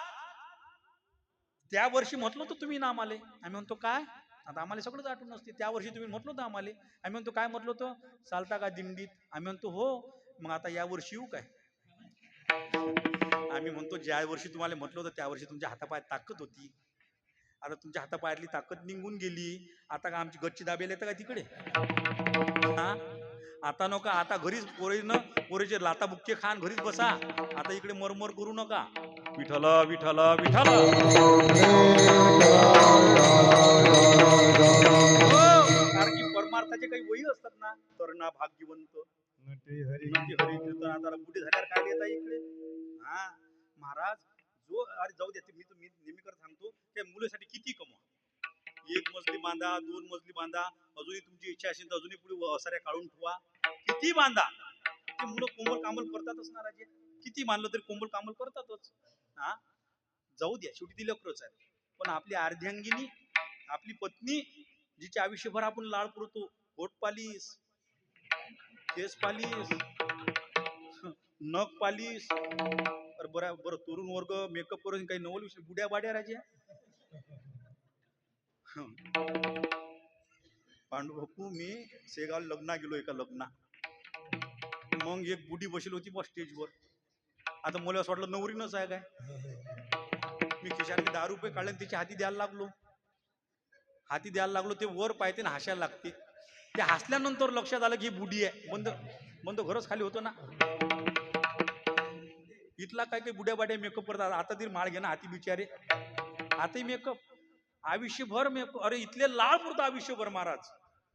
[SPEAKER 1] त्या वर्षी म्हटलं होतं तुम्ही ना आम्हाला. आम्ही म्हणतो काय? आता आम्हाला सगळंच आठवण असते. त्या वर्षी तुम्ही म्हटलं होतं आम्हाला. आम्ही म्हणतो काय म्हटलं होतं? चालता का दिंडीत? आम्ही म्हणतो हो. मग आता या वर्षी येऊ काय? आम्ही म्हणतो ज्या वर्षी तुम्हाला म्हटलं होतं त्या वर्षी तुमच्या हातापायात ताकद होती, आता तुमच्या हातापायातली ताकद निघून गेली. आता का आमची गच्ची दाबेल येतं का तिकडे? हा, आता नका. आता घरीच पोरेचे लाता बुक्के खान घरीच बसा. आता इकडे मरमर करू नका. विठ्ठल विठ्ठल विठ्ठल. कारण की परमार्थाचे काही वही असतात ना. तरणा भाग्यवंत
[SPEAKER 3] नटी हरी
[SPEAKER 1] हरी कीर्तन. आता बुढे झाल्यावर काय येता इकडे? हा महाराज, जो अरे जाऊ द्या, मी नेहमी करत सांगतो त्या मुलासाठी किती कमवा. 1 मजली बांधा, 2 मजली बांधा, अजूनही तुमची इच्छा असेल तर अजूनही पुढे वसाऱ्या काढून ठेवा. किती बांधा, ते मुलं कोंबल कांबल करतातच ना राजे. किती मानलं तरी कोंबल कांबल करतातच. हा जाऊ द्या, शेवटी ती लेकरच आहे. पण आपली अर्ध्यांगिनी, आपली पत्नी, जिचे आयुष्यभर आपण लाळ पुरवतो, पोट पालीस, केस पालीस, नख पालीस, बरं तरुण वर्ग मेकअप करून काही नवल विषय बुड्या बाड्या राजा. पांडुबापू, मी शेगाव लग्ना गेलो एका लग्ना. मग एक बुडी बसली होती बस स्टेजवर. आता मला असं वाटलं नवरीनच आहे काय. मी खिशातले 10 रुपये काढले त्याच्या हाती द्यायला लागलो. ते वर पाहते ना हसायला लागते. ते हसल्यानंतर लक्षात आलं की ही बुडी आहे. बंद घरच खाली होतं ना. इथला काय काही बुड्या बाड्या मेकअप करतात. आता तरी माळ घे ना हाती बिचारे. आताही मेकअप, आयुष्यभर मेकअप. अरे इथले लाळ पुरतं आयुष्यभर महाराज.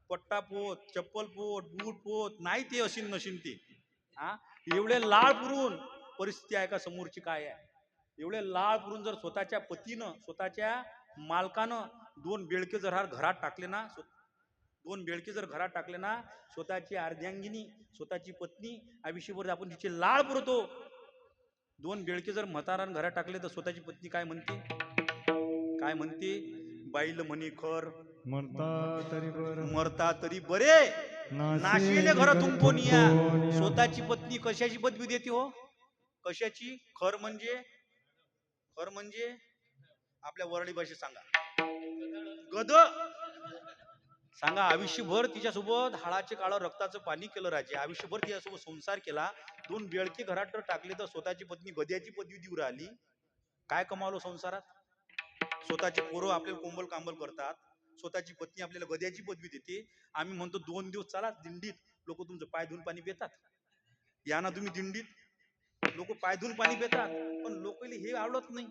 [SPEAKER 1] पट्टा पोत, चप्पल पोत, बूट पोत, नाही ते अशीन नशीन ते. हा एवढे लाळ पुरून परिस्थिती आहे का समोरची काय आहे. एवढे लाळ पुरून जर स्वतःच्या पतीनं, स्वतःच्या मालकानं 2 बेडके जर घरात टाकले ना, 2 बेडके जर घरात टाकले ना, स्वतःची अर्ध्यांगिनी, स्वतःची पत्नी, आयुष्यभर आपण तिचे लाळ पुरवतो. 2 बेडके जर म्हातारान घरात टाकले तर स्वतःची पत्नी काय म्हणते? बाईल म्हणे खर, मरता तरी बरे, नाशिले घरातून कोण या. स्वतःची पत्नी कशाची पदवी देते हो? कशाची? खर म्हणजे आपल्या वरळी भाषेत सांगा, गद. सांगा, आयुष्यभर तिच्यासोबत हाडाचे काळं रक्ताचं पाणी केलं राजे. आयुष्यभर तिच्यासोबत संसार केला. 2 बेडके घरात टाकले तर स्वतःची पत्नी गद्याची पदवी देऊ राहिली. काय कमावलं संसारात? स्वतःचे पोरं आपल्याला कोंबल कांबल करतात, स्वतःची पत्नी आपल्याला गद्याची पदवी देते. आम्ही म्हणतो 2 दिवस चला दिंडीत, लोक तुमचं पाय धुवून पाणी पितात. या ना तुम्ही दिंडीत, लोक पाय धुवून पाणी पितात. पण लोकांना हे आवडत नाही.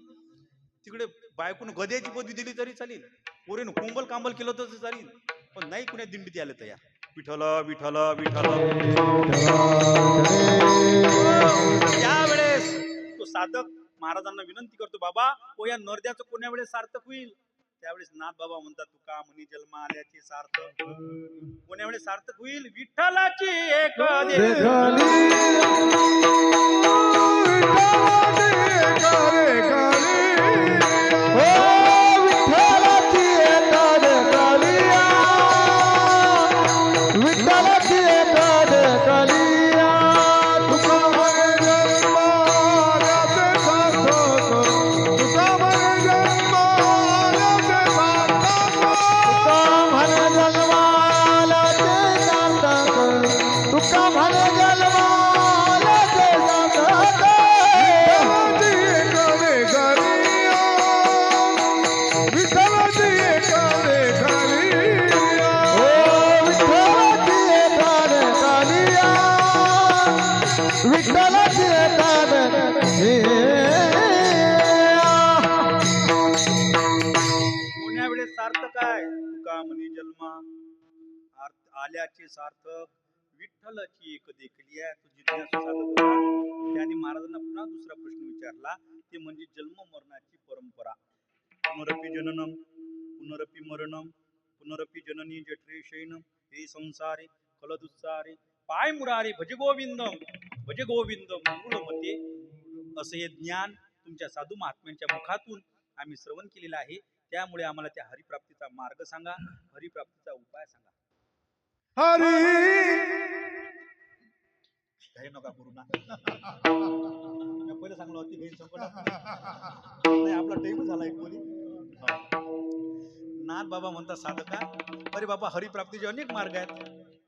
[SPEAKER 1] तिकडे बायकोनं गद्याची पदवी दिली तरी चालेल, पोरेनं कोंबल कांबल केलं तर चालेल, पण नाही कुण्या दिंडीत यायला तयार. विठ्ठल विठ्ठल विठ्ठल. यावेळेस तो साधक महाराजांना विनंती करतो, बाबा ओ या नरद्याचं कोण्या वेळेस सार्थक होईल? त्यावेळेस नाथ बाबा म्हणतात, तुका म्हणी जन्म आल्याचे सार्थक कोण्या वेळेस सार्थक होईल? विठ्ठलाची एक
[SPEAKER 3] तुका
[SPEAKER 2] विठ्ठलाची एकान
[SPEAKER 1] कोण्या वेळेस सार्थक आहे तुका म्हणी जन्मा आल्याचे सार्थक विठ्ठलाची एक देखली आहे. तू जिज्ञासू साधक होता. त्याने महाराजांना पुन्हा दुसरा प्रश्न विचारला, ते म्हणजे जन्म मरणाची परंपरा. पुनरपि जननम पुनरपि मरणम पुनरपि जननी जठरे शयनम हे संसारे खलदुस्सारे पाय मुरारे भज गोविंदम मूलमते. असं हे ज्ञान तुमच्या साधू महात्म्यांच्या मुखातून आम्ही श्रवण केलेलं आहे. त्यामुळे आम्हाला त्या हरिप्राप्तीचा मार्ग सांगा, हरिप्राप्तीचा उपाय सांगा.
[SPEAKER 2] हरी
[SPEAKER 1] काही नका करू ना. मी पहिले सांगलो होती काही संकट नाही. आपला टाइम झाला एक बोली. नाथ बाबा म्हणतात साधका, अरे बाबा हरिप्राप्तीचे अनेक मार्ग आहेत,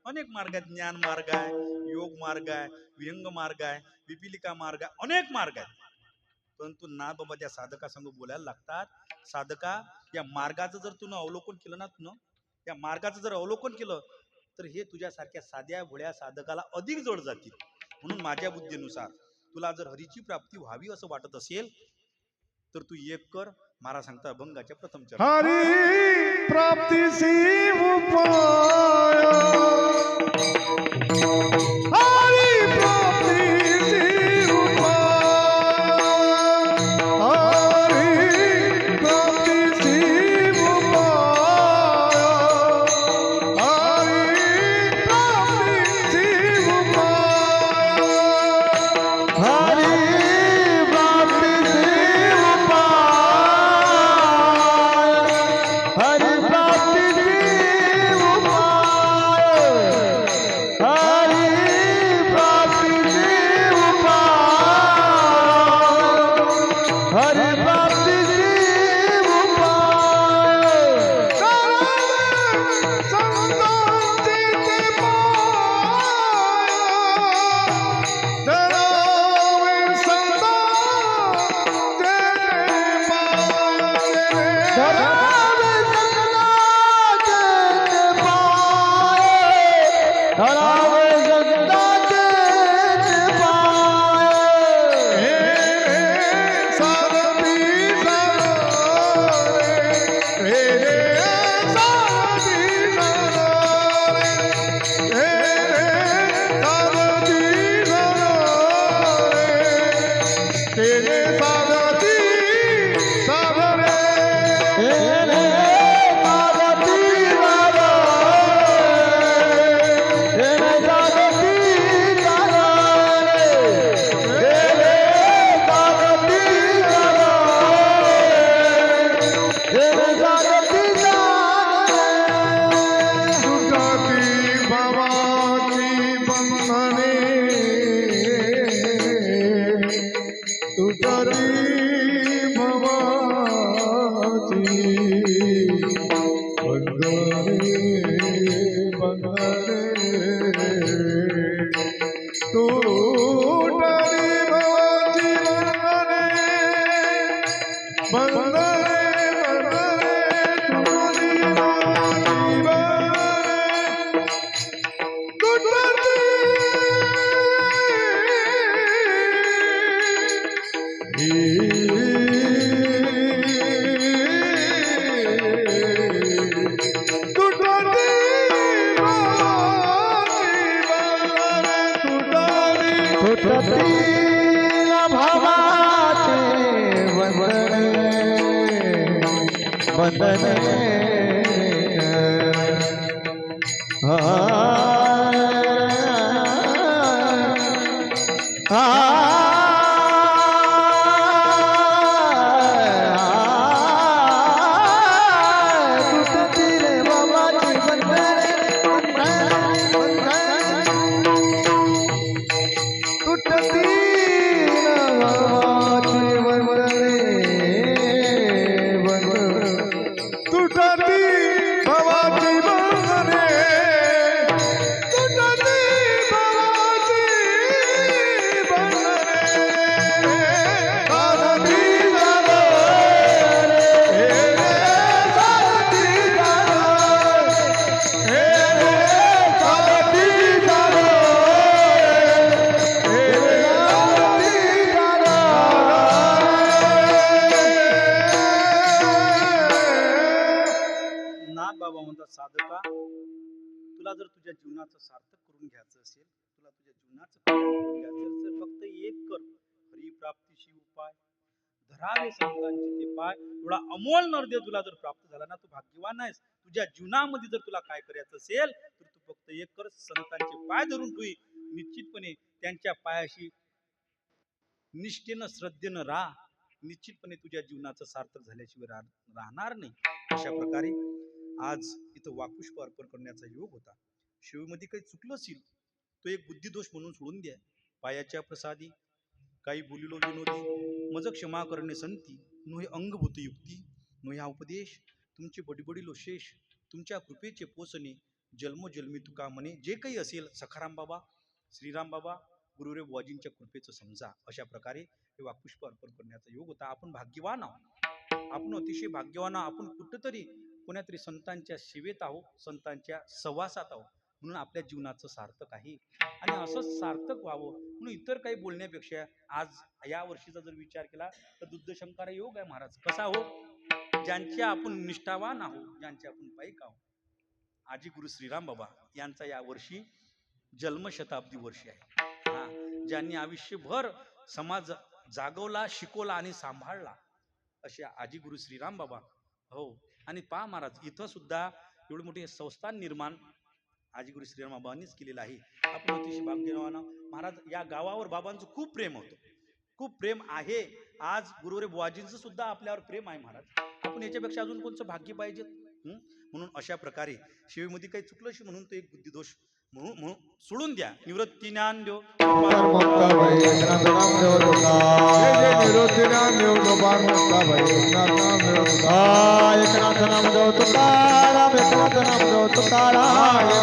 [SPEAKER 1] अनेक मार्ग आहेत. ज्ञान मार्ग आहे, योग मार्ग आहे, विहंग मार्ग आहे, विपिलिका मार्ग आहे, अनेक मार्ग आहेत. परंतु नाथ बाबा त्या साधका संग बोलायला लागतात. साधका, या मार्गाचं जर तुनं अवलोकन केलं ना, या मार्गाचं जर अवलोकन केलं तर हे तुझ्यासारख्या साध्या भोळ्या साधकाला अधिक जड जातील. म्हणून माझ्या बुद्धीनुसार तुला जर हरीची प्राप्ती व्हावी असं वाटत असेल तर तू एक कर. महाराज सांगता अभंगाच्या प्रथम चरण.
[SPEAKER 2] हरी प्राप्तीसी उपाय हरी प्राप्तीसी उपाय हरी प्राप्तीसी उपाय हरी प्राप्तीसी उपाय हरी प्राप्तीसी हरि प्राप्ति उपाय हरि प्राप्ति उपाय हरि प्राप्ति
[SPEAKER 4] भवाची
[SPEAKER 1] जीवनाचं सार्थक करून घ्यायचं असेल, तुला तुझ्या जीवनाचं कल्याण करून घ्यायचं असेल, फक्त एक कर, हरिप्राप्तीशी उपाय. धरावे संतांचे ते पाय. एवढा अमोल नरदेव तुला जर प्राप्त झाला ना, तू भाग्यवान आहेस. तुझ्या जीवनामध्ये जर तुला काय करायचं असेल तर तू फक्त एक कर, संतांचे पाय धरून ठेवी. निश्चितपणे त्यांच्या पायाशी निष्ठेनं श्रद्धेनं राहा. निश्चितपणे तुझ्या जीवनाचं सार्थक झाल्याशिवाय राहणार नाही. अशा प्रकारे आज इथं वाकपुष्प अर्पण करण्याचा योग होता. शिवमध्ये काही चुकलं असेल तो एक बुद्धिदोष म्हणून सोडून द्या. पायाच्या प्रसादी काही बोलिलो विनोदी, मज क्षमा करणे संती, नो हे अंगभूत युक्ती, नो ह्या उपदेश, तुमचे बडबडिलो शेष, तुमच्या कृपेचे पोचणे, जन्मोजन्मी तुका म्हणे. जे काही असेल सखाराम बाबा, श्रीराम बाबा, गुरुरे बुवाजींच्या कृपेचं समजा. अशा प्रकारे हे वाकपुष्प अर्पण करण्याचा योग होता. आपण भाग्यवान आहोत, आपण अतिशय भाग्यवान आहोत. आपण कुठंतरी कोणातरी संतांच्या सेवेत आहोत, संतांच्या सहवासात आहोत, म्हणून आपल्या जीवनाचं सार्थक आहे. आणि असंच सार्थक व्हावं म्हणून इतर काही बोलण्यापेक्षा आज या वर्षीचा जर विचार केला तर दुग्धशंकर योग आहे महाराज. कसा हो, ज्यांचे आपण निष्ठावान आहोत, ज्यांचे आपण पाईक आहोत, आजी गुरु श्रीराम बाबा यांचा या वर्षी जन्मशताब्दी वर्षी आहे. ज्यांनी आयुष्यभर समाज जागवला, शिकवला आणि सांभाळला, असे आजी गुरु श्रीराम बाबा. हो, आणि पहा महाराज, इथं सुद्धा एवढे मोठे संस्थान निर्माण आजी गुरु श्रीराम बाबांनीच केलेलं आहे. आपण अतिशय भाग्यवान महाराज. या गावावर बाबांचं खूप प्रेम होतं, खूप प्रेम आहे. आज गुरुरे बुवाजींचं सुद्धा आपल्यावर प्रेम आहे महाराज. आपण याच्यापेक्षा अजून कोणतं भाग्य पाहिजे? म्हणून अशा प्रकारे शिवेमध्ये काही चुकलं म्हणून तो एक बुद्धिदोष म्हणून सोडून द्या. निवृत्ती ज्ञान देव
[SPEAKER 2] एकनाथ नामदेव तुकाराम, एकनाथ नामदेव तुकाराम, एकनाथ नामदेव तुकाराम, एकनाथ नामदेव तुकाराम.